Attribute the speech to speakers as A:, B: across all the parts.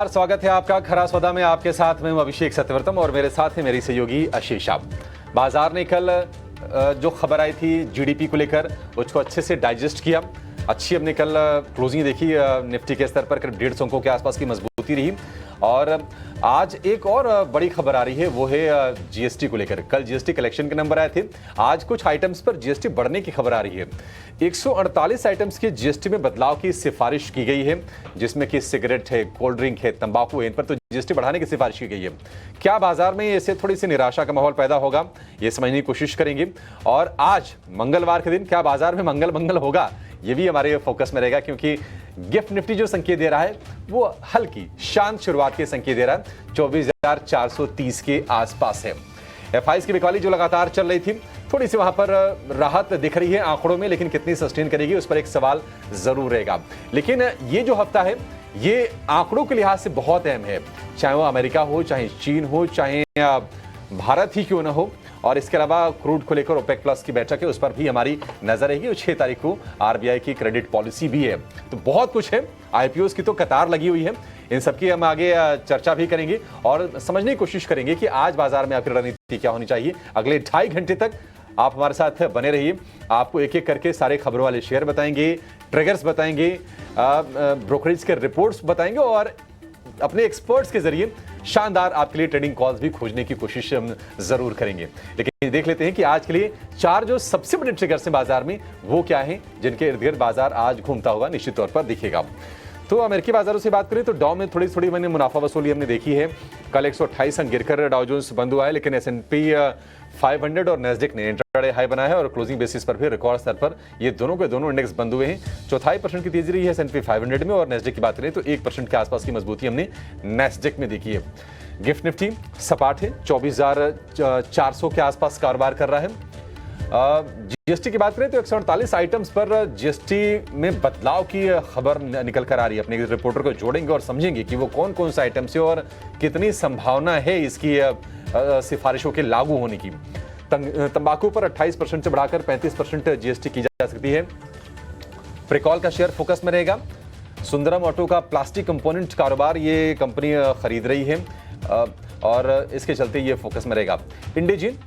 A: स्वागत है आपका खरास सौदा में। आपके साथ मैं हूं अभिषेक सत्यवर्तम और मेरे साथ है मेरी सहयोगी आशीषा। बाजार ने कल जो खबर आई थी जीडीपी को लेकर उसको अच्छे से डाइजेस्ट किया। अच्छी हमने कल क्लोजिंग देखी, निफ्टी के स्तर पर करीब 150 अंकों के आसपास की मजबूती रही। और आज एक और बड़ी खबर आ रही है, वो है जीएसटी को लेकर। कल जीएसटी कलेक्शन के नंबर आए थे, आज कुछ आइटम्स पर जीएसटी बढ़ने की खबर आ रही है। 148 आइटम्स के जीएसटी में बदलाव की सिफारिश की गई है, जिसमें कि सिगरेट है, कोल्ड ड्रिंक है, तंबाकू है, इन पर तो जीएसटी बढ़ाने की सिफारिश की गई है। क्या बाजार में इससे थोड़ी सी निराशा का माहौल पैदा होगा, ये समझने की कोशिश करेंगे। और आज मंगलवार के दिन क्या बाजार में मंगल होगा, ये भी हमारे फोकस में रहेगा, क्योंकि गिफ्ट निफ्टी जो संकेत दे रहा है वो हल्की शांत शुरुआत के संकेत दे रहा है। 24,430 के आसपास है। एफआईज की बिकवाली जो लगातार चल रही थी, थोड़ी सी वहां पर राहत दिख रही है आंकड़ों में, लेकिन कितनी सस्टेन करेगी उस पर एक सवाल जरूर रहेगा। लेकिन ये जो हफ्ता है ये आंकड़ों के लिहाज से बहुत अहम है, चाहे वो अमेरिका हो, चाहे चीन हो, चाहे भारत ही क्यों ना हो। और इसके अलावा क्रूड को लेकर ओपेक प्लस की बैठक है, उस पर भी हमारी नजर रहेगी। और 6 तारीख को आरबीआई की क्रेडिट पॉलिसी भी है, तो बहुत कुछ है। आईपीओस की तो कतार लगी हुई है, इन सबकी हम आगे चर्चा भी करेंगे और समझने की कोशिश करेंगे कि आज बाजार में आखिर रणनीति क्या होनी चाहिए। अगले 2.5 घंटे तक आप हमारे साथ बने रहिए। आपको एक एक करके सारे खबरों वाले शेयर बताएंगे, ट्रिगर्स बताएंगे, ब्रोकरेज के रिपोर्ट्स बताएंगे और अपने एक्सपर्ट्स के जरिए शानदार आपके लिए ट्रेडिंग कॉल्स भी खोजने की कोशिश हम जरूर करेंगे। लेकिन देख लेते हैं कि आज के लिए 4 जो सबसे बड़े ट्रिगर्स हैं बाजार में, वो क्या हैं, जिनके इर्द गिर्द बाजार आज घूमता हुआ निश्चित तौर पर दिखेगा। तो अमेरिकी बाजारों से बात करें तो डाउ में थोड़ी मैंने मुनाफा वसूली हमने देखी है। कल 128 अंक गिरकर डाउ जोन्स बंद हुआ है, लेकिन S&P 500 और नेस्डेक ने इंट्राडे हाई बनाया है और क्लोजिंग बेसिस पर भी रिकॉर्ड स्तर पर ये दोनों के दोनों इंडेक्स बंद हुए हैं। 0.25% की तेजी रही है S&P 500 में, और नेस्डेक की बात करें तो 1% के आसपास की मजबूती हमने नेस्डेक में देखी है। गिफ्ट निफ्टी सपाट है, 24,400 के आसपास कारोबार कर रहा है। जीएसटी की बात करें तो 148 आइटम्स पर जीएसटी में बदलाव की खबर निकल कर आ रही है। अपने रिपोर्टर को जोड़ेंगे और समझेंगे कि वो कौन कौन से आइटम्स है और कितनी संभावना है इसकी सिफारिशों के लागू होने की। तंबाकू पर 28% से बढ़ाकर 35% जीएसटी की जा सकती है। प्रिकॉल का शेयर फोकस में रहेगा। सुंदरम ऑटो का प्लास्टिक कंपोनेंट कारोबार ये कंपनी खरीद रही है और इसके चलते ये फोकस में रहेगा। इंडिजिन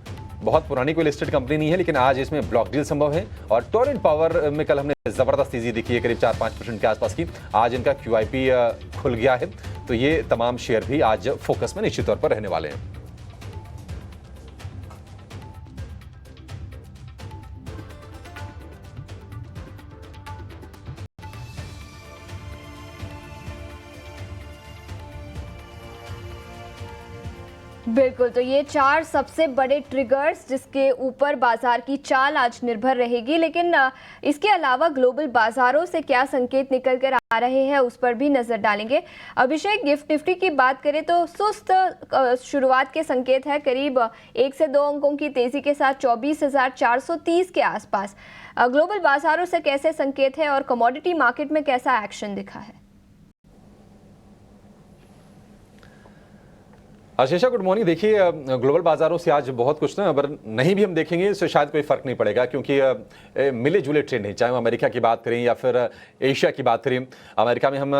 A: बहुत पुरानी कोई लिस्टेड कंपनी नहीं है, लेकिन आज इसमें ब्लॉक डील संभव है। और टोरेंट पावर में कल हमने जबरदस्त तेजी देखी है, करीब 4-5% के आसपास की। आज इनका QIP खुल गया है, तो ये तमाम शेयर भी आज फोकस में निश्चित तौर पर रहने वाले हैं।
B: बिल्कुल, तो ये 4 सबसे बड़े ट्रिगर्स जिसके ऊपर बाजार की चाल आज निर्भर रहेगी। लेकिन इसके अलावा ग्लोबल बाजारों से क्या संकेत निकल कर आ रहे हैं उस पर भी नजर डालेंगे। अभिषेक, गिफ्ट निफ्टी की बात करें तो सुस्त शुरुआत के संकेत है, करीब 1 से 2 अंकों की तेजी के साथ 24,430 के आसपास। ग्लोबल बाजारों से कैसे संकेत है और कमोडिटी मार्केट में कैसा एक्शन दिखा है?
A: आशीषा, गुड मॉर्निंग। देखिए, ग्लोबल बाजारों से आज बहुत कुछ ना, अगर नहीं भी हम देखेंगे इससे शायद कोई फर्क नहीं पड़ेगा, क्योंकि मिले जुले ट्रेंड है। चाहे वो अमेरिका की बात करें या फिर एशिया की बात करें। अमेरिका में हम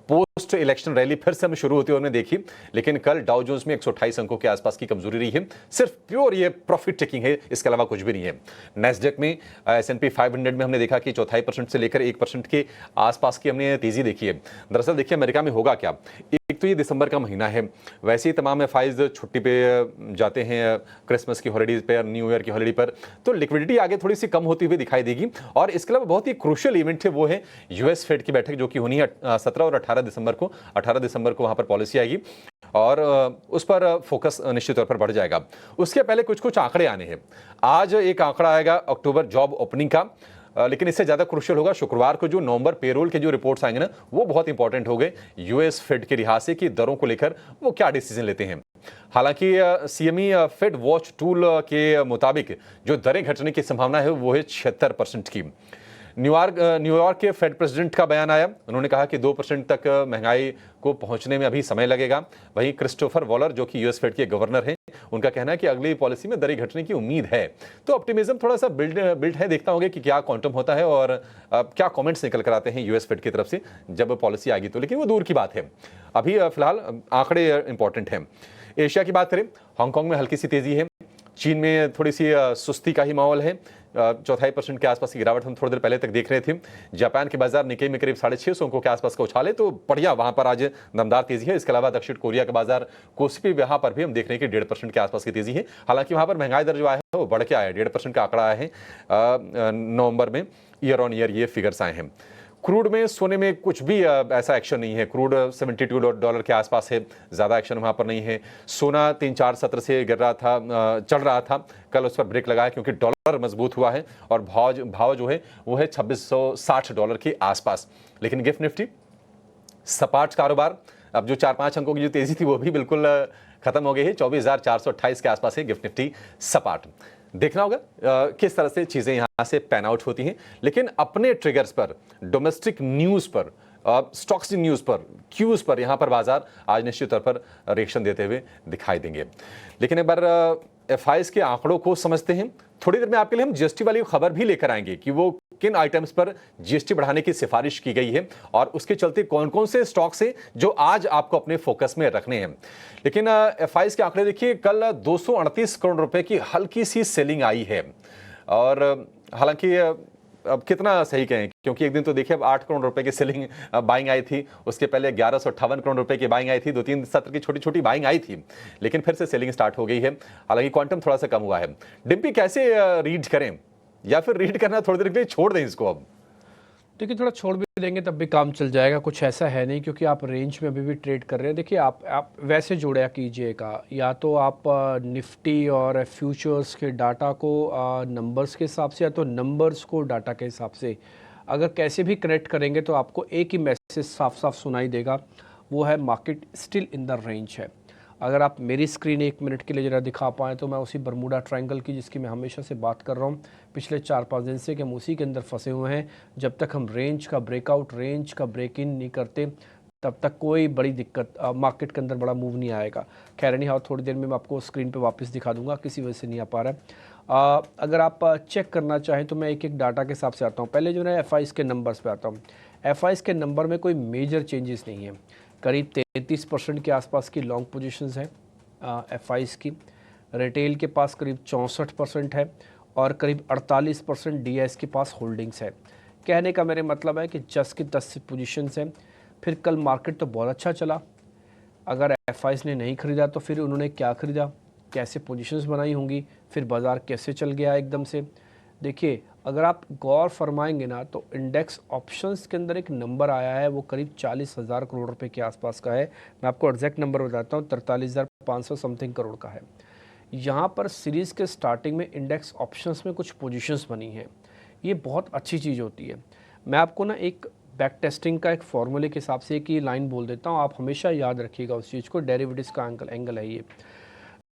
A: पोस्ट इलेक्शन रैली फिर से हम शुरू होते हुए हमने देखी, लेकिन कल डाउ जोन्स में 128 अंकों के आसपास की कमजोरी रही है। सिर्फ प्योर ये प्रॉफिट टेकिंग है, इसके अलावा कुछ भी नहीं है। नेस्डेक में S&P 500 में हमने देखा कि 0.25% से लेकर 1% के आसपास की हमने तेजी देखी है। दरअसल देखिए अमेरिका में होगा क्या, एक तो ये दिसंबर का महीना है, वैसे ही तमाम एफआईज छुट्टी पे जाते हैं, क्रिसमस की हॉलीडेज पे और न्यू ईयर की हॉलीडे पर, तो लिक्विडिटी आगे थोड़ी सी कम होती हुई दिखाई देगी। और इसके अलावा बहुत ही क्रूशियल इवेंट है, वो है यूएस फेड की बैठक, जो कि होनी है 17 और 18 दिसंबर को। 18 दिसंबर को वहां पर पॉलिसी आएगी और उस पर फोकस निश्चित तौर पर बढ़ जाएगा। उसके पहले कुछ आंकड़े आने हैं। आज एक आंकड़ा आएगा अक्टूबर जॉब ओपनिंग का, लेकिन इससे ज्यादा क्रूशियल होगा शुक्रवार को जो नवंबर पेरोल के जो रिपोर्ट्स आएंगे ना, वो बहुत इंपॉर्टेंट हो गए यूएस फेड के लिहाज से कि दरों को लेकर वो क्या डिसीजन लेते हैं। हालांकि सीएमई फेड वॉच टूल के मुताबिक जो दरें घटने की संभावना है वो है 76% की। न्यूयॉर्क के फेड प्रेसिडेंट का बयान आया। उन्होंने कहा कि 2% तक महंगाई को पहुंचने में अभी समय लगेगा। वहीं क्रिस्टोफर वॉलर जो कि यूएस फेड के गवर्नर हैं, उनका कहना है कि अगली पॉलिसी में दरें घटने की उम्मीद है। तो ऑप्टिमिज्म थोड़ा सा बिल्ड है। देखता होगा कि क्या क्वांटम होता है और क्या कमेंट्स निकल कर आते हैं यूएस फेड की तरफ से जब पॉलिसी आएगी तो, लेकिन वो दूर की बात है। अभी फिलहाल आंकड़े इंपॉर्टेंट हैं। एशिया की बात करें, हांगकांग में हल्की सी तेजी है। चीन में थोड़ी सी सुस्ती का ही माहौल है। 0.25% के आसपास की गिरावट हम थोड़ी देर पहले तक देख रहे थे। जापान के बाजार निकेई में करीब 650 अंकों के आसपास का उछाल है, तो बढ़िया वहां पर आज दमदार तेजी है। इसके अलावा दक्षिण कोरिया के बाजार कोस्पी वहां पर भी हम देख रहे हैं कि 1.5% के आसपास की तेजी है। हालांकि वहां पर महंगाई दर जो आया है वो बढ़ के आया है। 1.5% का आंकड़ा आया है नवंबर में। ईयर ऑन ईयर ये फिगर्स आए हैं। क्रूड में, सोने में कुछ भी ऐसा एक्शन नहीं है। क्रूड $72 के आसपास है, ज़्यादा एक्शन वहाँ पर नहीं है। सोना 3-4 सत्र से गिर रहा था, चढ़ रहा था। कल उस पर ब्रेक लगाया क्योंकि डॉलर मजबूत हुआ है और भाव जो है वो है $2660 के आसपास। लेकिन गिफ्ट निफ्टी सपाट कारोबार, अब जो 4-5 अंकों की जो तेजी थी वो भी बिल्कुल खत्म हो गई है। 24,428 के आसपास है गिफ्ट निफ्टी सपाट। देखना होगा किस तरह से चीजें यहां से पैन आउट होती हैं, लेकिन अपने ट्रिगर्स पर, डोमेस्टिक न्यूज पर, स्टॉक्स न्यूज पर, क्यूज पर यहां पर बाजार आज निश्चित तौर पर रिएक्शन देते हुए दिखाई देंगे। लेकिन एक बार एफआईएस के आंकड़ों को समझते हैं। थोड़ी देर में आपके लिए हम जीएसटी वाली खबर भी लेकर आएंगे कि वो किन आइटम्स पर जीएसटी बढ़ाने की सिफारिश की गई है और उसके चलते कौन कौन से स्टॉक्स हैं जो आज आपको अपने फोकस में रखने हैं। लेकिन एफआईएस के आंकड़े देखिए, कल 238 करोड़ रुपए की हल्की सी सेलिंग आई है। और हालांकि अब कितना सही कहें, क्योंकि एक दिन तो देखिए अब 8 करोड़ रुपए की सेलिंग बाइंग आई थी, उसके पहले 1158 करोड़ रुपए की बाइंग आई थी, 2-3 सत्र की छोटी छोटी बाइंग आई थी, लेकिन फिर से सेलिंग स्टार्ट हो गई है। हालांकि क्वांटम थोड़ा सा कम हुआ है। डिम्पी, कैसे रीड करें, या फिर रीड करना थोड़ी देर के लिए छोड़ दें इसको? अब
C: देखिए, थोड़ा छोड़ भी देंगे तब भी काम चल जाएगा, कुछ ऐसा है नहीं, क्योंकि आप रेंज में अभी भी ट्रेड कर रहे हैं। देखिए, आप वैसे जोड़ा कीजिएगा, या तो आप निफ्टी और फ्यूचर्स के डाटा को नंबर्स के हिसाब से, या तो नंबर्स को डाटा के हिसाब से। अगर कैसे भी कनेक्ट करेंगे तो आपको एक ही मैसेज साफ साफ सुनाई देगा, वो है market still in the range है। अगर आप मेरी स्क्रीन 1 मिनट के लिए ज़रा दिखा पाएँ तो मैं उसी बरमूडा ट्रायंगल की, जिसकी मैं हमेशा से बात कर रहा हूँ पिछले 4-5 दिन से, कि हम उसी के अंदर फंसे हुए हैं। जब तक हम रेंज का ब्रेकआउट, रेंज का ब्रेक इन नहीं करते, तब तक कोई बड़ी दिक्कत मार्केट के अंदर बड़ा मूव नहीं आएगा। खैर नहीं, हाँ, थोड़ी देर में मैं आपको स्क्रीन पे वापस दिखा दूंगा, किसी वजह से नहीं आ पा रहा है। अगर आप चेक करना चाहें तो मैं एक एक डाटा के हिसाब से आता हूँ। पहले जो है एफआईएस के नंबर्स पे आता हूँ। एफआईएस के नंबर में कोई मेजर चेंजेस नहीं है। करीब 33% के आसपास की लॉन्ग पोजीशंस हैं एफआईएस की। रिटेल के पास करीब 64% है और करीब 48% डीआईएस के पास होल्डिंग्स है। कहने का मेरे मतलब है कि 10 की 10 पोजीशंस हैं। फिर कल मार्केट तो बहुत अच्छा चला। अगर एफआईएस ने नहीं ख़रीदा तो फिर उन्होंने क्या ख़रीदा, कैसे पोजीशंस बनाई होंगी, फिर बाज़ार कैसे चल गया एकदम से। देखिए, अगर आप गौर फरमाएंगे ना तो इंडेक्स ऑप्शंस के अंदर एक नंबर आया है, वो करीब 40,000 करोड़ रुपए के आसपास का है। मैं आपको एग्जैक्ट नंबर बताता हूँ, 43,500 समथिंग करोड़ का है। यहाँ पर सीरीज़ के स्टार्टिंग में इंडेक्स ऑप्शंस में कुछ पोजीशंस बनी हैं। ये बहुत अच्छी चीज़ होती है। मैं आपको ना एक बैक टेस्टिंग का एक फॉर्मूले के हिसाब से एक ही लाइन बोल देता हूँ, आप हमेशा याद रखिएगा उस चीज़ को। डेरिवेटिव्स का एंगल है ये।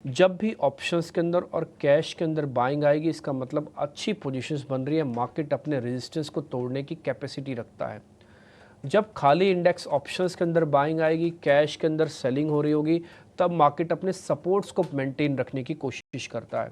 C: जब भी ऑप्शंस के अंदर और कैश के अंदर बाइंग आएगी, इसका मतलब अच्छी पोजीशंस बन रही है, मार्केट अपने रेजिस्टेंस को तोड़ने की कैपेसिटी रखता है। जब खाली इंडेक्स ऑप्शंस के अंदर बाइंग आएगी, कैश के अंदर सेलिंग हो रही होगी, तब मार्केट अपने सपोर्ट्स को मेंटेन रखने की कोशिश करता है।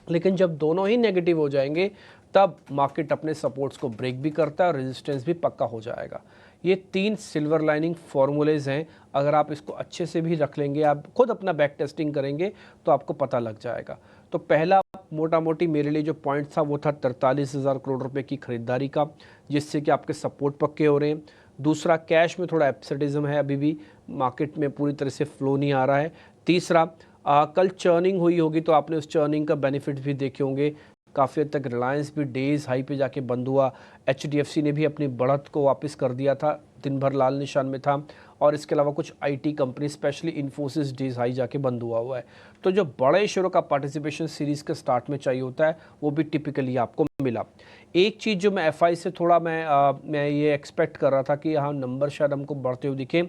C: लेकिन जब दोनों ही नेगेटिव हो जाएंगे, तब मार्केट अपने सपोर्ट्स को ब्रेक भी करता है और रेजिस्टेंस भी पक्का हो जाएगा। ये 3 सिल्वर लाइनिंग फार्मूलेज हैं। अगर आप इसको अच्छे से भी रख लेंगे, आप खुद अपना बैक टेस्टिंग करेंगे तो आपको पता लग जाएगा। तो पहला मोटा मोटी मेरे लिए जो पॉइंट था वो था 43,000 करोड़ रुपए की खरीदारी का, जिससे कि आपके सपोर्ट पक्के हो रहे हैं। दूसरा, कैश में थोड़ा एब्सेटिज्म है, अभी भी मार्केट में पूरी तरह से फ्लो नहीं आ रहा है। तीसरा, कल चर्निंग हुई होगी तो आपने उस चर्निंग का बेनिफिट भी देखे होंगे। काफ़ी हद तक रिलायंस भी डेज हाई पे जाके बंद हुआ। एचडीएफसी ने भी अपनी बढ़त को वापस कर दिया था, दिन भर लाल निशान में था। और इसके अलावा कुछ IT company, specially Infosys, days high जाके बंद हुआ है। तो जो बड़े शेयरों का पार्टिसिपेशन सीरीज़ के स्टार्ट में चाहिए होता है, वो भी टिपिकली आपको मिला। एक चीज़ जो मैं एफआई से थोड़ा मैं ये एक्सपेक्ट कर रहा था कि यहाँ नंबर शायद हमको बढ़ते हुए दिखे,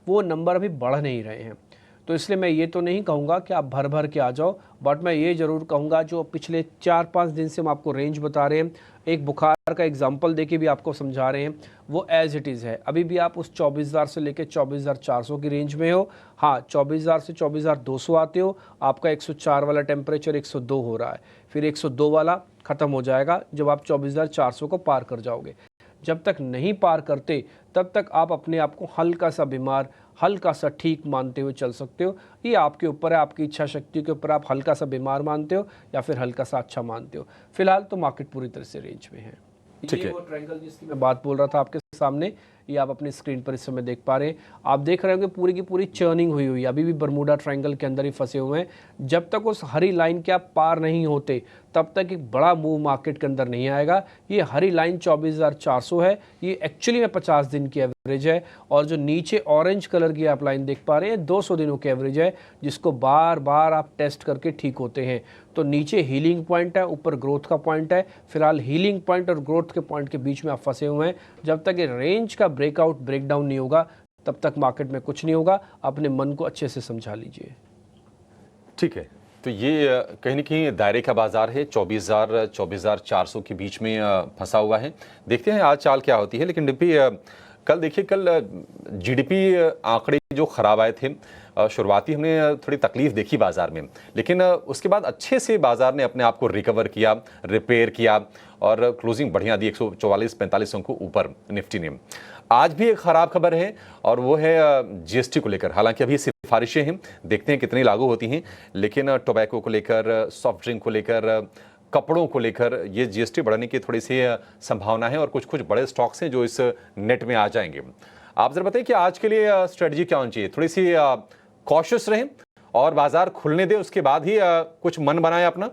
C: वो नंबर अभी बढ़ नहीं रहे हैं। तो इसलिए मैं ये तो नहीं कहूँगा कि आप भर भर के आ जाओ, बट मैं ये ज़रूर कहूँगा जो पिछले 4-5 दिन से हम आपको रेंज बता रहे हैं, एक बुखार का एग्जांपल देके भी आपको समझा रहे हैं, वो एज इट इज़ है। अभी भी आप उस 24,000 से लेकर 24,400 की रेंज में हो। हाँ, 24,000 से 24,200 आते हो, आपका 104 वाला टेम्परेचर 102 हो रहा है, फिर 102 वाला ख़त्म हो जाएगा जब आप 24,400 को पार कर जाओगे। जब तक नहीं पार करते तब तक आप अपने आप को हल्का सा बीमार, हल्का सा ठीक मानते हुए चल सकते हो। ये आपके ऊपर है, आपकी इच्छा शक्ति के ऊपर, आप हल्का सा बीमार मानते हो या फिर हल्का सा अच्छा मानते हो। फिलहाल तो मार्केट पूरी तरह से रेंज में है।
A: ठीक
C: ये
A: है।
C: वो ट्रायंगल जिसकी मैं बात बोल रहा था आपके सामने, ये आप अपनी स्क्रीन पर इस समय देख पा रहे हैं। आप देख रहे होंगे पूरी की पूरी चर्निंग हुई हुई, अभी भी बर्मुडा ट्रायंगल के अंदर ही फंसे हुए हैं। जब तक उस हरी लाइन के आप पार नहीं होते तब तक एक बड़ा मूव मार्केट के अंदर नहीं आएगा। ये हरी लाइन 24,400 है, ये एक्चुअली में 50 दिन की एवरेज है, और जो नीचे ऑरेंज कलर की आप लाइन देख पा रहे हैं 200 दिनों की एवरेज है, जिसको बार बार आप टेस्ट करके ठीक होते हैं। तो नीचे हीलिंग पॉइंट है, ऊपर ग्रोथ का पॉइंट है। फिलहाल हीलिंग पॉइंट और ग्रोथ के पॉइंट के बीच में आप फंसे हुए हैं। जब तक ये रेंज का ब्रेकआउट ब्रेकडाउन नहीं होगा तब तक मार्केट में कुछ नहीं होगा। अपने मन को अच्छे से समझा लीजिए।
A: ठीक है, तो ये कहीं ना कहीं दायरे का बाजार है, 24,000 24,400 के बीच में फंसा हुआ है। देखते हैं आज चाल क्या होती है। लेकिन डिम्पी, कल देखिए, कल जीडीपी आंकड़े जो खराब आए थे, शुरुआती हमने थोड़ी तकलीफ देखी बाजार में, लेकिन उसके बाद अच्छे से बाजार ने अपने आप को रिकवर किया, रिपेयर किया और क्लोजिंग बढ़िया दी, 144-45 अंकों ऊपर निफ्टी ने। आज भी एक खराब खबर है और वो है जीएसटी को लेकर। हालांकि अभी सिफारिशें हैं, देखते हैं कितनी लागू होती हैं, लेकिन टोबैको को लेकर, सॉफ्ट ड्रिंक को लेकर, कपड़ों को लेकर ये जीएसटी बढ़ने की थोड़ी सी संभावना है और कुछ कुछ बड़े स्टॉक्स हैं जो इस नेट में आ जाएंगे। आप जरा बताइए कि आज के लिए स्ट्रेटजी क्या होनी चाहिए? थोड़ी सी कॉशियस रहें और बाजार खुलने दें, उसके बाद ही कुछ मन बनाएं अपना।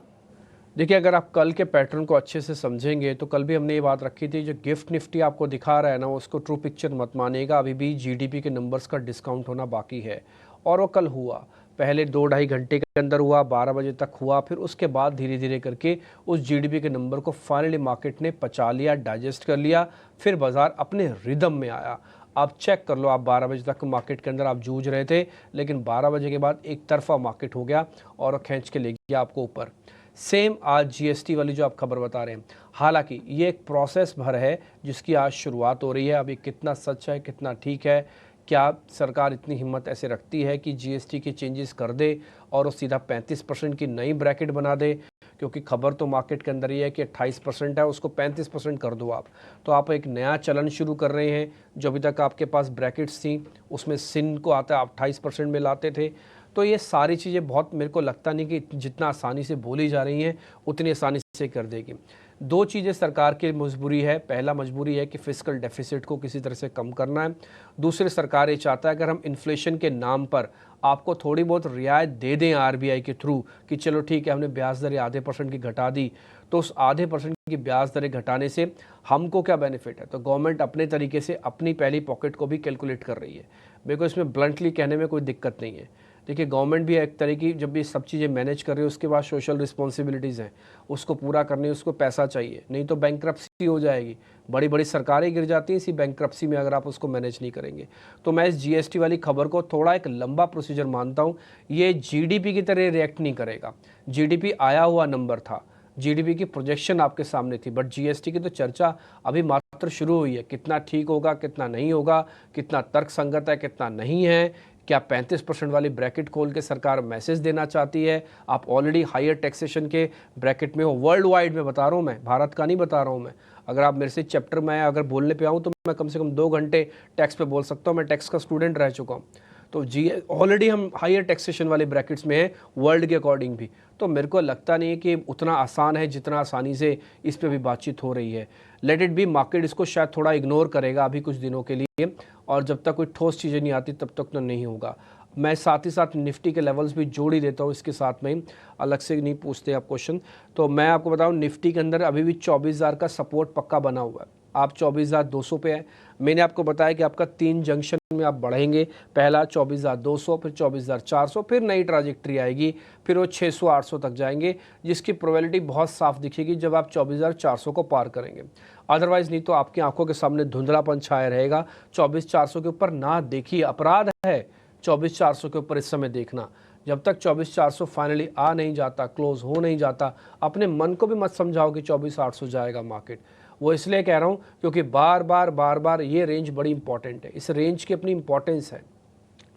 C: देखिए, अगर आप कल के पैटर्न को अच्छे से समझेंगे तो कल भी हमने ये बात रखी थी, जो गिफ्ट निफ्टी आपको दिखा रहा है ना, उसको ट्रू पिक्चर मत मानिएगा। अभी भी जीडीपी के नंबर्स का डिस्काउंट होना बाकी है, और वो कल हुआ। पहले 2-2.5 घंटे के अंदर हुआ, 12 बजे तक हुआ, फिर उसके बाद धीरे धीरे करके उस जीडीपी के नंबर को फाइनली मार्केट ने पचा लिया, डाइजेस्ट कर लिया, फिर बाजार अपने रिदम में आया। आप चेक कर लो, आप 12 बजे तक मार्केट के अंदर आप जूझ रहे थे, लेकिन 12 बजे के बाद एक तरफा मार्केट हो गया और खींच के ले गया आपको ऊपर। सेम आज जीएसटी वाली जो आप खबर बता रहे हैं, हालांकि ये एक प्रोसेस भर है जिसकी आज शुरुआत हो रही है। अभी कितना सच है, कितना ठीक है, क्या सरकार इतनी हिम्मत ऐसे रखती है कि जीएसटी के चेंजेस कर दे और वो सीधा 35% की नई ब्रैकेट बना दे? क्योंकि खबर तो मार्केट के अंदर ये है कि 28% है, उसको 35% कर दो आप, तो आप एक नया चलन शुरू कर रहे हैं। जो अभी तक आपके पास ब्रैकेट्स थी उसमें सिन को आता आप 28% में लाते थे। तो ये सारी चीज़ें बहुत, मेरे को लगता नहीं कि जितना आसानी से बोली जा रही हैं उतनी आसानी से कर देगी। दो चीज़ें सरकार की मजबूरी है। पहला मजबूरी है कि फिस्कल डेफिसिट को किसी तरह से कम करना है। दूसरी, सरकार ये चाहता है अगर हम इन्फ्लेशन के नाम पर आपको थोड़ी बहुत रियायत दे दें आरबीआई के थ्रू कि चलो ठीक है, हमने ब्याज दरें आधे % की घटा दी, तो उस आधे % की ब्याज दरें घटाने से हमको क्या बेनिफिट है? तो गवर्नमेंट अपने तरीके से अपनी पहली पॉकेट को भी कैलकुलेट कर रही है। मेरे को इसमें ब्लंटली कहने में कोई दिक्कत नहीं है। देखिए, गवर्नमेंट भी एक तरह की, जब ये सब चीज़ें मैनेज कर रही है उसके बाद सोशल रिस्पॉन्सिबिलिटीज़ हैं, उसको पूरा करने उसको पैसा चाहिए, नहीं तो बैंकरप्सी हो जाएगी। बड़ी बड़ी सरकारें गिर जाती हैं इसी बैंकरप्सी में अगर आप उसको मैनेज नहीं करेंगे। तो मैं इस जीएसटी वाली खबर को थोड़ा एक लंबा प्रोसीजर मानता हूँ। ये जीडीपी की तरह रिएक्ट नहीं करेगा। जीडीपी आया हुआ नंबर था, जीडीपी की प्रोजेक्शन आपके सामने थी, बट जीएसटी की तो चर्चा अभी मात्र शुरू हुई है। कितना ठीक होगा, कितना नहीं होगा, कितना तर्कसंगत है, कितना नहीं है, क्या 35% वाली ब्रैकेट खोल के सरकार मैसेज देना चाहती है? आप ऑलरेडी हायर टैक्सेशन के ब्रैकेट में हो, वर्ल्ड वाइड में बता रहा हूँ मैं, भारत का नहीं बता रहा हूँ मैं। अगर आप मेरे से चैप्टर में अगर बोलने पे आऊँ तो मैं कम से कम 2 घंटे टैक्स पे बोल सकता हूँ। मैं टैक्स का स्टूडेंट रह चुका हूँ। तो ऑलरेडी हम हायर टैक्सेशन वाले ब्रैकेट्स में हैं वर्ल्ड के अकॉर्डिंग भी। तो मेरे को लगता नहीं है कि उतना आसान है जितना आसानी से इस पे भी बातचीत हो रही है। लेट इट बी, मार्केट इसको शायद थोड़ा इग्नोर करेगा अभी कुछ दिनों के लिए, और जब तक कोई ठोस चीज़ें नहीं आती तब तक तो नहीं होगा। मैं साथ ही साथ निफ्टी के लेवल्स भी जोड़ ही देता हूँ इसके साथ में, अलग से नहीं पूछते आप क्वेश्चन। तो मैं आपको बताऊँ, निफ्टी के अंदर अभी भी 24,000 का सपोर्ट पक्का बना हुआ है। आप 24,200 पे है। मैंने आपको बताया कि आपका 3 जंक्शन में आप बढ़ेंगे। पहला 24,200, फिर 24,400, फिर नई ट्रांजेक्टरी आएगी, फिर वो 600-800 तक जाएंगे, जिसकी प्रोबेबिलिटी बहुत साफ दिखेगी जब आप 24,400 को पार करेंगे। अदरवाइज़ नहीं तो आपकी आंखों के सामने धुंधलापन छाया रहेगा। 24,400 के ऊपर ना देखिए, अपराध है। 24,400 के ऊपर इस समय देखना। जब तक 24,400 फाइनली आ नहीं जाता, क्लोज हो नहीं जाता, अपने मन को भी मत समझाओ कि 24,800 जाएगा मार्केट। वो इसलिए कह रहा हूँ क्योंकि बार बार ये रेंज बड़ी इंपॉर्टेंट है, इस रेंज की अपनी इंपॉर्टेंस है।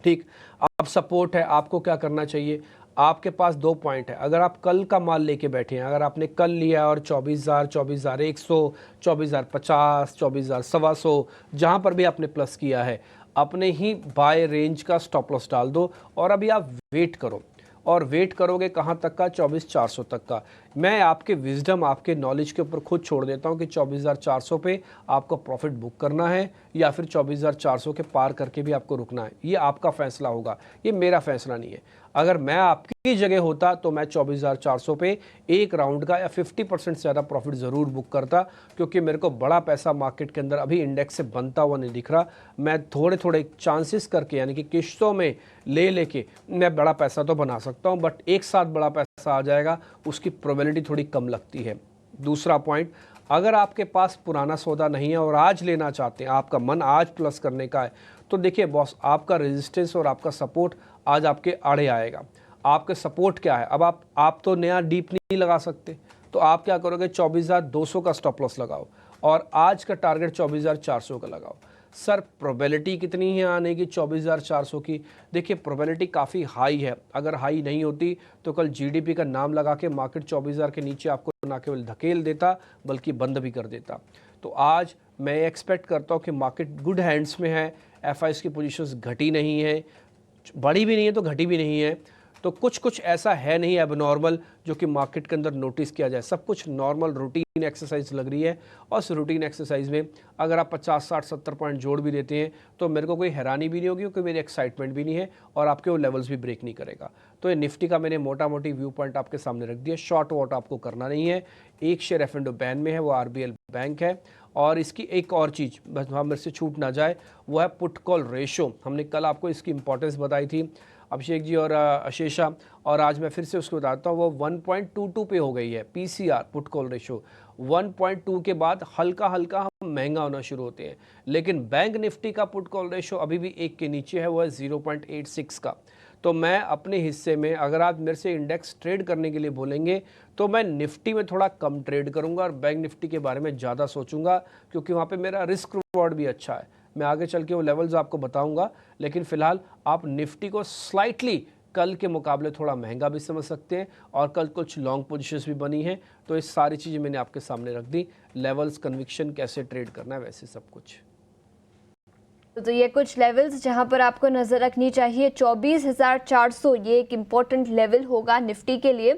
C: ठीक, अब सपोर्ट है, आपको क्या करना चाहिए? आपके पास 2 पॉइंट है। अगर आप कल का माल लेके बैठे हैं, अगर आपने कल लिया और 24,000, 24,100, 24,050, 24,125, जहाँ पर भी आपने प्लस किया है, अपने ही बाय रेंज का स्टॉप लॉस डाल दो और अभी आप वेट करो। और वेट करोगे कहाँ तक का? 24,400 तक का। मैं आपके विजडम, आपके नॉलेज के ऊपर खुद छोड़ देता हूँ कि 24,400 पे आपको प्रॉफिट बुक करना है या फिर 24,400 के पार करके भी आपको रुकना है। ये आपका फैसला होगा, ये मेरा फैसला नहीं है। अगर मैं आपकी जगह होता तो मैं 24,400 पे एक राउंड का या 50% से ज़्यादा प्रॉफिट ज़रूर बुक करता, क्योंकि मेरे को बड़ा पैसा मार्केट के अंदर अभी इंडेक्स से बनता हुआ नहीं दिख रहा। मैं थोड़े थोड़े चांसेस करके, यानी कि किश्तों में लेके मैं बड़ा पैसा तो बना सकता हूँ, बट एक साथ बड़ा पैसा आ जाएगा उसकी प्रोबेबिलिटी थोड़ी कम लगती है। दूसरा पॉइंट, अगर आपके पास पुराना सौदा नहीं है और आज लेना चाहते हैं, आपका मन आज प्लस करने का है, तो देखिए बॉस, आपका रेजिस्टेंस और आपका सपोर्ट आज आपके आड़े आएगा। आपके सपोर्ट क्या है? अब आप तो नया डीप नहीं लगा सकते, तो आप क्या करोगे? 24,200 का स्टॉप लॉस लगाओ और आज का टारगेट 24,400 का लगाओ। सर प्रोबेबिलिटी कितनी है आने की 24,400 की? देखिए प्रोबेबिलिटी काफ़ी हाई है। अगर हाई नहीं होती तो कल जीडीपी का नाम लगा के मार्केट 24,000 के नीचे आपको ना केवल धकेल देता बल्कि बंद भी कर देता। तो आज मैं एक्सपेक्ट करता हूँ कि मार्केट गुड हैंड्स में है। एफआईएस की पोजीशंस घटी नहीं है, बढ़ी भी नहीं है तो घटी भी नहीं है, तो कुछ ऐसा है नहीं एबनॉर्मल जो कि मार्केट के अंदर नोटिस किया जाए। सब कुछ नॉर्मल रूटीन एक्सरसाइज लग रही है और उस रूटीन एक्सरसाइज में अगर आप 50, 60, 70 पॉइंट जोड़ भी देते हैं तो मेरे को कोई हैरानी भी नहीं होगी, क्योंकि मेरी एक्साइटमेंट भी नहीं है और आपके वो लेवल्स भी ब्रेक नहीं करेगा। तो ये निफ्टी का मैंने मोटा मोटी व्यू पॉइंट आपके सामने रख दिया। शॉर्ट वॉट आपको करना नहीं है। एक शेयर एफ&ओ बैन में है, वो आरबीएल बैंक है। और इसकी एक और चीज़ बस वहाँ मेरे से छूट ना जाए, वो है पुट कॉल रेशो। हमने कल आपको इसकी इंपॉर्टेंस बताई थी अभिषेक जी और अशेषा, और आज मैं फिर से उसको बताता हूँ। वो 1.22 पे हो गई है पीसीआर, पुट कॉल रेशो। 1.2 के बाद हल्का हल्का हम महंगा होना शुरू होते हैं, लेकिन बैंक निफ्टी का पुट कॉल रेशो अभी भी 1 के नीचे है, वो है 0.86 का। तो मैं अपने हिस्से में, अगर आप मेरे से इंडेक्स ट्रेड करने के लिए बोलेंगे तो मैं निफ्टी में थोड़ा कम ट्रेड करूंगा और बैंक निफ्टी के बारे में ज़्यादा सोचूंगा, क्योंकि वहाँ पे मेरा रिस्क रिवॉर्ड भी अच्छा है। मैं आगे चल के वो लेवल्स आपको बताऊंगा, लेकिन फिलहाल आप निफ्टी को स्लाइटली कल के मुकाबले थोड़ा महंगा भी समझ सकते हैं, और कल कुछ लॉन्ग पोजीशंस भी बनी हैं। तो ये सारी चीज़ें मैंने आपके सामने रख दी, लेवल्स, कन्विक्शन, कैसे ट्रेड करना है, वैसे सब कुछ।
B: तो ये कुछ लेवल्स जहां पर आपको नज़र रखनी चाहिए। 24,400 ये एक इम्पॉर्टेंट लेवल होगा निफ्टी के लिए।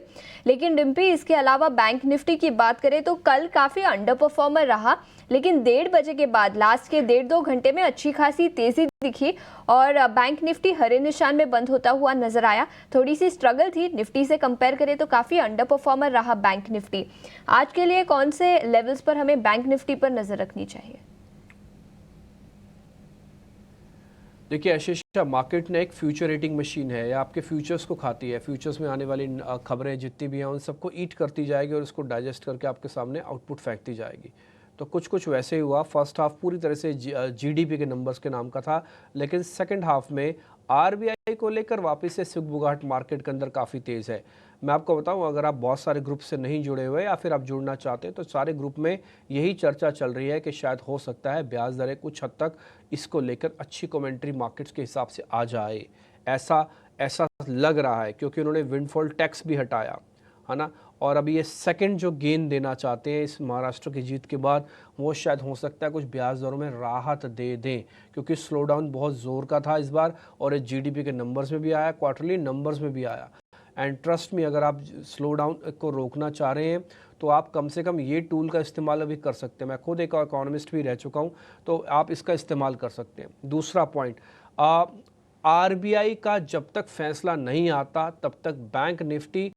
B: लेकिन डिम्पी, इसके अलावा बैंक निफ्टी की बात करें तो कल काफ़ी अंडर परफॉर्मर रहा, लेकिन 1:30 बजे के बाद लास्ट के 1.5-2 घंटे में अच्छी खासी तेज़ी दिखी और बैंक निफ्टी हरे निशान में बंद होता हुआ नजर आया। थोड़ी सी स्ट्रगल थी, निफ्टी से कंपेयर करें तो काफ़ी अंडर परफॉर्मर रहा बैंक निफ्टी। आज के लिए कौन से लेवल्स पर हमें बैंक निफ्टी पर नज़र रखनी चाहिए?
C: देखिए आशीषा, मार्केट ने एक फ्यूचर रेटिंग मशीन है, या आपके फ्यूचर्स को खाती है। फ्यूचर्स में आने वाली खबरें जितनी भी हैं उन सबको ईट करती जाएगी और उसको डाइजेस्ट करके आपके सामने आउटपुट फेंकती जाएगी। तो कुछ वैसे ही हुआ। फर्स्ट हाफ पूरी तरह से जीडीपी के नंबर्स के नाम का था, लेकिन सेकंड हाफ में आरबीआई को लेकर वापस से सुगबुगाहट मार्केट के अंदर काफ़ी तेज़ है। मैं आपको बताऊं, अगर आप बहुत सारे ग्रुप से नहीं जुड़े हुए या फिर आप जुड़ना चाहते हैं तो सारे ग्रुप में यही चर्चा चल रही है कि शायद हो सकता है ब्याज दरें कुछ हद तक इसको लेकर अच्छी कमेंट्री मार्केट्स के हिसाब से आ जाए। ऐसा लग रहा है, क्योंकि उन्होंने विंडफॉल टैक्स भी हटाया है ना, और अभी ये सेकंड जो गेन देना चाहते हैं इस महाराष्ट्र की जीत के बाद, वो शायद हो सकता है कुछ ब्याज दरों में राहत दे दें, क्योंकि स्लो डाउन बहुत ज़ोर का था इस बार और ये जीडीपी के नंबर्स में भी आया, क्वार्टरली नंबर्स में भी आया। एंड ट्रस्ट में, अगर आप स्लो डाउन को रोकना चाह रहे हैं तो आप कम से कम ये टूल का इस्तेमाल अभी कर सकते हैं। मैं खुद एक इकोनॉमिस्ट भी रह चुका हूँ, तो आप इसका इस्तेमाल कर सकते हैं। दूसरा पॉइंट, आरबीआई का जब तक फैसला नहीं आता तब तक bank Nifty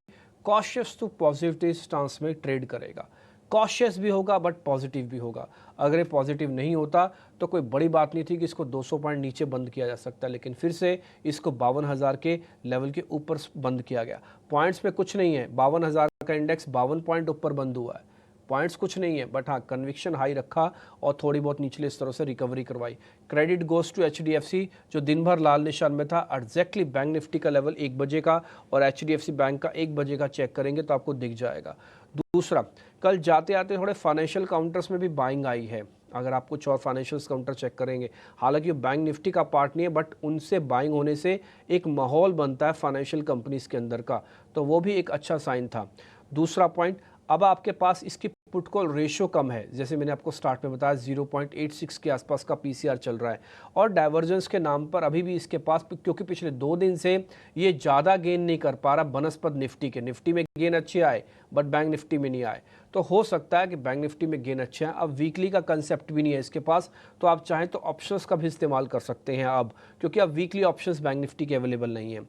C: cautious to positive stance में ट्रेड करेगा। कॉशियस भी होगा बट पॉजिटिव भी होगा। अगर ये पॉजिटिव नहीं होता तो कोई बड़ी बात नहीं थी कि इसको 200 पॉइंट नीचे बंद किया जा सकता है, लेकिन फिर से इसको 52,000 के लेवल के ऊपर बंद किया गया। पॉइंट्स पे कुछ नहीं है, 52,000 का इंडेक्स 52 पॉइंट ऊपर बंद हुआ है। पॉइंट्स कुछ नहीं है, बट हाँ कन्विक्शन हाई रखा और थोड़ी बहुत निचले स्तरों से रिकवरी करवाई। क्रेडिट गोज टू HDFC जो दिन भर लाल निशान में था। एग्जैक्टली बैंक निफ्टी का लेवल 1 बजे का और HDFC बैंक का 1 बजे का चेक करेंगे तो आपको दिख जाएगा। दूसरा, कल जाते आते थोड़े फाइनेंशियल काउंटर्स में भी बाइंग आई है। अगर आप कुछ और फाइनेंशियल काउंटर चेक करेंगे, हालांकि बैंक निफ्टी का पार्ट नहीं है, बट उनसे बाइंग होने से एक माहौल बनता है फाइनेंशियल कंपनीज के अंदर का, तो वो भी एक अच्छा साइन था। दूसरा पॉइंट, अब आपके पास इसकी पुट कॉल रेशियो कम है, जैसे मैंने आपको स्टार्ट में बताया 0.86 के आसपास का PCR चल रहा है, और डाइवर्जेंस के नाम पर अभी भी इसके पास, क्योंकि पिछले 2 दिन से ये ज़्यादा गेन नहीं कर पा रहा बनस्पत निफ्टी के। निफ्टी में गेन अच्छे आए बट बैंक निफ्टी में नहीं आए, तो हो सकता है कि बैंक निफ्टी में गेन अच्छे हैं। अब वीकली का कंसेप्ट भी नहीं है इसके पास, तो आप चाहें तो ऑप्शंस का भी इस्तेमाल कर सकते हैं अब, क्योंकि अब वीकली ऑप्शंस बैंक निफ्टी के अवेलेबल नहीं है।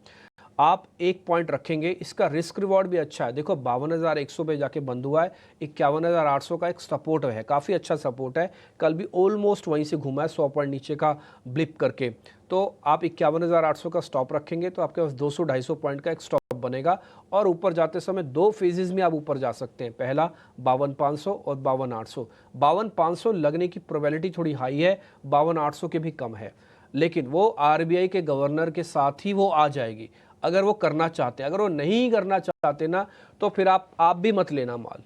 C: आप एक पॉइंट रखेंगे, इसका रिस्क रिवॉर्ड भी अच्छा है। देखो 52,100 पे जाके बंद हुआ है, 51,800 का एक सपोर्ट है, काफ़ी अच्छा सपोर्ट है। कल भी ऑलमोस्ट वहीं से घूमा है 100 पॉइंट नीचे का ब्लिप करके, तो आप 51,800 का स्टॉप रखेंगे तो आपके पास 200-250 पॉइंट का एक स्टॉप बनेगा, और ऊपर जाते समय 2 फेजेस में आप ऊपर जा सकते हैं। पहला 52,500 और 52,800। 52,500 लगने की प्रोबेबिलिटी थोड़ी हाई है, 52,800 के भी कम है, लेकिन वो RBI के गवर्नर के साथ ही वो आ जाएगी अगर वो करना चाहते हैं। अगर वो नहीं करना चाहते ना, तो फिर आप भी मत लेना माल,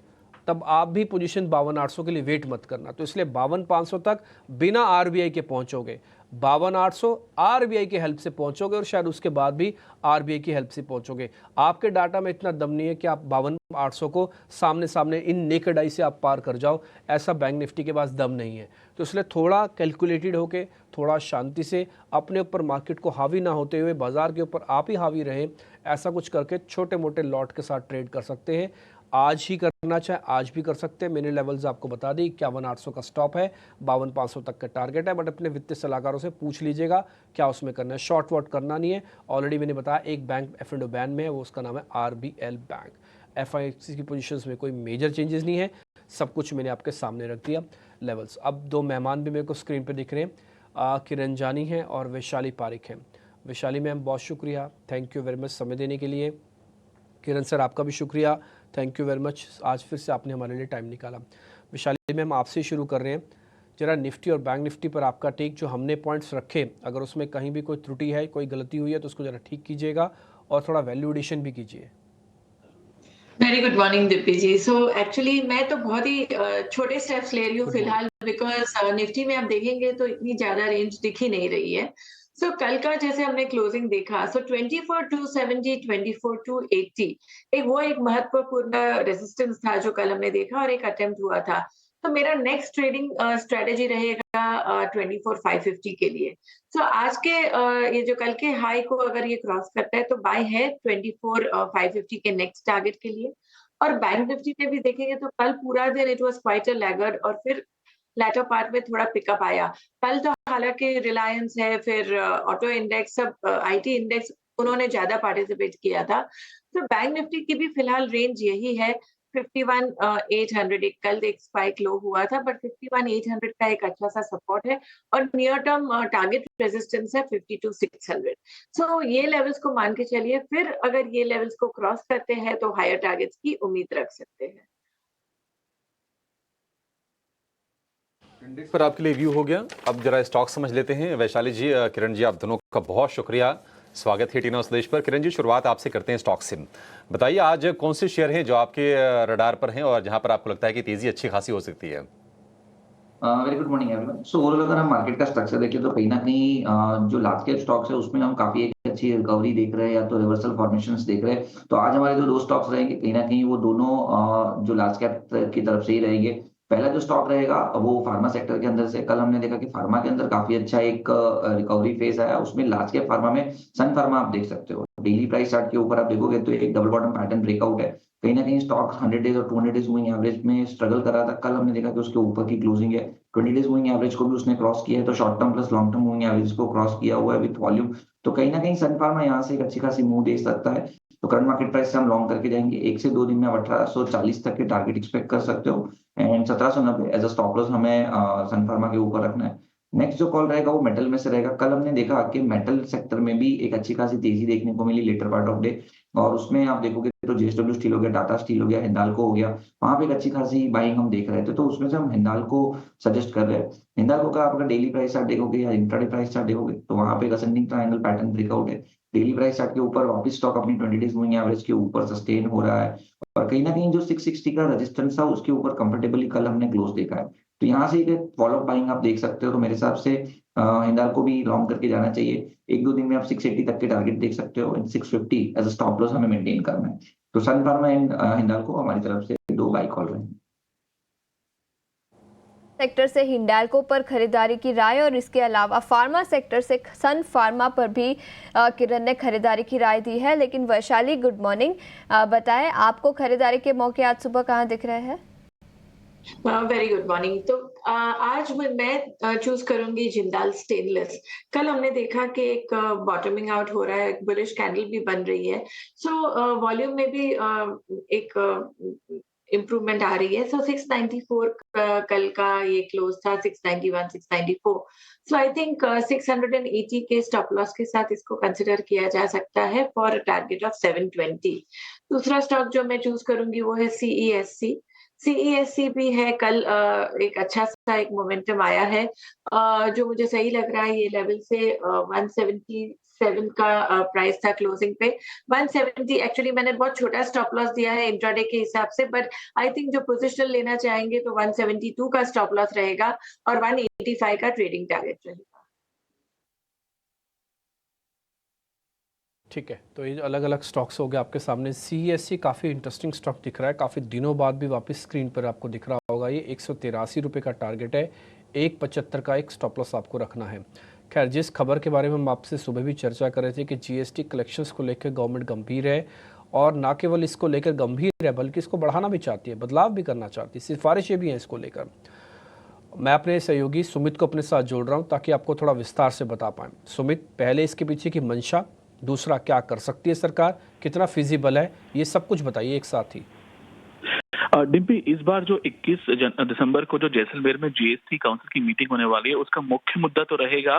C: तब आप भी पोजीशन 52,800 के लिए वेट मत करना। तो इसलिए 52,500 तक बिना RBI के पहुंचोगे, 52,800 RBI की हेल्प से पहुंचोगे, और शायद उसके बाद भी RBI की हेल्प से पहुंचोगे। आपके डाटा में इतना दम नहीं है कि आप 52,800 को सामने सामने इन नेकेड आई से आप पार कर जाओ, ऐसा बैंक निफ्टी के पास दम नहीं है। तो इसलिए थोड़ा कैलकुलेटेड होके, थोड़ा शांति से, अपने ऊपर मार्केट को हावी ना होते हुए बाजार के ऊपर आप ही हावी रहें, ऐसा कुछ करके छोटे मोटे लॉट के साथ ट्रेड कर सकते हैं। आज ही करना चाहे आज भी कर सकते हैं। मैंने लेवल्स आपको बता दी, 51,800 का स्टॉप है, 52,500 तक का टारगेट है, बट अपने वित्तीय सलाहकारों से पूछ लीजिएगा क्या उसमें करना है। शॉर्ट वॉट करना नहीं है। ऑलरेडी मैंने बताया एक बैंक F&O बैन में है, वो उसका नाम है RBL बैंक। FIX की पोजीशंस में कोई मेजर चेंजेस नहीं है, सब कुछ मैंने आपके सामने रख दिया लेवल्स। अब 2 मेहमान भी मेरे को स्क्रीन पर दिख रहे हैं, किरण जानी हैं और वैशाली पारिक हैं। वैशाली मैम बहुत शुक्रिया, थैंक यू वेरी मच समय देने के लिए। किरण सर आपका भी शुक्रिया, थैंक यू वेरी मच, आज फिर से आपने हमारे लिए टाइम निकाला। वैशाली मैम आपसे ही शुरू कर रहे हैं, जरा निफ्टी और बैंक निफ्टी पर आपका टेक, जो हमने पॉइंट्स रखे, अगर उसमें कहीं भी कोई त्रुटि है, कोई गलती हुई है तो उसको जरा ठीक कीजिएगा, और थोड़ा वैल्यू एडिशन भी कीजिए।
D: वेरी गुड मॉर्निंग दीप्ति जी। सो एक्चुअली मैं तो बहुत ही छोटे स्टेप्स ले रही हूँ फिलहाल, बिकॉज निफ्टी में आप देखेंगे तो इतनी ज्यादा रेंज दिख ही नहीं रही है। सो कल का जैसे हमने क्लोजिंग देखा, सो 24,270, 24,280 एक महत्वपूर्ण रेजिस्टेंस था जो कल हमने देखा, और एक अटेम्प्ट हुआ था। तो मेरा नेक्स्ट ट्रेडिंग स्ट्रेटेजी रहेगा 24,550 के लिए। सो आज के ये जो कल के हाई को अगर ये क्रॉस करता है तो बाय है 24,550 के नेक्स्ट टारगेट के लिए। और बैंक निफ्टी में भी देखेंगे तो कल पूरा दिन इट वाज क्वाइट अ लैगर्ड, और फिर लैटर पार्ट में थोड़ा पिकअप आया। कल तो हालांकि रिलायंस है, फिर ऑटो इंडेक्स, सब IT इंडेक्स, उन्होंने ज्यादा पार्टिसिपेट किया था। तो बैंक निफ्टी की भी फिलहाल रेंज यही है 51,800। कल एक स्पाइक लो हुआ था, बट 51,800 का एक अच्छा सा सपोर्ट है, और नियर टर्म टारगेट रेजिस्टेंस है 52,600। सो ये लेवल्स को मान के चलिए, फिर अगर ये लेवल्स को क्रॉस करते हैं तो हायर टारगेट्स की उम्मीद रख सकते हैं।
A: इंडेक्स पर आपके लिए व्यू हो गया, अब जरा स्टॉक समझ लेते हैं। वैशाली जी, किरण जी, आप दोनों का बहुत शुक्रिया, स्वागत है टीना स्वदेश पर। किरण जी, शुरुआत आपसे करते हैं स्टॉक से। बताइए आज कौन से शेयर हैं जो आपके रडार पर हैं और जहां पर आपको लगता है कि तेजी अच्छी खासी हो सकती है?
E: Very good morning everyone. So overall अगर हम मार्केट का स्ट्रक्चर देखें तो कहीं ना कहीं जो लार्ज कैप स्टॉक्स है उसमें हम काफी एक अच्छी रिकवरी देख रहे हैं, या तो रिवर्सल फॉर्मेशंस देख रहे हैं। तो आज हमारे जो 2 स्टॉक्स रहेंगे कहीं ना कहीं वो दोनों जो लार्ज कैप की तरफ से ही रहेंगे। पहला जो स्टॉक रहेगा वो फार्मा सेक्टर के अंदर से, कल हमने देखा कि फार्मा के अंदर काफी अच्छा एक रिकवरी फेज आया। उसमें लार्ज कैप फार्मा में सन फार्मा आप देख सकते हो, डेली प्राइस चार्ट के ऊपर आप देखोगे तो एक डबल बॉटम पैटर्न ब्रेकआउट है। कहीं ना कहीं स्टॉक 100 डेज और 200 डेज मूविंग एवरेज में स्ट्रगल कर रहा था, कल हमने देखा कि उसके ऊपर की क्लोजिंग है। 20 डेज मूविंग एवरेज को भी उसने क्रॉस किया है, तो short term plus long term moving average को क्रॉस किया हुआ है विद वॉल्यूम। तो कहीं ना कहीं सन फार्मा यहाँ से एक अच्छी खासी मूव दे सकता है। तो करंट मार्केट प्राइस से हम लॉन्ग करके जाएंगे, 1 से 2 दिन में आप 1840 तक के टारगेट एक्सपेक्ट कर सकते हो, and 1790 as a stop loss हमें सन फार्मा के ऊपर रखना है। नेक्स्ट जो कॉल रहेगा वो मेटल में से रहेगा। कल हमने देखा कि मेटल सेक्टर में भी एक अच्छी खासी तेजी देखने को मिली लेटर पार्ट ऑफ डे, और उसमें आप देखोगे तो जेएसडब्ल्यू स्टील हो गया, टाटा स्टील हो गया, हिंडाल्को हो गया, वहां पे एक अच्छी खासी बाइंग हम देख रहे थे। तो उसमें से हम हिंडाल्को सजेस्ट कर रहे हैं। हिंडाल्को का आप अगर डेली प्राइस चार्ट देखोगे या इंट्राडे प्राइस चार्ट देखोगे तो वहां पे एक असेंडिंग ट्रायंगल पैटर्न ब्रेकआउट है। डेली प्राइस चार्ट के ऊपर वापस स्टॉक अपनी 20 डेज मूविंग एवरेज के ऊपर सस्टेन हो रहा है, और कहीं ना कहीं जो 660 का रेजिस्टेंस था उसके ऊपर कंफर्टेबली कल हमने क्लोज देखा है। तो यहाँ से एक फॉलो अप बाइंग आप देख सकते हो। तो मेरे हिसाब से हिंडाल्को भी लॉन्ग करके जाना चाहिए। एक दो दिन में आप 680 तक के टारगेट देख सकते हो, and 650 as a stop loss हमें मेंटेन करना है। तो सन फार्मा एंड हिंडाल्को हमारी तरफ से दो बाई कॉल रहे हैं।
B: सेक्टर से हिंडाल्को पर खरीदारी की राय, और इसके अलावा फार्मा सेक्टर से सन फार्मा पर भी किरण ने खरीदारी की राय दी है। लेकिन वैशाली, गुड मॉर्निंग, बताएं आपको खरीदारी के मौके आज सुबह कहां दिख रहे हैं?
D: Very good morning. तो आज मैं चूज करूंगी जिंदाल स्टेनलेस। कल हमने देखा कि एक बॉटमिंग आउट हो रहा है, एक बुलिश कैंडल भी बन रही है। सो वॉल्यूम में भी एक इम्प्रूवमेंट आ रही है। सो 694 कल का ये क्लोज था, 691, 694। सो आई थिंक 680 के स्टॉप लॉस के साथ इसको कंसिडर किया जा सकता है फॉर टारगेट ऑफ 720। दूसरा स्टॉक जो मैं चूज करूंगी वो है सीईएससी। सीईएससी भी है, कल एक अच्छा सा एक मोमेंटम आया है, जो मुझे सही लग रहा है। ये लेवल से 177 का प्राइस था क्लोजिंग पे। 170 एक्चुअली मैंने बहुत छोटा स्टॉप लॉस दिया है इंट्राडे के हिसाब से, बट आई थिंक जो पोजिशन लेना चाहेंगे तो 172 का स्टॉप लॉस रहेगा और 185 का ट्रेडिंग टारगेट रहेगा।
C: ठीक है, तो ये अलग अलग स्टॉक्स हो गए आपके सामने। सीईएससी काफ़ी इंटरेस्टिंग स्टॉक दिख रहा है, काफ़ी दिनों बाद भी वापस स्क्रीन पर आपको दिख रहा होगा। ये 183 रुपये का टारगेट है, 175 का एक स्टॉप लॉस आपको रखना है। खैर, जिस खबर के बारे में हम आपसे सुबह भी चर्चा कर रहे थे कि जीएसटी कलेक्शंस को लेकर गवर्नमेंट गंभीर है, और ना केवल इसको लेकर गंभीर है बल्कि इसको बढ़ाना भी चाहती है, बदलाव भी करना चाहती है, सिफारिशें भी हैं इसको लेकर। मैं अपने सहयोगी सुमित को अपने साथ जोड़ रहा हूँ ताकि आपको थोड़ा विस्तार से बता पाएँ। सुमित, पहले इसके पीछे की मंशा, दूसरा क्या कर सकती है सरकार, कितना फिजिबल है, ये सब कुछ बताइए एक साथ ही।
F: डिम्पी, इस बार जो 21 दिसंबर को जो जैसलमेर में जीएसटी काउंसिल की मीटिंग होने वाली है, उसका मुख्य मुद्दा तो रहेगा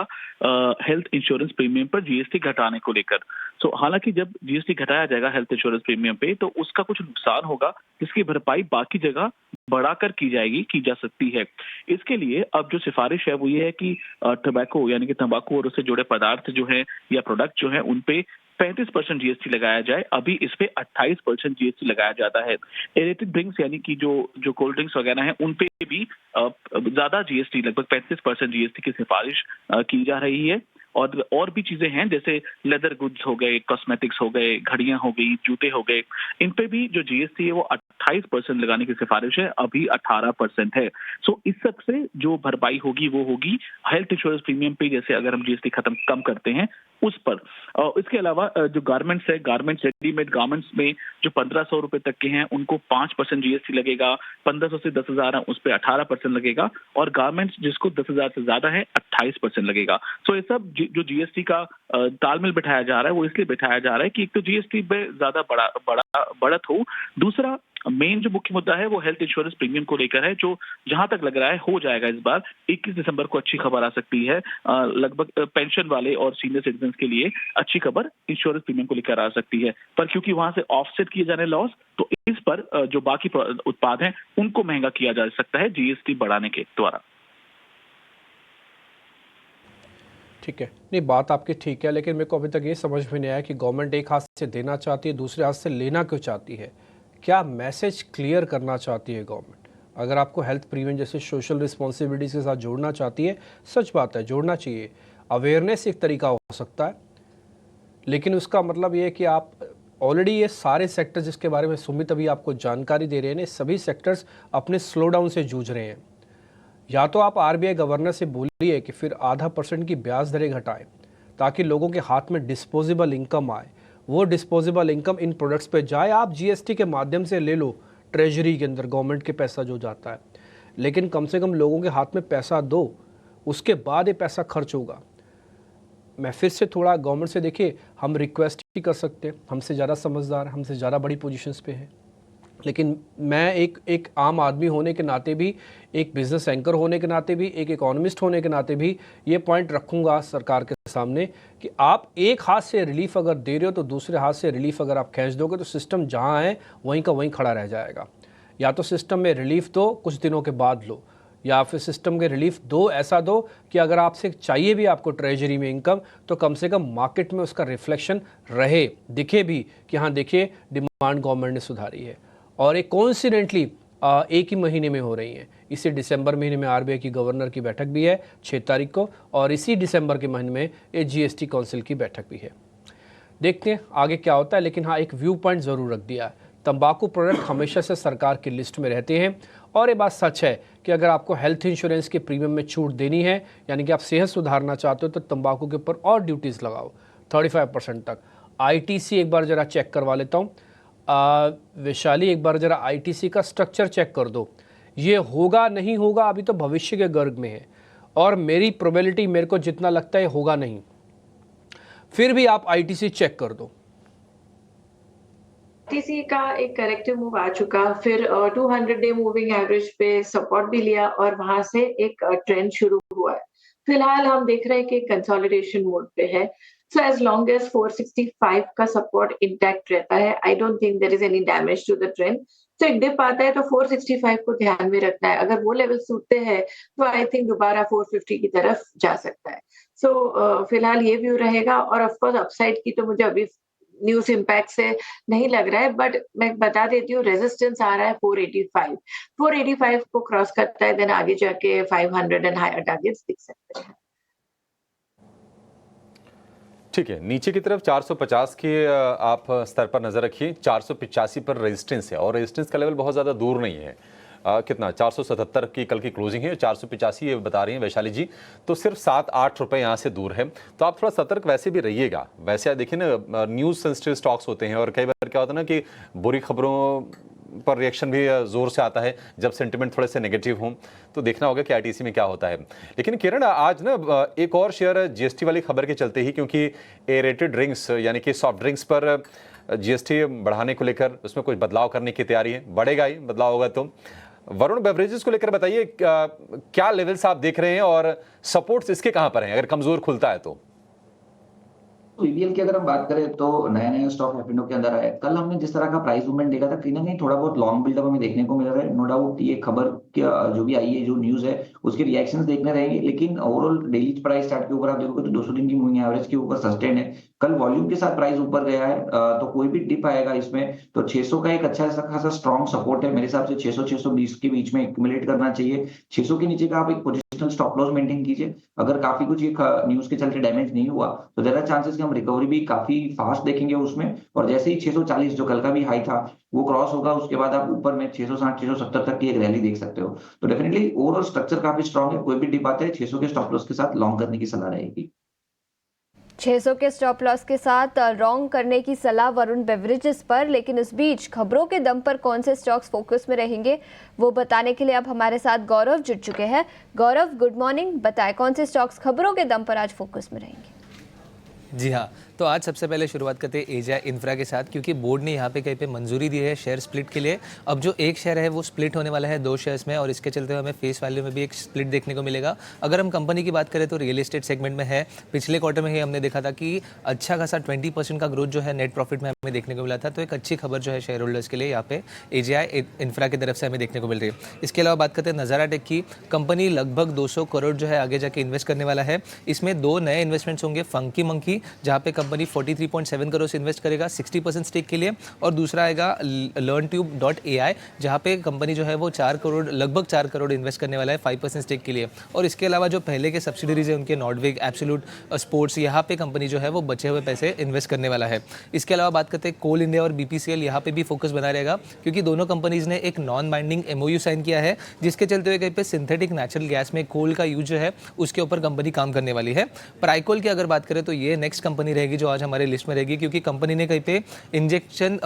F: हेल्थ इंश्योरेंस प्रीमियम पर जीएसटी घटाने को लेकर। सो हालांकि जब जीएसटी घटाया जाएगा हेल्थ इंश्योरेंस प्रीमियम पे, तो उसका कुछ नुकसान होगा जिसकी भरपाई बाकी जगह बढ़ाकर की जा सकती है। इसके लिए अब जो सिफारिश है वो ये है कि टोबैको यानी कि तंबाकू और उससे जुड़े पदार्थ जो है या प्रोडक्ट जो है उन पे 35% जीएसटी लगाया जाए। अभी इस पे 28% जीएसटी लगाया जाता है। एरेटिक ड्रिंक्स यानी कि जो कोल्ड ड्रिंक्स वगैरह हैं उन पे भी ज्यादा जीएसटी, लगभग 35% जीएसटी की सिफारिश की जा रही है। और भी चीजें हैं जैसे लेदर गुड्स हो गए, कॉस्मेटिक्स हो गए, घड़ियां हो गई, जूते हो गए, इन पे भी जो जीएसटी है वो 28% लगाने की सिफारिश है, अभी 18% है। सो इस सब से जो भरपाई होगी वो होगी हेल्थ इंश्योरेंस प्रीमियम पे, जैसे अगर हम जीएसटी कम करते हैं उस पर। इसके अलावा जो गारमेंट्स है, रेडीमेड गारमेंट्स में जो 1500 रुपए तक के हैं उनको 5% जीएसटी लगेगा, 1500 से 10,000 है उस पर 18% लगेगा, और गारमेंट्स जिसको 10,000 से ज्यादा है 28% लगेगा। सो ये सब जो जीएसटी का तालमेल बिठाया जा रहा है वो इसलिए बिठाया जा रहा है कि एक तो जीएसटी पे ज्यादा बढ़त हो, दूसरा मेन जो मुख्य मुद्दा है वो हेल्थ इंश्योरेंस प्रीमियम को लेकर है, जो जहां तक लग रहा है हो जाएगा इस बार। 21 दिसंबर को अच्छी खबर आ सकती है, लगभग पेंशन वाले और सीनियर सिटीजन के लिए अच्छी खबर इंश्योरेंस प्रीमियम को लेकर आ सकती है। पर क्योंकि वहां से ऑफसेट किए जाने लॉस, तो इस पर जो बाकी उत्पाद हैं उनको महंगा किया जा सकता है जीएसटी बढ़ाने के द्वारा।
C: ठीक है, नहीं बात आपकी ठीक है, लेकिन मेरे को अभी तक ये समझ में नहीं आया कि गवर्नमेंट एक हाथ से देना चाहती है, दूसरे हाथ से लेना क्यों चाहती है। क्या मैसेज क्लियर करना चाहती है गवर्नमेंट? अगर आपको हेल्थ प्रीमियम जैसे सोशल रिस्पॉन्सिबिलिटीज के साथ जोड़ना चाहती है, सच बात है, जोड़ना चाहिए, अवेयरनेस एक तरीका हो सकता है, लेकिन उसका मतलब ये है कि आप ऑलरेडी ये सारे सेक्टर्स जिसके बारे में सुमित अभी आपको जानकारी दे रहे हैं, सभी सेक्टर्स अपने स्लो डाउन से जूझ रहे हैं। या तो आप आरबीआई गवर्नर से बोलिए कि फिर 0.5% की ब्याज दरें घटाएं ताकि लोगों के हाथ में डिस्पोजेबल इनकम आए, वो डिस्पोजेबल इनकम इन प्रोडक्ट्स पे जाए, आप जीएसटी के माध्यम से ले लो ट्रेजरी के अंदर गवर्नमेंट के पैसा जो जाता है, लेकिन कम से कम लोगों के हाथ में पैसा दो, उसके बाद ये पैसा खर्च होगा। मैं फिर से थोड़ा गवर्नमेंट से, देखिए हम रिक्वेस्ट ही कर सकते हैं, हमसे ज़्यादा समझदार, हमसे ज़्यादा बड़ी पोजीशंस पे है, लेकिन मैं एक आम आदमी होने के नाते भी, एक बिज़नेस एंकर होने के नाते भी, एक इकोनॉमिस्ट होने के नाते भी ये पॉइंट रखूँगा सरकार के सामने कि आप एक हाथ से रिलीफ अगर दे रहे हो तो दूसरे हाथ से रिलीफ अगर आप खींच दोगे तो सिस्टम जहाँ है वहीं का वहीं खड़ा रह जाएगा। या तो सिस्टम में रिलीफ दो, कुछ दिनों के बाद लो, या फिर सिस्टम के रिलीफ दो, ऐसा दो कि अगर आपसे चाहिए भी आपको ट्रेजरी में इनकम तो कम से कम मार्केट में उसका रिफ्लेक्शन रहे, दिखे भी कि हाँ देखिए डिमांड गवर्नमेंट ने सुधारी है। और एक कोइंसिडेंटली एक ही महीने में हो रही है। इसी दिसंबर महीने में आरबीआई की गवर्नर की बैठक भी है 6 तारीख को, और इसी दिसंबर के महीने में ये जीएसटी काउंसिल की बैठक भी है। देखते हैं आगे क्या होता है, लेकिन हाँ एक व्यू पॉइंट ज़रूर रख दिया है। तंबाकू प्रोडक्ट हमेशा से सरकार की लिस्ट में रहते हैं, और ये बात सच है कि अगर आपको हेल्थ इंश्योरेंस के प्रीमियम में छूट देनी है, यानी कि आप सेहत सुधारना चाहते हो, तो तंबाकू के ऊपर और ड्यूटीज़ लगाओ 35% तक। आईटीसी एक बार ज़रा चेक करवा लेता हूँ। वैशाली एक बार ज़रा आईटीसी का स्ट्रक्चर चेक कर दो। ये होगा नहीं होगा अभी तो भविष्य के गर्भ में है, और मेरी प्रोबेबिलिटी मेरे को जितना लगता है होगा नहीं, फिर भी आप आईटीसी चेक कर दो।
D: आईटीसी का एक करेक्टिव मूव आ चुका, फिर 200 डे मूविंग एवरेज पे सपोर्ट भी लिया और वहां से एक ट्रेंड शुरू हुआ है। फिलहाल हम देख रहे हैं कि कंसोलिडेशन मोड पे है। सो एज लॉन्ग एज 465 का सपोर्ट इंटैक्ट रहता है, I don't think there is any damage to the trend. तो एक डिप आता है तो 465 को ध्यान में रखना है। अगर वो लेवल सूटते हैं तो आई थिंक दोबारा 450 की तरफ जा सकता है। सो फिलहाल ये व्यू रहेगा, और ऑफ कोर्स अपसाइड की तो मुझे अभी न्यूज इम्पैक्ट से नहीं लग रहा है, बट मैं बता देती हूँ रेजिस्टेंस आ रहा है 485 को क्रॉस करता है, देन आगे जाके 500 एंड हायर टारगेट्स दिख सकते हैं। ठीक है,
A: नीचे की तरफ 450 के आप स्तर पर नजर रखिए। 485 पर रेजिस्टेंस है, और रेजिस्टेंस का लेवल बहुत ज़्यादा दूर नहीं है। कितना 477 की कल की क्लोजिंग है, 485 ये बता रही हैं वैशाली जी, तो सिर्फ 7-8 रुपए यहाँ से दूर है। तो आप थोड़ा सतर्क वैसे भी रहिएगा। वैसे देखिए ना, न्यूज़ सेंसिटिव स्टॉक्स होते हैं, और कई बार क्या होता है ना कि बुरी खबरों पर रिएक्शन भी जोर से आता है जब सेंटिमेंट थोड़े से नेगेटिव हों। तो देखना होगा कि आईटीसी में क्या होता है। लेकिन किरण, आज ना एक और शेयर जीएसटी वाली खबर के चलते ही, क्योंकि एरेटेड ड्रिंक्स यानी कि सॉफ्ट ड्रिंक्स पर जीएसटी बढ़ाने को लेकर उसमें कुछ बदलाव करने की तैयारी है। बढ़ेगा ही, बदलाव होगा। तो वरुण बेवरेजेस को लेकर बताइए, क्या लेवल्स आप देख रहे हैं और सपोर्ट्स इसके कहां पर हैं अगर कमजोर खुलता है तो?
E: ईवीएल की अगर हम बात करें तो नया नया स्टॉक एफएनओ के अंदर आया है। कल हमने जिस तरह का प्राइस मूवमेंट देखा था, कहीं ना कहीं थोड़ा बहुत लॉन्ग बिल्डअप हमें देखने को मिल रहा है। नो डाउट ये खबर जो भी आई है, जो न्यूज है, उसके रिएक्शंस देखने रहेंगे। लेकिन ओवरऑल डेली प्राइस चार्ट के ऊपर आप देखोगे तो 200 दिन की मूविंग एवरेज के ऊपर सस्टेन है। कल वॉल्यूम के साथ प्राइस ऊपर गया है, तो कोई भी डिप आएगा इसमें तो 600 का एक अच्छा खासा स्ट्रॉन्ग सपोर्ट है। मेरे हिसाब से 600-620 के बीच में एक्यूमुलेट करना चाहिए। 600 के नीचे का आप एक पोजिशनल स्टॉप लॉस मेंटेन कीजिए। अगर काफी कुछ न्यूज के चलते डैमेज नहीं हुआ तो देयर आर चांसेस कि हम रिकवरी भी काफी फास्ट देखेंगे उसमें। और जैसे ही 640 जो कल का भी हाई था वो क्रॉस होगा, उसके बाद आप ऊपर में 660-670 तक की एक रैली देख सकते हो। तो डेफिनेटली ओवरऑल स्ट्रक्चर काफी स्ट्रॉन्ग है। कोई भी डिप आता है 600 के स्टॉप लॉस के साथ लॉन्ग करने की सलाह रहेगी।
B: 600 के स्टॉप लॉस के साथ लॉन्ग करने की सलाह वरुण बेवरेजेस पर। लेकिन इस बीच खबरों के दम पर कौन से स्टॉक्स फोकस में रहेंगे वो बताने के लिए अब हमारे साथ गौरव जुड़ चुके हैं। गौरव, गुड मॉर्निंग। बताएं कौन से स्टॉक्स खबरों के दम पर आज फोकस में रहेंगे?
G: जी हाँ, तो आज सबसे पहले शुरुआत करते हैं एजिया इंफ्रा के साथ, क्योंकि बोर्ड ने यहाँ पे कहीं पे मंजूरी दी है शेयर स्प्लिट के लिए। अब जो एक शेयर है वो स्प्लिट होने वाला है 2 शेयर्स में, और इसके चलते हमें फेस वैल्यू में भी एक स्प्लिट देखने को मिलेगा। अगर हम कंपनी की बात करें तो रियल एस्टेट सेगमेंट में है। पिछले क्वार्टर में ही हमने देखा था कि अच्छा खासा 20% का ग्रोथ जो है नेट प्रॉफिट में हमें देखने को मिला था। तो एक अच्छी खबर जो है शेयर होल्डर्स के लिए यहाँ पे एजिया इंफ्रा की तरफ से हमें देखने को मिल रही है। इसके अलावा बात करते हैं नज़ारा टेक की। कंपनी लगभग 200 करोड़ जो है आगे जाके इन्वेस्ट करने वाला है। इसमें 2 नए इन्वेस्टमेंट्स होंगे। फंकी मंकी, जहाँ पे कंपनी 43.7 करोड़ से इन्वेस्ट करेगा 60% स्टेक के लिए, और दूसरा आएगा LearnTube.ai, जहाँ पे कंपनी जो है वो लगभग 4 करोड़ इन्वेस्ट करने वाला है 5% स्टेक के लिए। और इसके अलावा जो पहले के सब्सिडरीज है उनके नॉर्डविक, एब्सोल्यूट स्पोर्ट्स, यहाँ पे कंपनी जो है वो बचे हुए पैसे इन्वेस्ट करने वाला है। इसके अलावा बात करते हैं कोल इंडिया और BPCL, यहाँ पे भी फोकस बना रहेगा, क्योंकि दोनों कंपनीज ने एक नॉन बाइंडिंग MOU साइन किया है, जिसके चलते हुए कहीं पे सिंथेटिक नेचुरल गैस में कोल का यूज जो है उसके ऊपर कंपनी काम करने वाली है। प्राइकोल की अगर बात करें तो ये नेक्स्ट कंपनी रहेगी जो आज हमारे लिस्ट में रहेगी, क्योंकि कंपनी ने कहीं पे injection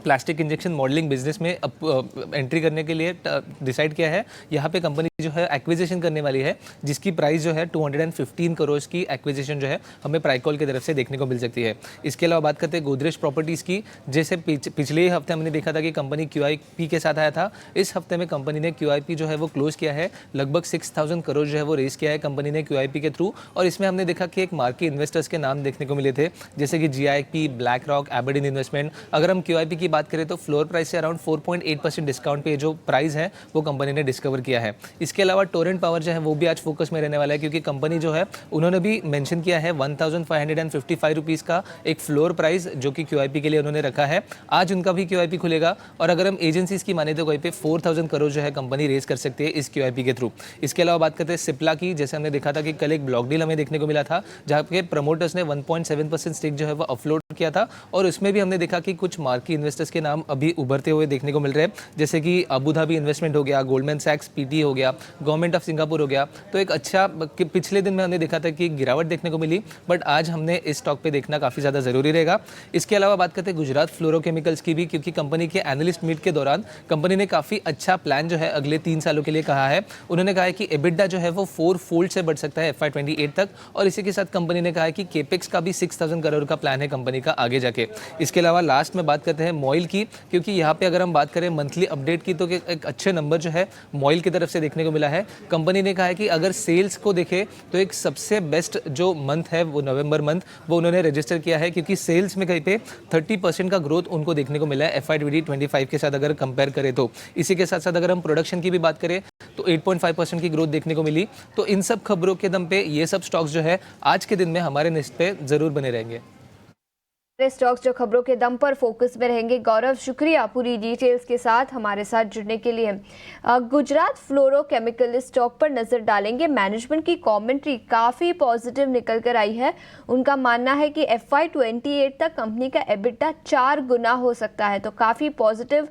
G: plastic injection modelling business में एंट्री करने के लिए डिसाइड किया है। यहाँ पे कंपनी जो है एक्विजिशन करने वाली है, जिसकी प्राइस जो है 215 करोड़ की एक्विजिशन जो है हमें प्राइकॉल की तरफ से देखने को मिल सकती है। इसके अलावा बात करते हैं गोदरेज प्रॉपर्टीज़ की, जैसे पिछले हफ्ते हमने देखा था कि कंपनी QIP के साथ आया था। इस हफ्ते में कंपनी ने QIP जो है वो क्लोज किया है, लगभग 6000 करोड़ जो है वो रेस किया है कंपनी ने QIP के थ्रू। और इसमें हमने देखा कि एक मार्केट इन्वेस्टर्स के नाम देखने को मिले थे, जैसे कि GIP, black rock, Aberdeen investment. अगर हम QIP की बात करें तो फ्लोर प्राइस से अराउंड 4.8% डिस्काउंट पे जो प्राइस है वो कंपनी ने डिस्कवर किया है। इसके अलावा टोरेंट पावर जो है वो भी आज फोकस में रहने वाला है, क्योंकि कंपनी जो है उन्होंने भी मेंशन किया है 1555 रुपीज़ का एक फ्लोर प्राइस जो कि QIP के लिए उन्होंने रखा है। आज उनका भी QIP खुलेगा और अगर हम एजेंसीज की माने तो कोई पे 4000 करोड़ जो है कंपनी रेज कर सकती है इस QIP के थ्रू। इसके अलावा बात करते हैं सिप्ला की, जैसे हमने देखा था कि कल एक ब्लॉक डील हमें देखने को मिला था, जहाँ के प्रमोटर्स ने 1.7% स्टेक जो है वो अपलोड किया था। और उसमें भी हमने देखा कि कुछ मार्की इन्वेस्टर्स के नाम अभी उभरते हुए देखने को मिल रहे हैं, जैसे कि अबू धाबी इन्वेस्टमेंट हो गया, गोल्डमैन सैक्स PT हो गया, गवर्नमेंट ऑफ सिंगापुर हो गया। तो एक अच्छा पिछले दिन में हमने देखा था कि गिरावट देखने को मिली, बट आज हमने इस स्टॉक पे देखना काफ़ी ज़्यादा ज़रूरी रहेगा। इसके अलावा बात करते हैं गुजरात फ्लोरोकेमिकल्स की भी, क्योंकि कंपनी के एनालिस्ट मीट के दौरान कंपनी ने काफ़ी अच्छा प्लान जो है अगले 3 सालों के लिए कहा है। उन्होंने कहा है कि EBITDA जो है वो 4 फोल्ड से बढ़ सकता है FY28 तक, और इसी के साथ कंपनी ने कहा है कि केपेक्स का भी 6000 करोड़ का प्लान है कंपनी का आगे जाके। इसके अलावा लास्ट में बात करते हैं मॉइल की, क्योंकि यहाँ पे अगर हम बात करें मंथली अपडेट की तो एक अच्छे नंबर जो है मॉइल की तरफ से देखने को मिला है। कंपनी ने कहा है कि अगर सेल्स को देखें तो एक सबसे बेस्ट जो मंथ है वो नवंबर मंथ वो उन्होंने रजिस्टर किया है, क्योंकि सेल्स में कहीं पे 30% का ग्रोथ उनको देखने को मिला है FY25 के साथ अगर कंपेयर करें तो। इसी के साथ साथ अगर हम प्रोडक्शन की भी बात करें तो 8.5% की ग्रोथ देखने को मिली। तो इन सब खबरों के दम पे ये सब स्टॉक्स जो है आज के दिन में हमारे लिस्ट पे जरूर बने रहेंगे।
B: स्टॉक्स जो खबरों के दम पर फोकस में रहेंगे। गौरव, शुक्रिया पूरी डिटेल्स के साथ हमारे साथ जुड़ने के लिए। गुजरात फ्लोरोकेमिकल स्टॉक पर नजर डालेंगे। मैनेजमेंट की कमेंट्री काफ़ी पॉजिटिव निकल कर आई है। उनका मानना है कि FY28 तक कंपनी का EBITDA 4 गुना हो सकता है, तो काफ़ी पॉजिटिव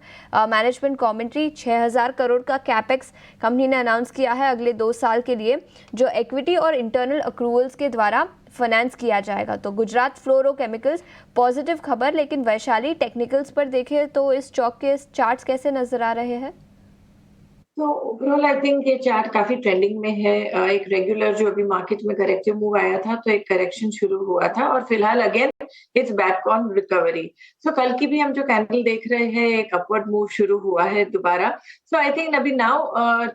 B: मैनेजमेंट कमेंट्री। 6000 करोड़ का कैपेक्स कंपनी ने अनाउंस किया है अगले 2 साल के लिए, जो इक्विटी और इंटरनल अक्रूवल्स के द्वारा फाइनेंस किया जाएगा। तो गुजरात फ्लोरोकेमिकल्स पॉजिटिव खबर, लेकिन वैशाली टेक्निकल्स पर देखें तो इस स्टॉक के चार्ट्स कैसे नजर आ रहे हैं?
D: तो ओवरऑल आई थिंक ये चार्ट काफी ट्रेंडिंग में है। एक रेगुलर जो अभी मार्केट में करेक्टिव मूव आया था तो एक करेक्शन शुरू हुआ था और फिलहाल again it's back on recovery. So कल की भी हम जो कैंडल देख रहे हैं एक अपवर्ड मूव शुरू हुआ है दोबारा। सो आई थिंक अभी नाउ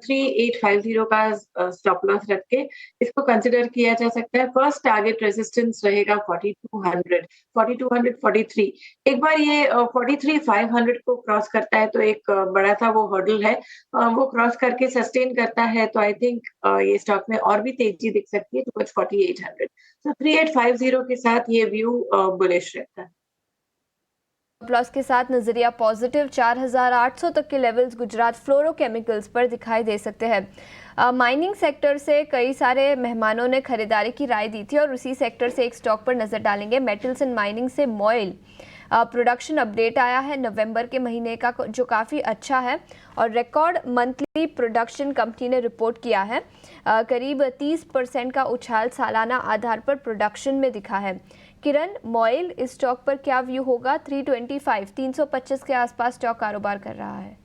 D: 3850 का स्टॉप लॉस रख के इसको कंसिडर किया जा सकता है। फर्स्ट टारगेट रेजिस्टेंस रहेगा 4200, 43। एक बार ये 43500 को क्रॉस करता है तो एक बड़ा सा वो हर्डल है, वो क्रॉस करके सस्टेन करता है तो आई थिंक ये स्टॉक में और भी तेजी दिख सकती है टुवर्ड्स 4800। सो 3850 के साथ ये व्यू बुलिश रहता है।
B: प्लस के साथ नजरिया पॉजिटिव। 4800 तक के लेवल्स गुजरात फ्लोरोकेमिकल्स पर दिखाई दे सकते हैं। माइनिंग सेक्टर से कई सारे मेहमानों ने खरीदारी की राय दी थी और उसी सेक्टर से एक स्टॉक पर नजर डालेंगे। मेटल्स एंड माइनिंग से मॉइल प्रोडक्शन अपडेट आया है नवंबर के महीने का, जो काफ़ी अच्छा है और रिकॉर्ड मंथली प्रोडक्शन कंपनी ने रिपोर्ट किया है। करीब 30% का उछाल सालाना आधार पर प्रोडक्शन में दिखा है। किरण, मॉइल इस स्टॉक पर क्या व्यू होगा? 325 के आसपास स्टॉक कारोबार कर रहा है।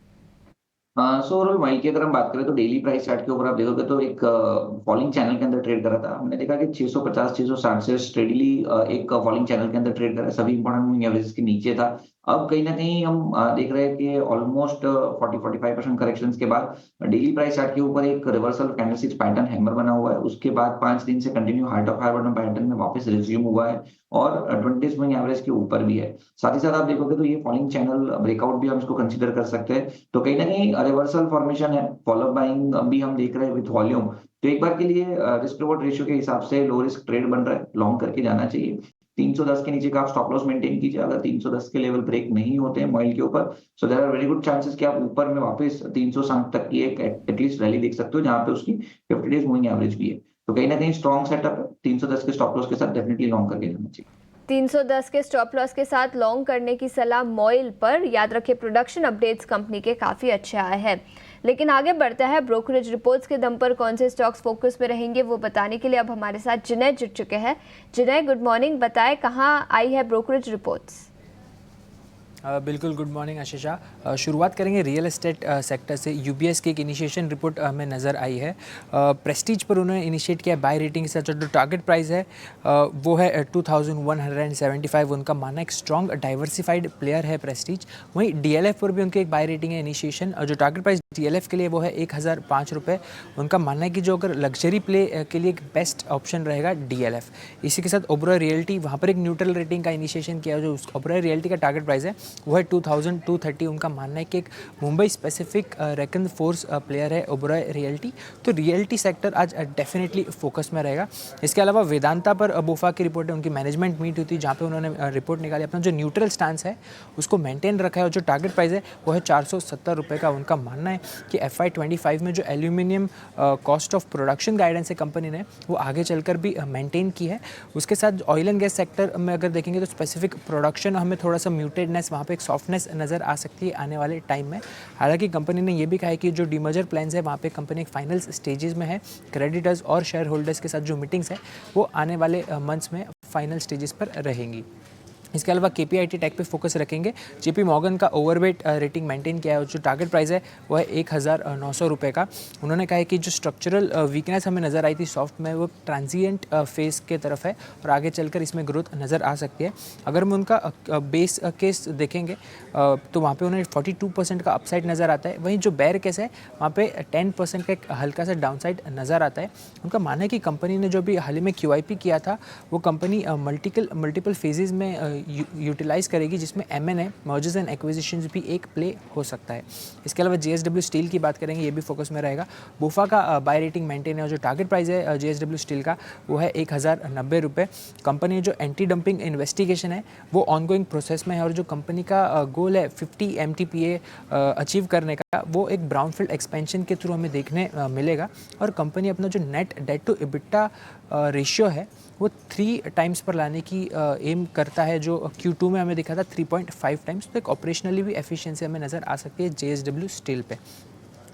E: सो ओवरऑल मॉइल की अगर हम बात करें तो डेली प्राइस चार्ट के ऊपर आप देखोगे तो एक फॉलिंग चैनल के अंदर ट्रेड कर रहा था। हमने देखा कि 650-660 से स्टेडीली एक फॉलिंग चैनल के अंदर ट्रेड कर रहा है, सभी इंपॉर्टेंट मूविंग एवरेज के नीचे था। अब कहीं ना कहीं हम देख रहे हैं कि ऑलमोस्ट 40-45% करेक्शंस के बाद डेली प्राइस चार्ट के ऊपर एक रिवर्सल कैंडलस्टिक पैटर्न हैमर बना हुआ है। उसके बाद 5 दिन से continue heart of higher button pattern में वापस रिज्यूम हुआ है और 20 मूविंग एवरेज के ऊपर भी है। साथ ही साथ आप देखोगे तो ये फॉलिंग चैनल ब्रेकआउट भी हम इसको कंसिडर कर सकते हैं। तो कहीं ना कहीं रिवर्सल फॉर्मेशन है, फॉलो बाइंग भी हम देख रहे हैं विथ वॉल्यूम। तो एक बार के लिए रिस्क रिवॉर्ड रेशियो के हिसाब से लो रिस्क ट्रेड बन रहा है, लॉन्ग करके जाना चाहिए। 310 के नीचे का आप स्टॉप लॉस मेंटेन कीजिए। अगर 310 के लेवल ब्रेक नहीं होते हैं मॉइल के ऊपर, so there are very good chances कि आप ऊपर में वापस 360 तक की एक एटलीस्ट रैली देख सकते हो, जहां पे उसकी 50 डेज मूविंग एवरेज भी है। तो कहीं ना कहीं स्ट्रॉन्ग सेटअप है। 310 के स्टॉप लॉस के साथ डेफिनेटली लॉन्ग करके जाना चाहिए।
B: 310 के स्टॉप लॉस के साथ लॉन्ग करने की सलाह मॉइल पर। याद रखें प्रोडक्शन अपडेट्स कंपनी के काफ़ी अच्छे आए हैं। लेकिन आगे बढ़ता है, ब्रोकरेज रिपोर्ट्स के दम पर कौन से स्टॉक्स फोकस में रहेंगे वो बताने के लिए अब हमारे साथ जिनय जुड़ चुके हैं। जिनय, गुड मॉर्निंग। बताएं कहाँ आई है ब्रोकरेज रिपोर्ट्स?
H: बिल्कुल, गुड मॉर्निंग आशीषा। शुरुआत करेंगे रियल एस्टेट सेक्टर से। यूबीएस की एक इनिशिएशन रिपोर्ट हमें नज़र आई है। प्रेस्टीज पर उन्होंने इनिशिएट किया बाय रेटिंग के साथ। जो टारगेट प्राइस है वो है 2175। उनका मानना एक स्ट्रॉन्ग डाइवर्सिफाइड प्लेयर है प्रेस्टीज। वहीं डीएलएफ पर भी उनकी एक बाय रेटिंग है इनिशिएशन, और जो टारगेट प्राइस डीएलएफ के लिए वो है 1005 रुपये। उनका मानना है कि जो अगर लग्जरी प्ले के लिए एक बेस्ट ऑप्शन रहेगा डीएलएफ। इसी के साथ ओबरॉय रियल्टी, वहाँ पर एक न्यूट्रल रेटिंग का इनिशिएशन किया। जो ओबरॉय रियल्टी का टारगेट प्राइस है वो है 2230। उनका मानना है कि एक Mumbai specific reckon force player है ओबरॉय रियल्टी। तो रियल्टी सेक्टर आज डेफिनेटली फोकस में रहेगा। इसके अलावा वेदांता पर बोफा की रिपोर्ट है, उनकी मैनेजमेंट मीट हुई थी जहाँ पे उन्होंने रिपोर्ट निकाली। अपना जो न्यूट्रल स्टांस है उसको मेंटेन रखा है, और जो टारगेट प्राइस है वो है 470 रुपये का। उनका मानना है कि FY25 में जो aluminium cost of production guidance है कंपनी ने, वो आगे चलकर भी मेंटेन की है। उसके साथ ऑयल एंड गैस सेक्टर में अगर देखेंगे तो स्पेसिफिक प्रोडक्शन हमें थोड़ा सा म्यूटेडनेस, वहाँ पे एक सॉफ्टनेस नज़र आ सकती है आने वाले टाइम में। हालांकि कंपनी ने ये भी कहा है कि जो डीमर्जर प्लान्स है वहाँ पे कंपनी एक फाइनल स्टेजेस में है। क्रेडिटर्स और शेयर होल्डर्स के साथ जो मीटिंग्स है वो आने वाले मंथ्स में फाइनल स्टेजेस पर रहेंगी। इसके अलावा KPIT टेक पे फोकस रखेंगे। JP मॉर्गन का ओवरवेट रेटिंग मेंटेन किया है, और जो टारगेट प्राइस है वो है 1900 रुपये का। उन्होंने कहा है कि जो स्ट्रक्चरल वीकनेस हमें नज़र आई थी सॉफ्ट में, वो ट्रांजिएंट फेस के तरफ है, और आगे चलकर इसमें ग्रोथ नज़र आ सकती है। अगर हम उनका बेस केस देखेंगे तो वहाँ पे उन्हें 42% का अपसाइड नज़र आता है। वहीं जो बेयर केस है वहाँ पे 10% का एक हल्का सा डाउनसाइड नज़र आता है। उनका मानना है कि कंपनी ने जो भी हाल ही में QIP किया था वो कंपनी मल्टीपल फेजेज़ में यूटिलाइज करेगी, जिसमें M&A मर्जर्स एंड एक्विजिशंस भी एक प्ले हो सकता है। इसके अलावा JSW स्टील की बात करेंगे, ये भी फोकस में रहेगा। बोफा का बाय रेटिंग मेंटेन है, और जो टारगेट प्राइस है JSW स्टील का वो है 1090 रुपये। कंपनी जो एंटी डंपिंग इन्वेस्टिगेशन है वो ऑनगोइंग प्रोसेस में है, और जो कंपनी का गोल है 50 MTPA अचीव करने का, वो एक ब्राउनफील्ड एक्सपेंशन के थ्रू हमें देखने मिलेगा। और कंपनी अपना जो net debt to EBITDA ratio है वो 3 टाइम्स पर लाने की एम करता है, जो Q2 में हमें दिखा था 3.5 टाइम्स। तो एक ऑपरेशनली भी एफिशिएंसी हमें नज़र आ सकती है JSW स्टील पे।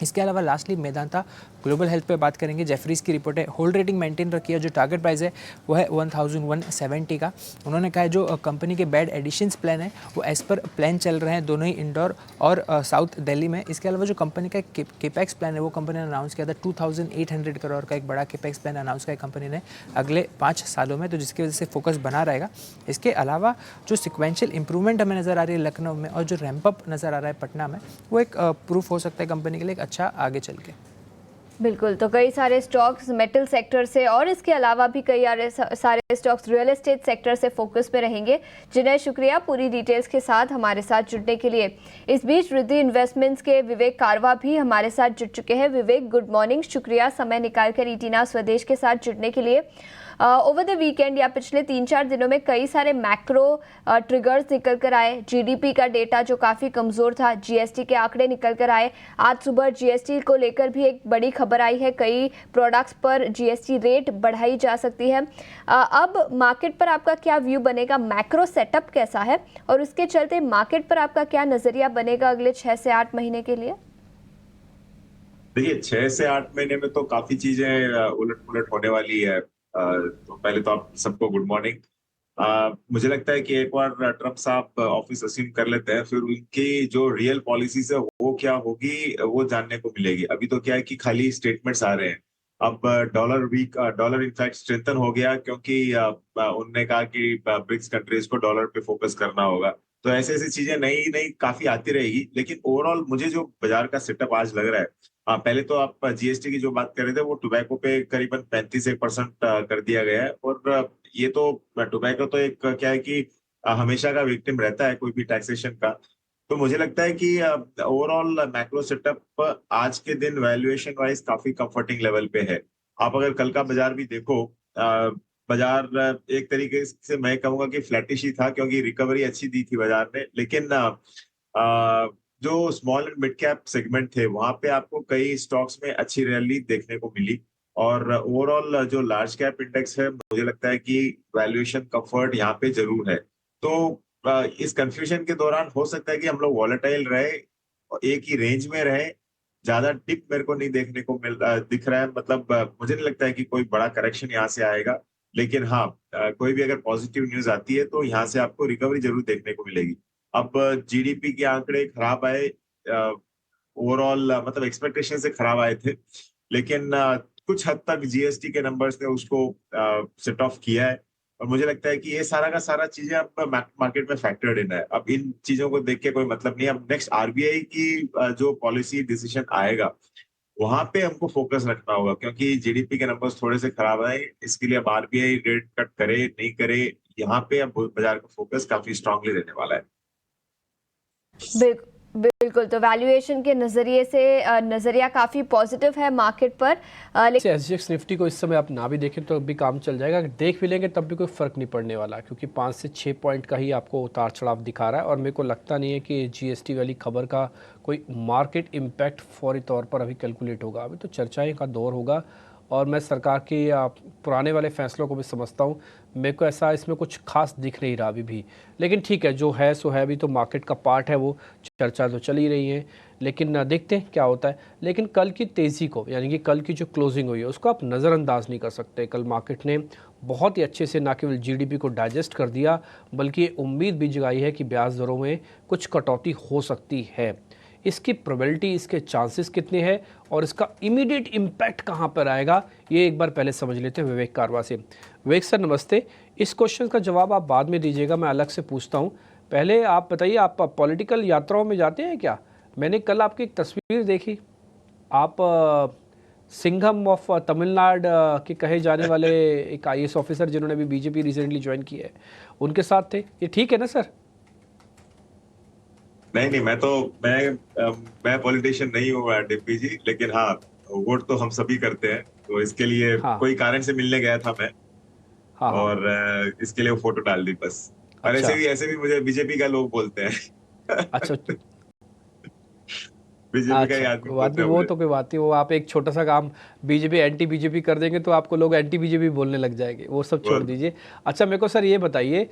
H: इसके अलावा लास्टली मेदांता ग्लोबल हेल्थ पे बात करेंगे। जेफरीज की रिपोर्ट है, होल्ड रेटिंग मेंटेन रखी है। जो टारगेट प्राइस है वो है 1170 का। उन्होंने कहा है जो कंपनी के बेड एडिशंस प्लान है वो एज पर प्लान चल रहे हैं, दोनों ही इंदौर और साउथ दिल्ली में। इसके अलावा जो कंपनी का केपेक्स प्लान है वो कंपनी ने अनाउंस किया था 2800 करोड़ का एक बड़ा केपेक्स प्लान अनाउंस किया कंपनी ने अगले 5 सालों में, तो जिसकी वजह से फोकस बना रहेगा। इसके अलावा जो सिक्वेंशियल इंप्रूवमेंट हमें नज़र आ रही है लखनऊ में, और जो रैंप अप नज़र आ रहा है पटना में, वो एक प्रूफ हो सकता है कंपनी के लिए अच्छा आगे चल के।
B: बिल्कुल, तो कई सारे स्टॉक्स मेटल सेक्टर से और इसके अलावा भी कई सारे स्टॉक्स रियल एस्टेट सेक्टर से फोकस में रहेंगे, जिन्हें शुक्रिया पूरी डिटेल्स के साथ हमारे साथ जुड़ने के लिए। इस बीच रिद्धि इन्वेस्टमेंट्स के विवेक कारवा भी हमारे साथ जुड़ चुके हैं। विवेक, गुड मॉर्निंग, शुक्रिया समय निकालकर ईटीना स्वदेश के साथ जुड़ने के लिए। ओवर द वीकेंड या पिछले 3-4 दिनों में कई सारे मैक्रो ट्रिगर्स निकल कर आए। GDP का डेटा जो काफ़ी कमज़ोर था, GST के आंकड़े निकल कर आए। आज सुबह GST को लेकर भी एक बड़ी खबर आई है, कई प्रोडक्ट्स पर GST रेट बढ़ाई जा सकती है। अब मार्केट पर आपका क्या व्यू बनेगा, मैक्रो सेटअप कैसा है, और उसके चलते मार्केट पर आपका क्या नज़रिया बनेगा अगले 6 से 8 महीने के लिए?
I: देखिए, 6 से 8 महीने में तो काफी चीजें उलट पुलट होने वाली है। तो पहले तो आप सबको गुड मॉर्निंग। मुझे लगता है कि एक बार ट्रम्प साहब ऑफिस असीम कर लेते हैं, फिर उनकी जो रियल पॉलिसीज है वो क्या होगी वो जानने को मिलेगी। अभी तो क्या है कि खाली स्टेटमेंट्स आ रहे हैं। अब डॉलर इनफैक्ट स्ट्रेंथन हो गया, क्योंकि उन्होंने कहा कि ब्रिक्स कंट्रीज को डॉलर पे फोकस करना होगा। तो ऐसी ऐसी चीजें नई नई काफी आती रहेगी। लेकिन ओवरऑल मुझे जो बाजार का सेटअप आज लग रहा है, पहले तो आप GST की जो बात कर रहे थे, वो टोबैको पे करीबन 35% कर दिया गया है। और ये तो टोबैको तो एक क्या है कि हमेशा का विक्टिम रहता है कोई भी टैक्सेशन का। तो मुझे लगता है कि ओवरऑल मैक्रो सेटअप आज के दिन वैल्यूएशन वाइज काफी कंफर्टिंग लेवल पे है। आप अगर कल का बाजार भी देखो, बाजार एक तरीके से मैं कहूंगा कि फ्लैटिश ही था, क्योंकि रिकवरी अच्छी दी थी बाजार ने। लेकिन जो small and mid cap segment थे वहां पे आपको कई स्टॉक्स में अच्छी रैली देखने को मिली। और ओवरऑल जो लार्ज कैप इंडेक्स है, मुझे लगता है कि वैल्यूएशन कंफर्ट यहाँ पे जरूर है। तो इस कंफ्यूजन के दौरान हो सकता है कि हम लोग वॉलेटाइल रहे, एक ही रेंज में रहे। ज्यादा डिप मेरे को नहीं देखने को दिख रहा है। मतलब मुझे नहीं लगता है कि कोई बड़ा करेक्शन यहाँ से आएगा। लेकिन हाँ, कोई भी अगर पॉजिटिव न्यूज आती है तो यहाँ से आपको रिकवरी जरूर देखने को मिलेगी। अब जीडीपी के आंकड़े खराब आए, ओवरऑल मतलब एक्सपेक्टेशन से खराब आए थे, लेकिन कुछ हद तक जीएसटी के नंबर्स ने उसको सेट ऑफ किया है। और मुझे लगता है कि ये सारा का सारा चीजें अब मार्केट में फैक्टर्ड इन है। अब इन चीजों को देख के कोई मतलब नहीं। अब नेक्स्ट आरबीआई की जो पॉलिसी डिसीजन आएगा वहां पे हमको फोकस रखना होगा, क्योंकि जीडीपी के नंबर्स थोड़े से खराब आए। इसके लिए अब आरबीआई रेट कट करे नहीं करे, यहाँ पे अब बाजार का फोकस काफी स्ट्रांगली रहने वाला है।
B: बिल्कुल, तो वैल्यूएशन के नज़रिए से नज़रिया काफ़ी पॉजिटिव है मार्केट पर, लेकिन
C: एसजीएक्स निफ्टी को इस समय आप ना भी देखें तो भी काम चल जाएगा, देख भी लेंगे तब भी कोई फ़र्क नहीं पड़ने वाला, क्योंकि 5 से 6 पॉइंट का ही आपको उतार चढ़ाव दिखा रहा है। और मेरे को लगता नहीं है कि जीएसटी वाली खबर का कोई मार्केट इम्पैक्ट फौरी तौर पर अभी कैलकुलेट होगा। अभी तो चर्चाएँ का दौर होगा और मैं सरकार की पुराने वाले फैसलों को भी समझता हूँ। मेरे को ऐसा इसमें कुछ खास दिख नहीं रहा अभी भी, लेकिन ठीक है, जो है सो है। अभी तो मार्केट का पार्ट है, वो चर्चा तो चल ही रही है, लेकिन देखते हैं क्या होता है। लेकिन कल की तेज़ी को, यानी कि कल की जो क्लोजिंग हुई है, उसको आप नज़रअंदाज नहीं कर सकते। कल मार्केट ने बहुत ही अच्छे से ना केवल जीडीपी को डाइजेस्ट कर दिया, बल्कि ये उम्मीद भी जगाई है कि ब्याज दरों में कुछ कटौती हो सकती है। इसकी प्रोबेबिलिटी, इसके चांसेस कितने हैं और इसका इमीडिएट इम्पैक्ट कहाँ पर आएगा, ये एक बार पहले समझ लेते हैं विवेक कारवा से। विवेक सर नमस्ते। इस क्वेश्चन का जवाब आप बाद में दीजिएगा, मैं अलग से पूछता हूँ। पहले आप बताइए, आप पॉलिटिकल यात्राओं में जाते हैं क्या? मैंने कल आपकी एक तस्वीर देखी, आप सिंघम ऑफ तमिलनाडु के कहे जाने वाले एक आईएएस ऑफिसर जिन्होंने भी बीजेपी रिसेंटली ज्वाइन की है, उनके साथ थे। ये ठीक है ना सर?
I: नहीं, मैं पॉलिटिशियन नहीं हूँ डिम्पी जी, लेकिन हाँ, वोट तो हम सभी करते हैं, तो इसके लिए
C: हाँ।
I: कोई कारण से मिलने गया था मैं।
C: हाँ।
I: और इसके लिए वो फोटो डाल दी बस। और
C: अच्छा।
I: ऐसे भी मुझे बीजेपी का लोग बोलते हैं।
C: अच्छा
I: बीजेपी का ही
C: अच्छा,
I: आदमी
C: कोई बात
I: बोलते
C: नहीं,
I: हैं
C: वो
I: मुझे।
C: तो कोई बात नहीं। वो आप एक छोटा सा काम बीजेपी एंटी बीजेपी कर देंगे तो आपको लोग एंटी बीजेपी बोलने लग जाएंगे, वो सब छोड़ दीजिए। अच्छा, मेरे को सर ये बताइए,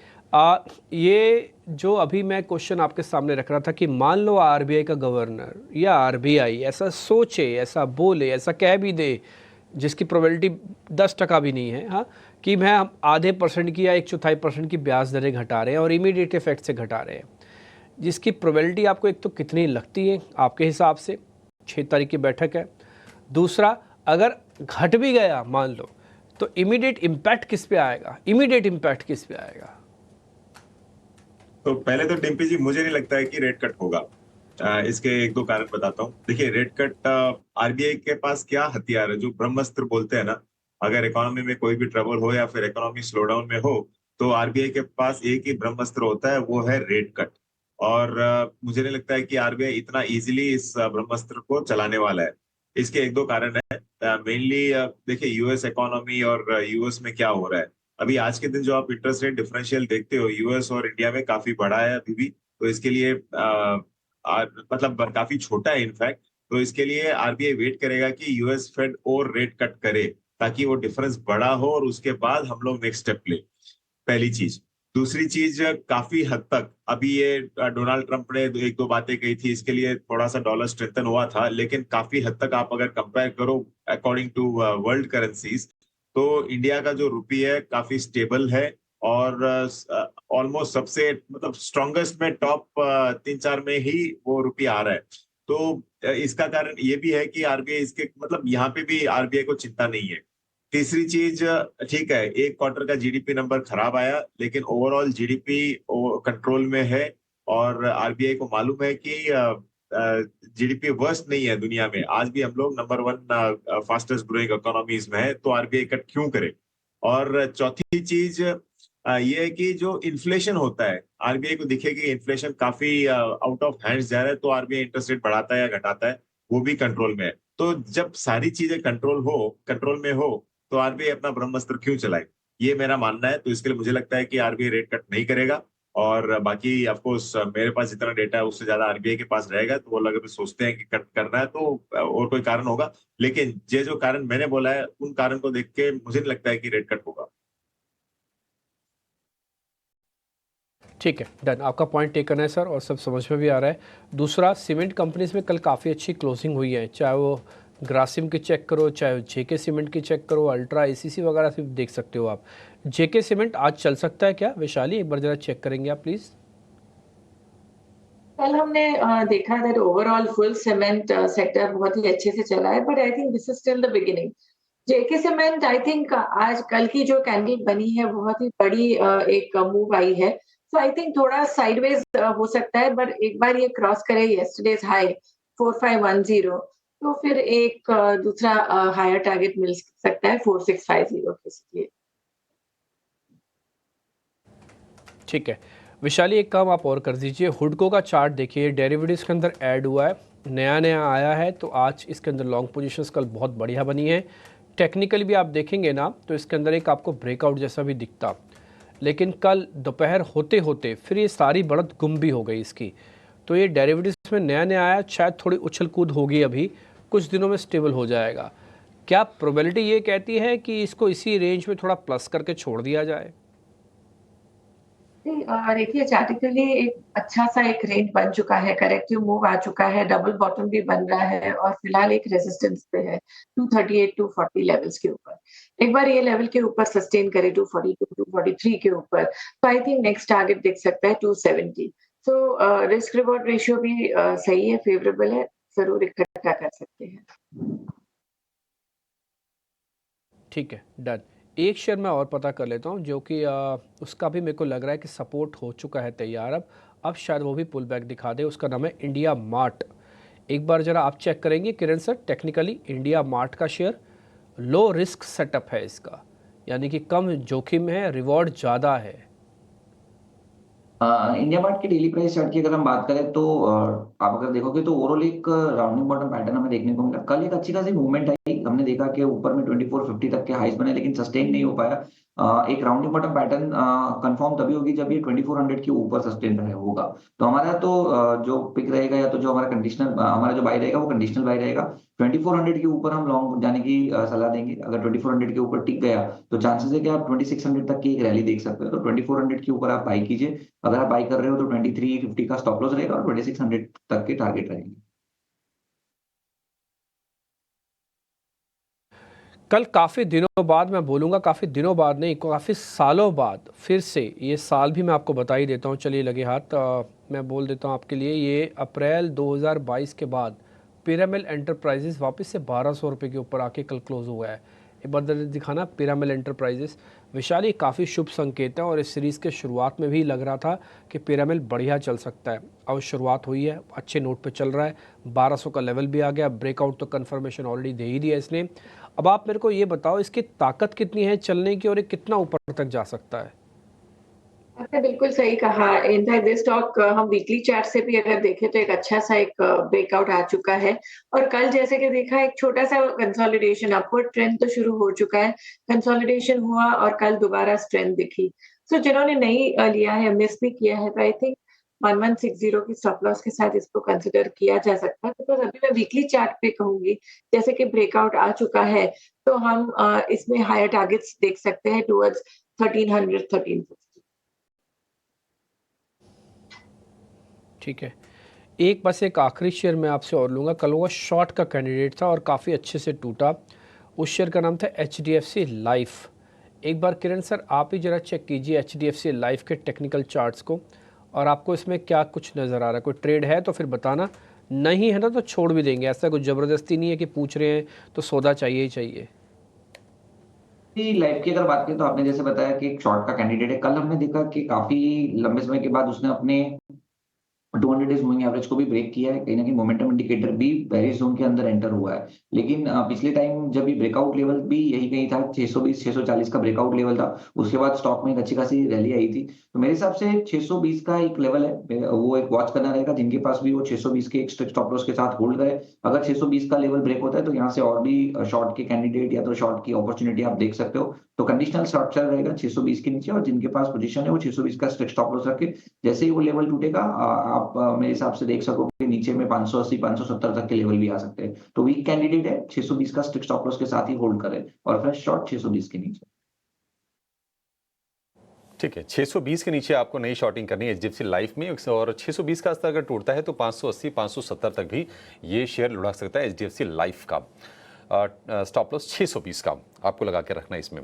C: ये जो अभी मैं क्वेश्चन आपके सामने रख रहा था कि मान लो आरबीआई का गवर्नर या आरबीआई ऐसा सोचे, ऐसा बोले, ऐसा कह भी दे, जिसकी प्रोबेबिलिटी 10% भी नहीं है, हाँ, कि मैं आधे % की या 1/4% की ब्याज दरें घटा रहे हैं और इमीडिएट इफेक्ट से घटा रहे हैं, जिसकी प्रोबेबिलिटी आपको एक तो कितनी लगती है आपके हिसाब से? 6 तारीख की बैठक है। दूसरा, अगर घट भी गया मान लो, तो इमीडिएट इम्पैक्ट किस पे आएगा? इमीडिएट इम्पैक्ट किस पे आएगा?
I: तो पहले तो डिम्पी जी, मुझे नहीं लगता है कि रेट कट होगा। इसके 1-2 कारण बताता हूँ। देखिए, रेट कट, आरबीआई के पास क्या हथियार है, जो ब्रह्मास्त्र बोलते हैं ना, अगर इकोनॉमी में कोई भी ट्रबल हो या फिर इकोनॉमी स्लोडाउन में हो, तो आरबीआई के पास एक ही ब्रह्मास्त्र होता है, वो है रेट कट। और मुझे नहीं लगता है कि आरबीआई इतना इजीली इस ब्रह्मास्त्र को चलाने वाला है। इसके 1-2 कारण है। मेनली देखिए, यूएस इकोनॉमी और यूएस में क्या हो रहा है अभी। आज के दिन जो आप इंटरेस्ट रेट डिफरेंशियल देखते हो, यूएस और इंडिया में काफी बड़ा है अभी भी, तो इसके लिए मतलब काफी छोटा है इनफैक्ट। तो इसके लिए आरबीआई वेट करेगा कि यूएस फेड और रेट कट करे, ताकि वो डिफरेंस बड़ा हो और उसके बाद हम लोग नेक्स्ट स्टेप ले। पहली चीज। दूसरी चीज, काफी हद तक अभी ये डोनाल्ड ट्रंप ने 1-2 बातें कही थी, इसके लिए थोड़ा सा डॉलर स्ट्रेंथन हुआ था, लेकिन काफी हद तक आप अगर कंपेयर करो अकॉर्डिंग टू वर्ल्ड करेंसीज, तो इंडिया का जो रुपी है काफी स्टेबल है और ऑलमोस्ट सबसे मतलब स्ट्रॉन्गेस्ट में टॉप 3-4 में ही वो रुपया आ रहा है। तो इसका कारण ये भी है कि आरबीआई इसके मतलब यहाँ पे भी आरबीआई को चिंता नहीं है। तीसरी चीज, ठीक है, 1 क्वार्टर का जीडीपी नंबर खराब आया, लेकिन ओवरऑल जीडीपी कंट्रोल में है और आरबीआई को मालूम है कि जीडीपी वर्स्ट नहीं है दुनिया में। आज भी हम लोग नंबर 1 फास्टेस्ट ग्रोइंग इकोनॉमीज में है, तो आरबीआई कट क्यों करे। और चौथी चीज ये है कि जो इन्फ्लेशन होता है, आरबीआई को दिखे कि इन्फ्लेशन काफी आउट ऑफ हैंड्स जा रहा है, तो आरबीआई इंटरेस्ट रेट बढ़ाता है या घटाता है, वो भी कंट्रोल में है। तो जब सारी चीजें कंट्रोल में हो, तो आरबीआई अपना ब्रह्मास्त्र क्यों चलाए, ये मेरा मानना है। तो इसके लिए मुझे लगता है कि आरबीआई रेट कट नहीं करेगा। और बाकी ऑफ कोर्स मेरे पास जितना डेटा है उससे ज्यादा आरबीआई के पास रहेगा, तो वो लोग अगर सोचते हैं कि कट करना है तो और कोई कारण होगा। लेकिन ये जो कारण मैंने बोला है, उन कारण को देख के मुझे नहीं लगता है कि रेट कट होगा।
C: ठीक है, डन। आपका पॉइंट टेकन है सर और सब समझ में भी आ रहा है। दूसरा, सीमेंट कंपनीज में कल काफ़ी अच्छी क्लोजिंग हुई है, चाहे वो ग्रासिम की चेक करो, चाहे जेके सीमेंट की चेक करो, अल्ट्रा, एसीसी वगैरह से देख सकते हो आप। जेके सीमेंट आज चल सकता है क्या? वैशाली, एक बार जरा चेक करेंगे आप प्लीज़।
D: कल हमने देखा that overall full cement sector बहुत ही अच्छे से चला है, but I think this is still the beginning. JK cement I think आज कल की जो कैंडल बनी है बहुत ही बड़ी एक मूव आई है। सो आई थिंक थोड़ा साइडवेज हो सकता है, बट एक बार ये क्रॉस करे यस्टरडेज हाई 4510, तो फिर एक दूसरा हायर टारगेट मिल सकता है 4650 के लिए।
C: ठीक है विशाली, एक काम आप और कर दीजिए, हुडको का चार्ट देखिए, डेरिवेटिव्स के अंदर ऐड हुआ है, नया नया आया है, तो आज इसके अंदर लॉन्ग पोजीशंस कल बहुत बढ़िया बनी है। टेक्निकली भी आप देखेंगे ना तो इसके अंदर एक आपको ब्रेकआउट जैसा भी दिखता, लेकिन कल दोपहर होते होते फिर ये सारी बढ़त गुम भी हो गई इसकी। तो ये डेरिवेटिव्स में नया नया आया, शायद थोड़ी उछल कूद होगी, अभी कुछ दिनों में स्टेबल हो जाएगा। क्या प्रोबेबिलिटी ये कहती है कि इसको इसी रेंज में थोड़ा प्लस करके छोड़ दिया जाए?
D: देखिए चार्टिकली एक अच्छा सा एक रेंज बन चुका है, करेक्टिव मूव आ चुका है, डबल बॉटम भी बन रहा है और फिलहाल एक रेजिस्टेंस पे है 238 240 लेवल्स के ऊपर। एक बार ये लेवल के ऊपर सस्टेन करे 242 243 के ऊपर, तो आई थिंक नेक्स्ट टारगेट देख सकता है 270। सो रिस्क रिवॉर्ड रेशियो भी सही है, फेवरेबल है, जरूर इकट्ठा कर सकते हैं।
C: ठीक है डन। एक शेयर मैं और पता कर लेता हूँ जो कि उसका भी मेरे को लग रहा है कि सपोर्ट हो चुका है तैयार, अब शायद वो भी पुल बैक दिखा दे। उसका नाम है इंडिया मार्ट। एक बार ज़रा आप चेक करेंगे किरण सर, टेक्निकली इंडिया मार्ट का शेयर लो रिस्क सेटअप है इसका, यानी कि कम जोखिम है, रिवॉर्ड ज़्यादा है।
E: इंडिया मार्ट की डेली प्राइस चार्ट की अगर हम बात करें तो आप अगर देखोगे तो ओवरऑल एक राउंडिंग बॉटम पैटर्न हमें देखने को मिला। कल एक अच्छी खासी मूवमेंट आई, हमने देखा कि ऊपर में 2450 तक के हाइस बने, लेकिन सस्टेन नहीं हो पाया। एक राउंडिंग बॉटम पैटर्न कंफर्म तभी होगी जब ये 2400 के ऊपर सस्टेन रहे होगा। तो हमारा तो जो पिक रहेगा या तो जो हमारा कंडीशनल हमारा जो बाय रहेगा वो कंडीशनल बाय रहेगा। 2400 के ऊपर हम लॉन्ग जाने की सलाह देंगे। अगर 2400 के ऊपर टिक गया तो चांसेस है कि आप 2600 तक की एक रैली देख सकते हो। तो 2400 के ऊपर आप बाई कीजिए। अगर आप बाई कर रहे हो तो 2350 का स्टॉप लॉस रहेगा और 2600 तक के टारगेट रहेंगे।
C: कल काफ़ी दिनों बाद, मैं बोलूँगा काफ़ी दिनों बाद नहीं, काफ़ी सालों बाद फिर से, ये साल भी मैं आपको बता ही देता हूँ, चलिए लगे हाथ मैं बोल देता हूँ आपके लिए, ये अप्रैल 2022 के बाद पिरामिल एंटरप्राइजेस वापस से 1200 रुपये के ऊपर आके कल क्लोज हुआ है। एक बार दिखाना पिरामिल एंटरप्राइजेस। विशाल, ये काफ़ी शुभ संकेत है और इस सीरीज़ के शुरुआत में भी लग रहा था कि पिरामिल बढ़िया चल सकता है। अब शुरुआत हुई है, अच्छे नोट पे चल रहा है, 1200 का लेवल भी आ गया, ब्रेकआउट तो कन्फर्मेशन ऑलरेडी दे ही दिया इसने। अब आप मेरे को ये बताओ इसकी ताकत कितनी है चलने की और ये कितना ऊपर तक जा सकता है?
D: आपने बिल्कुल सही कहा। इनफैक्ट दिस स्टॉक हम वीकली चार्ट से भी अगर देखें तो एक अच्छा सा एक ब्रेकआउट आ चुका है और कल जैसे कि देखा एक छोटा सा कंसोलिडेशन, अपवर्ड ट्रेंड तो शुरू हो चुका है, कंसोलिडेशन हुआ और कल दोबारा स्ट्रेंथ दिखी। सो जिन्होंने नहीं लिया है, मिस भी किया है, तो आई थिंक 1160 की स्टॉप लॉस के साथ इसको कंसिडर किया जा सकता है। बिकॉज अभी मैं वीकली चार्ट पे कहूंगी जैसे कि ब्रेकआउट आ चुका है तो हम इसमें हायर टारगेट्स देख सकते हैं टुवर्ड्स 1300 1350।
C: ठीक है, एक बस एक आखिरी शेयर मैं आपसे और लूँगा। कल वो शॉर्ट का कैंडिडेट था और काफ़ी अच्छे से टूटा। उस शेयर का नाम था HDFC लाइफ। एक बार किरण सर आप ही ज़रा चेक कीजिए HDFC लाइफ के टेक्निकल चार्ट्स को, और आपको इसमें क्या कुछ नज़र आ रहा है। कोई ट्रेड है तो फिर बताना, नहीं है ना तो छोड़ भी देंगे। ऐसा कुछ ज़बरदस्ती नहीं है कि पूछ रहे हैं तो सौदा चाहिए ही चाहिए।
E: लाइफ की अगर बात करें तो आपने जैसे बताया कि एक शॉर्ट का कैंडिडेट है। कल हमने देखा कि काफी लंबे समय के बाद उसने अपने 200 डेज मूविंग एवरेज को भी ब्रेक किया है। कहीं ना कहीं मोमेंटम इंडिकेटर भी बेरिश जोन के अंदर एंटर हुआ है। लेकिन पिछले टाइम जब ये ब्रेकआउट लेवल भी यही कहीं था, 620 640 का ब्रेकआउट लेवल था, उसके बाद स्टॉक में एक अच्छी खासी रैली आई थी। तो मेरे हिसाब से 620 का एक लेवल है, वो एक वॉच करना रहेगा। जिनके पास भी वो 620 के एक स्टॉप लॉस के साथ होल्ड करे। अगर 620 का लेवल ब्रेक होता है तो यहाँ से और भी शॉर्ट के कैंडिडेट या तो शॉर्ट की अपॉर्चुनिटी आप देख सकते हो। तो कंडीशनल स्ट्रक्चर रहेगा 620 के नीचे, और जिनके पास पोजीशन है वो 620 का स्टॉप लॉस रखे। जैसे ही वो लेवल टूटेगा आप मेरे हिसाब से देख सकोगे नीचे में 580 570 तक के लेवल भी आ सकते हैं। तो वीक कैंडिडेट है, 620 का स्टॉप लॉस के साथ ही होल्ड करे और फ्रेश शॉर्ट 620 के नीचे।
A: ठीक है, 620 के नीचे आपको नई शॉर्टिंग करनी है HDFC लाइफ में, और 620 का स्तर अगर टूटता है तो 580 570 तक भी ये शेयर लुढ़क सकता है। HDFC लाइफ का स्टॉप लॉस 620 का आपको लगा के रखना है इसमें।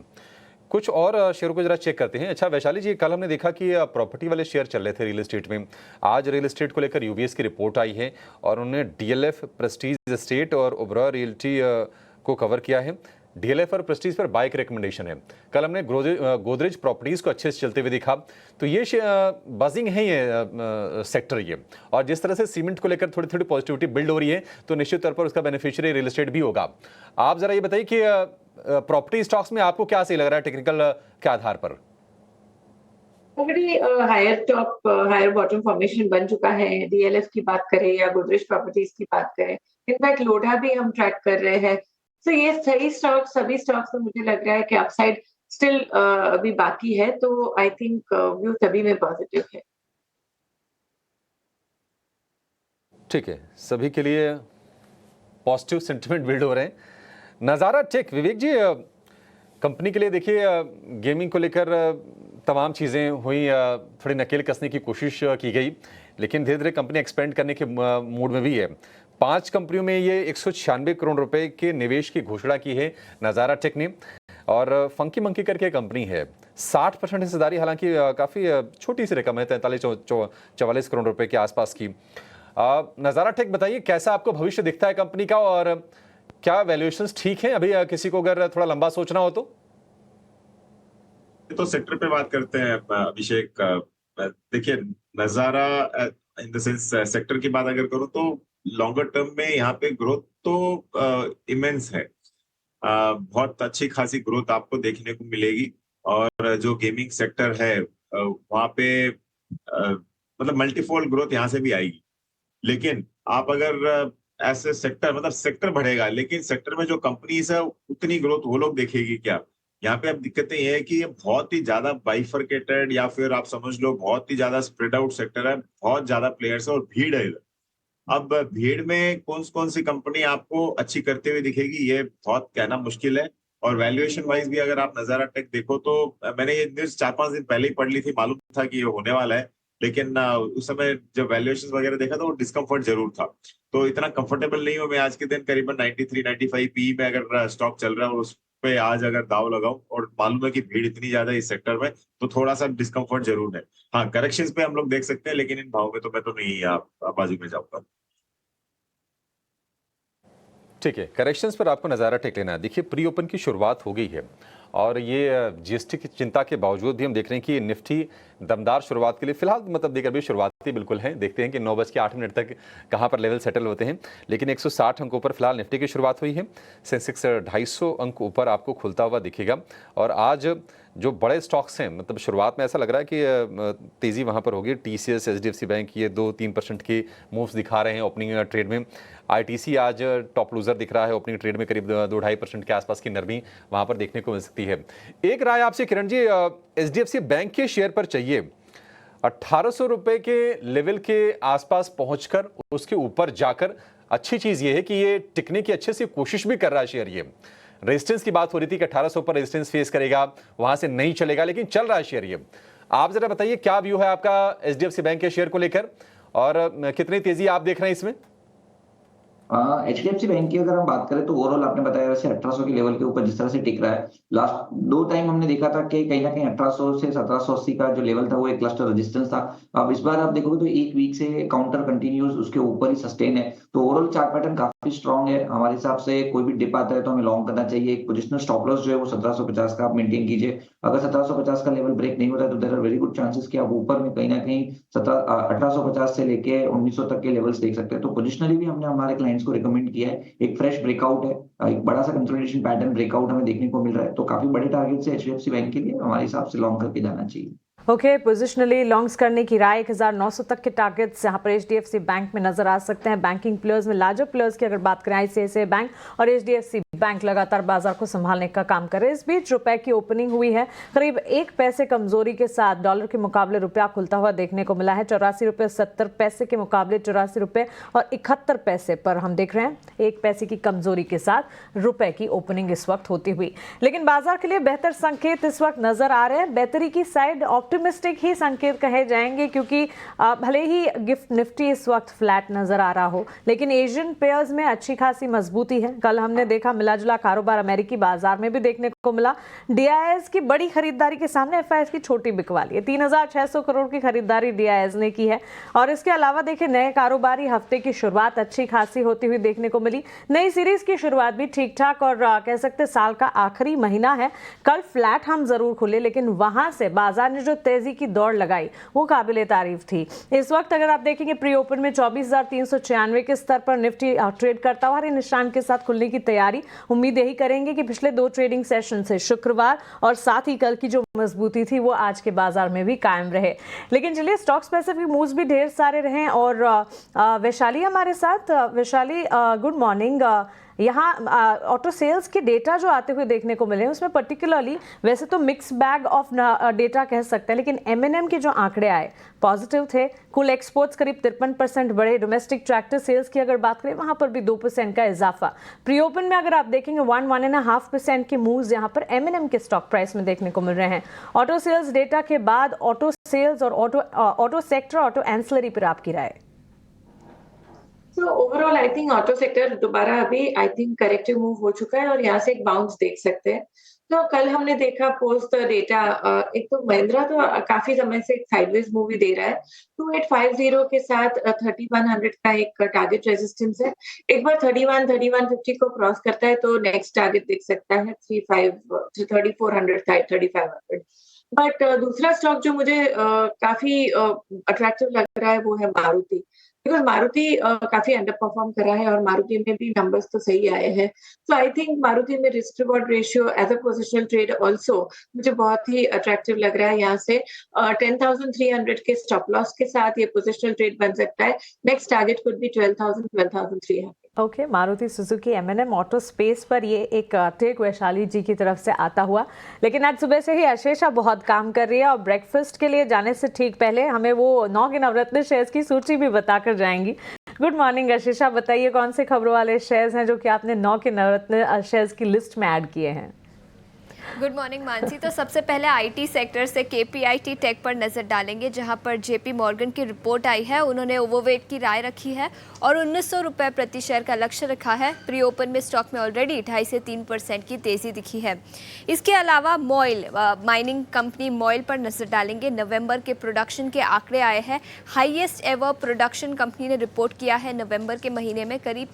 A: कुछ और शेयरों को जरा चेक करते हैं। अच्छा वैशाली जी, कल हमने देखा कि प्रॉपर्टी वाले शेयर चल रहे थे रियल एस्टेट में। आज रियल एस्टेट को लेकर यूबीएस की रिपोर्ट आई है और उन्होंने डीएलएफ, प्रेस्टीज एस्टेट और ओबरा रियल्टी को कवर किया है। डीएलएफ और प्रेस्टीज पर बाय की रिकमेंडेशन है। कल हमने गोदरेज प्रॉपर्टीज को अच्छे से चलते हुए देखा, तो ये बजिंग है ये सेक्टर ये, और जिस तरह से सीमेंट को लेकर थोड़ी थोड़ी पॉजिटिविटी बिल्ड हो रही है तो निश्चित तौर पर उसका बेनिफिशियरी रियल एस्टेट भी होगा। आप जरा ये बताइए कि प्रॉपर्टी स्टॉक्स में आपको क्या सही लग रहा है टेक्निकल के आधार पर?
D: Already higher top higher bottom formation बन चुका है। डीएलएफ की बात करें या गोदरेज प्रॉपर्टीज की बात करें, इनफैक्ट लोढ़ा भी हम ट्रैक कर रहे हैं। तो ये सही स्टॉक्स, सभी स्टॉक्स में मुझे लग रहा है कि अपसाइड स्टिल अभी बाकी है, तो आई थिंक व्यू सभी में पॉजिटिव है।
A: ठीक है, सभी के लिए पॉजिटिव सेंटिमेंट बिल्ड हो रहे हैं। नज़ारा टेक, विवेक जी, कंपनी के लिए देखिए गेमिंग को लेकर तमाम चीज़ें हुई, थोड़ी नकेल कसने की कोशिश की गई, लेकिन धीरे धीरे कंपनी एक्सपेंड करने के मूड में भी है। 5 कंपनियों में ये 196 करोड़ रुपए के निवेश की घोषणा की है नज़ारा टेक ने, और फंकी मंकी करके कंपनी है। 60% हिस्सेदारी, हालांकि काफ़ी छोटी सी रकम है, 43-44 करोड़ रुपए के आसपास की। नज़ारा टेक बताइए कैसा आपको भविष्य दिखता है कंपनी का, और क्या वैल्यूएशंस ठीक हैं अभी किसी को अगर थोड़ा लंबा सोचना हो
I: तो सेक्टर पे बात करते हैं अभिषेक। देखिए नजारा इन द सेंस सेक्टर की बात अगर करूं तो लॉन्गर टर्म में यहाँ पे ग्रोथ तो इमेंस है। बहुत अच्छी खासी ग्रोथ आपको देखने को मिलेगी, और जो गेमिंग सेक्टर है वहाँ पे मतलब मल्टीफोल्ड ग्रोथ यहाँ से भी आएगी। लेकिन आप अगर ऐसे सेक्टर, मतलब सेक्टर बढ़ेगा लेकिन सेक्टर में जो कंपनीज है उतनी ग्रोथ वो लोग देखेगी क्या? यहाँ पे अब दिक्कतें ये है कि ये बहुत ही ज्यादा बाइफरकेटेड, या फिर आप समझ लो बहुत ही ज्यादा स्प्रेड आउट सेक्टर है, बहुत ज्यादा प्लेयर्स है और भीड़ है इधर। अब भीड़ में कौन सी कंपनी आपको अच्छी करते हुए दिखेगी ये बहुत कहना मुश्किल है। और वैल्यूएशन वाइज भी अगर आप नजारा टेक देखो तो मैंने ये न्यूज 4-5 दिन पहले ही पढ़ ली थी, मालूम था कि ये होने वाला है, लेकिन उस समय जब वैल्यूएशन वगैरह देखा तो वो डिस्कम्फर्ट जरूर था। तो इतना कंफर्टेबल नहीं हूं मैं आज के दिन करीबन 93-95 पी में अगर स्टॉक चल रहा है और उस पे आज अगर दाव लगाऊं, और मालूम है कि भीड़ इतनी ज्यादा इस सेक्टर में, तो थोड़ा सा डिस्कम्फर्ट जरूर है। हाँ, करेक्शंस पे हम लोग देख सकते हैं, लेकिन इन भाव में तो मैं तो नहीं बाजी में जाऊंगा।
A: ठीक है, करेक्शंस पर आपको नज़ारा टेक लेना है। देखिए प्री ओपन की शुरुआत हो गई है, और ये जीएसटी की चिंता के बावजूद भी हम देख रहे हैं कि निफ्टी दमदार शुरुआत के लिए फिलहाल मतलब देखकर भी शुरुआती बिल्कुल हैं। देखते हैं कि 9:08 तक कहां पर लेवल सेटल होते हैं, लेकिन 160 अंकों पर फिलहाल निफ्टी की शुरुआत हुई है। सेंसेक्स 250 अंक ऊपर आपको खुलता हुआ दिखेगा। और आज जो बड़े स्टॉक्स हैं, मतलब शुरुआत में ऐसा लग रहा है कि तेज़ी वहाँ पर होगी। टीसीएस, एचडीएफसी बैंक ये 2-3% के मूव्स दिखा रहे हैं ओपनिंग ट्रेड में। आईटीसी आज टॉप लूजर दिख रहा है, ओपनिंग ट्रेड में करीब 2-2.5% के आसपास की नरमी वहाँ पर देखने को मिल सकती है। एक राय आपसे किरण जी, एचडीएफसी बैंक के शेयर पर चाहिए 1800 रुपए के लेवल के आसपास पहुंचकर उसके ऊपर जाकर, अच्छी चीज़ ये है कि ये टिकने की अच्छे से कोशिश भी कर रहा है शेयर। ये रेजिस्टेंस की बात हो रही थी कि 1800 पर रेजिस्टेंस फेस करेगा, वहां से नहीं चलेगा, लेकिन चल रहा है शेयर ये। आप जरा बताइए क्या व्यू है आपका एचडीएफसी बैंक के शेयर को लेकर, और कितनी तेजी आप देख रहे हैं इसमें?
E: एचडीएफसी बैंक की अगर हम बात करें तो ओवरऑल आपने बताया वैसे 1800 के लेवल के ऊपर जिस तरह से टिक रहा है, लास्ट 2 टाइम हमने देखा था कि कहीं ना कहीं 1800 से 1780 का जो लेवल था वो एक क्लस्टर रेजिस्टेंस था। अब इस बार आप देखोगे तो एक वीक से काउंटर कंटिन्यूस उसके ऊपर ही सस्टेन है, तो ओवरऑल चार्ट पैटर्न काफी स्ट्रॉन्ग है। हमारे हिसाब से कोई भी डिप आता है तो हमें लॉन्ग करना चाहिए। एक पोजिशनल स्टॉप लॉस जो है वो 1750 का आप मेंटेन कीजिए। अगर 1750 का लेवल ब्रेक नहीं होता है तो there are very good chances कि आप ऊपर में कहीं ना कहीं 1850 से लेके 1900 तक के लेवल्स देख सकते हैं। तो पोजिशनली भी हमने हमारे क्लाइंट्स को रिकमेंड किया है। एक फ्रेश ब्रेकआउट है, एक बड़ा सा कंसोलिडेशन पैटर्न ब्रेकआउट हमें देखने को मिल रहा है, तो काफी बड़े टारगेट से एचडीएफसी बैंक के लिए हमारे हिसाब से लॉन्ग करके जाना चाहिए।
J: ओके, पोजिशनली लॉन्ग्स करने की राय 1900 तक के टारगेट्स यहाँ पर एचडीएफसी बैंक में नजर आ सकते हैं। बैंकिंग प्लेयर्स में लार्जर प्लेयर्स की अगर बात करें, आईसीआईसीआई बैंक और एचडीएफसी बैंक लगातार बाजार को संभालने का काम कर रहे हैं। इस बीच रुपए की ओपनिंग हुई है, करीब 1 पैसे कमजोरी के साथ डॉलर के मुकाबले रुपया खुलता हुआ देखने को मिला है। 84 रुपये 70 पैसे के मुकाबले 84 रुपये और 71 पैसे पर हम देख रहे हैं 1 पैसे की कमजोरी के साथ रुपए की ओपनिंग इस वक्त होती हुई। लेकिन बाजार के लिए बेहतर संकेत इस वक्त नजर आ रहे हैं। बेहतरी की साइड ऑप्टिमिस्टिक ही संकेत कहे जाएंगे, क्योंकि भले ही गिफ्ट निफ्टी इस वक्त फ्लैट नजर आ रहा हो, लेकिन एशियन पेयर्स में अच्छी खासी मजबूती है। कल हमने देखा मिला जुला कारोबार अमेरिकी बाजार में भी देखने को मिला। DIS की बड़ी खरीदारी के सामने FIS की छोटी बिकवाली है। 3,600 करोड़ की खरीदारी DIS ने की है। और इसके अलावा देखिए नए कारोबारी हफ्ते की शुरुआत अच्छी खासी होती हुई देखने को मिली। नई सीरीज की शुरुआत भी ठीक ठाक और कह सकते साल का आखिरी महीना है। कल फ्लैट हम जरूर खुले, लेकिन वहां से बाजार ने जो तेजी की दौड़ लगाई वो काबिले तारीफ थी। इस वक्त अगर आप देखेंगे प्री ओपन में 24,396 के स्तर पर निफ्टी ट्रेड करता हुआ हरे निशान के साथ खुलने की तैयारी। उम्मीद यही करेंगे कि पिछले 2 ट्रेडिंग सेशन से शुक्रवार और साथ ही कल की जो मजबूती थी वो आज के बाजार में भी कायम रहे। लेकिन चलिए स्टॉक स्पेसिफिक मूव्स भी ढेर सारे रहे और वैशाली हमारे साथ। Vaishali good morning. यहाँ ऑटो सेल्स के डेटा जो आते हुए देखने को मिले उसमें पर्टिकुलरली वैसे तो मिक्स बैग ऑफ डेटा कह सकते हैं, लेकिन M&M के जो आंकड़े आए पॉजिटिव थे। कुल एक्सपोर्ट्स करीब 53% बढ़े। डोमेस्टिक ट्रैक्टर सेल्स की अगर बात करें वहां पर भी 2% का इजाफा। प्री ओपन में अगर आप देखेंगे 1.5% के मूव्स यहाँ पर M&M के स्टॉक प्राइस में देखने को मिल रहे हैं। ऑटो सेल्स डेटा के बाद ऑटो सेल्स और ऑटो सेक्टर, ऑटो एंसिलरी पर आपकी राय?
D: तो overall I think auto sector दोबारा अभी आई थिंक करेक्टिव मूव हो चुका है और यहाँ से एक बाउंस देख सकते हैं। तो कल हमने देखा पोस्ट डेटा, एक तो महिंद्रा तो काफी समय से एक साइडवेज मूव ही दे रहा है। 2850 के साथ 3100 का एक टारगेट रेजिस्टेंस है। एक बार 3150 को क्रॉस करता है तो नेक्स्ट टारगेट दिख सकता है 3400 3500। बट दूसरा स्टॉक जो मुझे काफी अट्रैक्टिव लग रहा है वो है मारुति, बिकॉज मारुति काफी अंडर परफॉर्म करा है और मारुति में भी नंबर्स तो सही आए हैं। सो आई थिंक मारुति में risk reward ratio as a positional trade also मुझे बहुत ही अट्रैक्टिव लग रहा है। यहाँ से 10,300 के स्टॉप लॉस के साथ ये पोजिशनल ट्रेड बन सकता है। Next target could be 12,300।
J: Okay, Maruti Suzuki M&M auto space पर ये एक टेक वैशाली जी की तरफ से आता हुआ। लेकिन आज सुबह से ही आशीषा बहुत काम कर रही है और ब्रेकफास्ट के लिए जाने से ठीक पहले हमें वो 9 के नवरत्न शेयर्स की सूची भी बताकर जाएंगी। गुड मॉर्निंग आशीषा, बताइए कौन से खबरों वाले शेयर्स हैं जो कि आपने 9 के नवरत्न शेयर्स की लिस्ट में ऐड किए हैं?
B: Good morning Mansi. तो सबसे पहले IT सेक्टर से KPIT टेक पर नजर डालेंगे, जहां पर JP मॉर्गन की रिपोर्ट आई है। उन्होंने ओवरवेट की राय रखी है और 1900 रुपये प्रति शेयर का लक्ष्य रखा है। प्री ओपन में स्टॉक में ऑलरेडी 2.5 से 3% की तेजी दिखी है। इसके अलावा मॉइल माइनिंग कंपनी मॉइल पर नजर डालेंगे। नवंबर के प्रोडक्शन के आंकड़े आए हैं। हाईएस्ट एवर प्रोडक्शन कंपनी ने रिपोर्ट किया है। नवंबर के महीने में करीब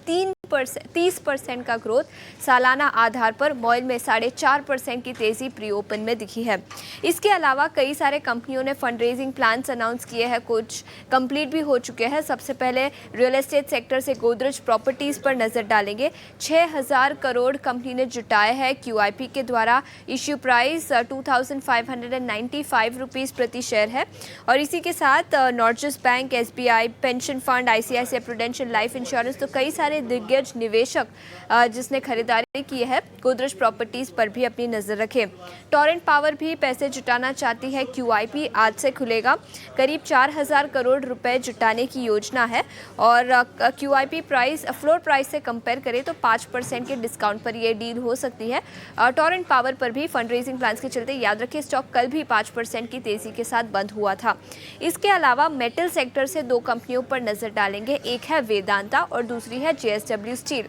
B: 30% का ग्रोथ सालाना आधार पर मॉइल में 4.5% की तेजी प्री ओपन में दिखी है। इसके अलावा कई सारे कंपनियों ने फंड रेजिंग प्लान्स अनाउंस किए हैं, कुछ कंप्लीट भी हो चुके हैं। सबसे पहले रियल एस्टेट सेक्टर से गोदरेज प्रॉपर्टीज पर नजर डालेंगे। 6,000 करोड़ कंपनी ने जुटाए हैं। QIP के द्वारा इश्यू प्राइस 2,595 रुपीज़ प्रति शेयर है। और इसी के साथ Norges bank, SBI, pension fund, ICICI Prudential life insurance, तो कई सारे दिग्गज निवेशक जिसने खरीदारी की है गोदरेज प्रॉपर्टीज पर भी अपनी नजर रखें। टोरेंट पावर भी पैसे जुटाना चाहती है। QIP आज से खुलेगा। करीब 4,000 करोड़ रुपए जुटाने की योजना है और QIP प्राइस फ्लोर प्राइस से कंपेयर करें तो 5% के डिस्काउंट पर यह डील हो सकती है। टोरेंट पावर पर भी फंड रेजिंग प्लान्स के चलते याद रखिए स्टॉक कल भी 5% की तेजी के साथ बंद हुआ था। इसके अलावा मेटल सेक्टर से 2 कंपनियों पर नजर डालेंगे। एक है वेदांता और दूसरी है JSW स्टील।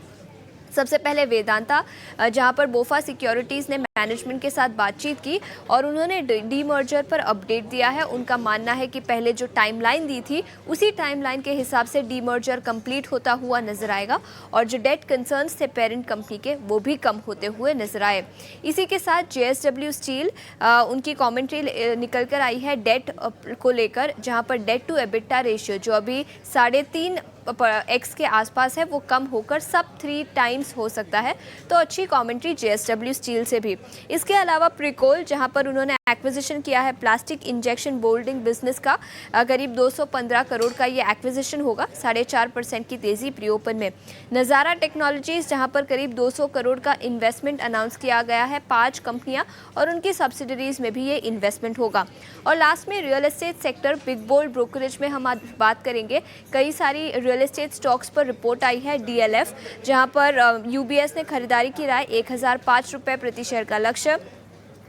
B: सबसे पहले वेदांता, जहां पर बोफा सिक्योरिटीज़ ने मैनेजमेंट के साथ बातचीत की और उन्होंने डीमर्जर पर अपडेट दिया है। उनका मानना है कि पहले जो टाइमलाइन दी थी उसी टाइमलाइन के हिसाब से डीमर्जर कंप्लीट होता हुआ नजर आएगा और जो डेट कंसर्न्स थे पेरेंट कंपनी के वो भी कम होते हुए नजर आए। इसी के साथ JSW स्टील उनकी कमेंट्री निकल कर आई है डेट को लेकर, जहाँ पर डेट टू एबिटा रेशियो जो अभी 3.5x के आसपास है वो कम होकर सब 3 टाइम्स हो सकता है। तो अच्छी कमेंट्री JSW स्टील से भी। इसके अलावा प्रिकोल, जहां पर उन्होंने एक्विजिशन किया है प्लास्टिक इंजेक्शन मोल्डिंग बिजनेस का, करीब 215 करोड़ का ये एक्विजिशन होगा। 4.5% की तेजी प्री ओपन में। नज़ारा टेक्नोलॉजीज, जहां पर करीब 200 करोड़ का इन्वेस्टमेंट अनाउंस किया गया है। 5 कंपनियां और उनकी सब्सिडरीज में भी ये इन्वेस्टमेंट होगा। और लास्ट में real estate sector, big bold brokerage में हम आज बात करेंगे। कई सारी रियल एस्टेट स्टॉक्स पर रिपोर्ट आई है। DLF, जहां पर UBS ने खरीदारी की राय 1,005 रुपये प्रति शेयर का लक्ष्य।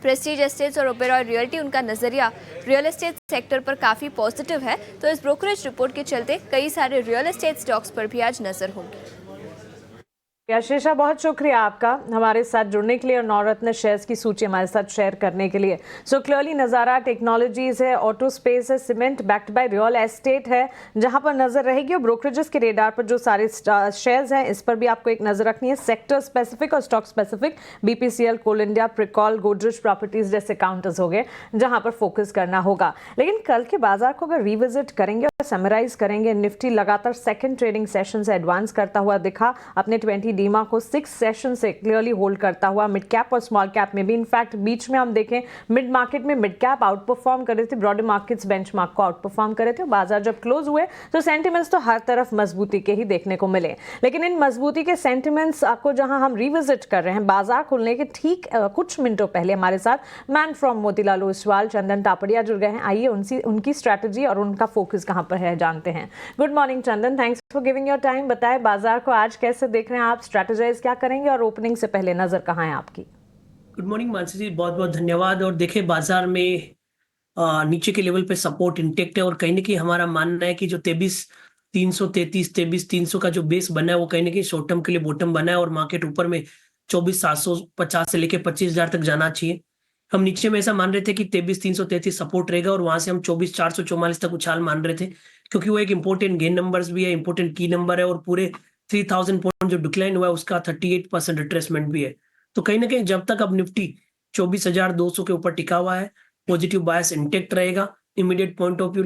B: प्रेस्टीज एस्टेट्स और ओबेरॉय रियल्टी, उनका नजरिया रियल एस्टेट सेक्टर पर काफ़ी पॉजिटिव है। तो इस ब्रोकरेज रिपोर्ट के चलते कई सारे रियल एस्टेट स्टॉक्स पर भी आज नजर होगी।
J: आशीषा, बहुत शुक्रिया आपका हमारे साथ जुड़ने के लिए और नवरत्न शेयर्स की सूची हमारे साथ शेयर करने के लिए। सो क्लियरली नज़ारा टेक्नोलॉजीज है, ऑटो स्पेस है, cement backed by real estate है, जहां पर नजर रहेगी। और ब्रोकरेजेस के रेडार पर जो सारे शेयर्स हैं इस पर भी आपको एक नजर रखनी है। सेक्टर स्पेसिफिक और स्टॉक स्पेसिफिक BPCL, कोल इंडिया, प्रिकॉल, गोदरेज प्रॉपर्टीज जैसे काउंटर्स हो गए जहां पर फोकस करना होगा। लेकिन कल के बाजार को अगर रिविजिट करेंगे और समराइज करेंगे, निफ्टी लगातार सेकेंड ट्रेडिंग सेशन से एडवांस करता हुआ दिखा, अपने 20 डीमा को 6 सेशन से क्लियरली होल्ड करता हुआ। मिड कैप और स्मॉल कैप में भी, इनफैक्ट बीच में हम देखें मिड मार्केट में मिड कैप आउट परफॉर्म कर रहे थे, ब्रॉडर मार्केट्स बेंचमार्क को आउट परफॉर्म कर रहे थे। बाजार जब क्लोज हुए तो सेंटिमेंट्स तो हर तरफ मजबूती के ही देखने को मिले। लेकिन इन मजबूती के सेंटिमेंट्स को जहां हम रिविजिट कर रहे हैं, बाजार खुलने के ठीक कुछ मिनटों पहले हमारे साथ मैन फ्रॉम मोतीलाल ओसवाल, चंदन टापड़िया जुड़ गए हैं। आइए उनकी स्ट्रैटेजी और उनका फोकस कहां पर है जानते हैं। Good morning Chandan, thanks for giving your time. बताएं बाजार को आज कैसे देख रहे हैं आप, स्ट्रैटेजाइज क्या करेंगे और ओपनिंग से पहले नजर कहाँ है आपकी?
K: गुड मॉर्निंग मानसी जी, बहुत बहुत धन्यवाद। और देखें बाजार में नीचे के लेवल पे सपोर्ट इंटेक्ट है और कहीं ना कहीं हमारा मानना है कि जो 23,333 का जो बेस बना है वो कहीं ना कहीं शॉर्ट टर्म के लिए बॉटम बना है और मार्केट ऊपर में 24,750 से लेकर 25,000 तक जाना चाहिए। हम नीचे में ऐसा मान रहे थे कि 23,333 सपोर्ट रहेगा और वहां से हम 24,444 तक उछाल मान रहे थे, क्योंकि वो एक इंपॉर्टेंट गेन नंबर्स भी है, इंपॉर्टेंट की नंबर है और पूरे 3000 पॉइंट जो डिक्लाइन हुआ है उसका 38% रिट्रेसमेंट भी है। तो कहीं ना कहीं जब तक अब निफ्टी 24,200 के ऊपर टिका हुआ है, पॉजिटिव बायस इंटेक्ट रहेगा। इमीडिएट पॉइंट ऑफ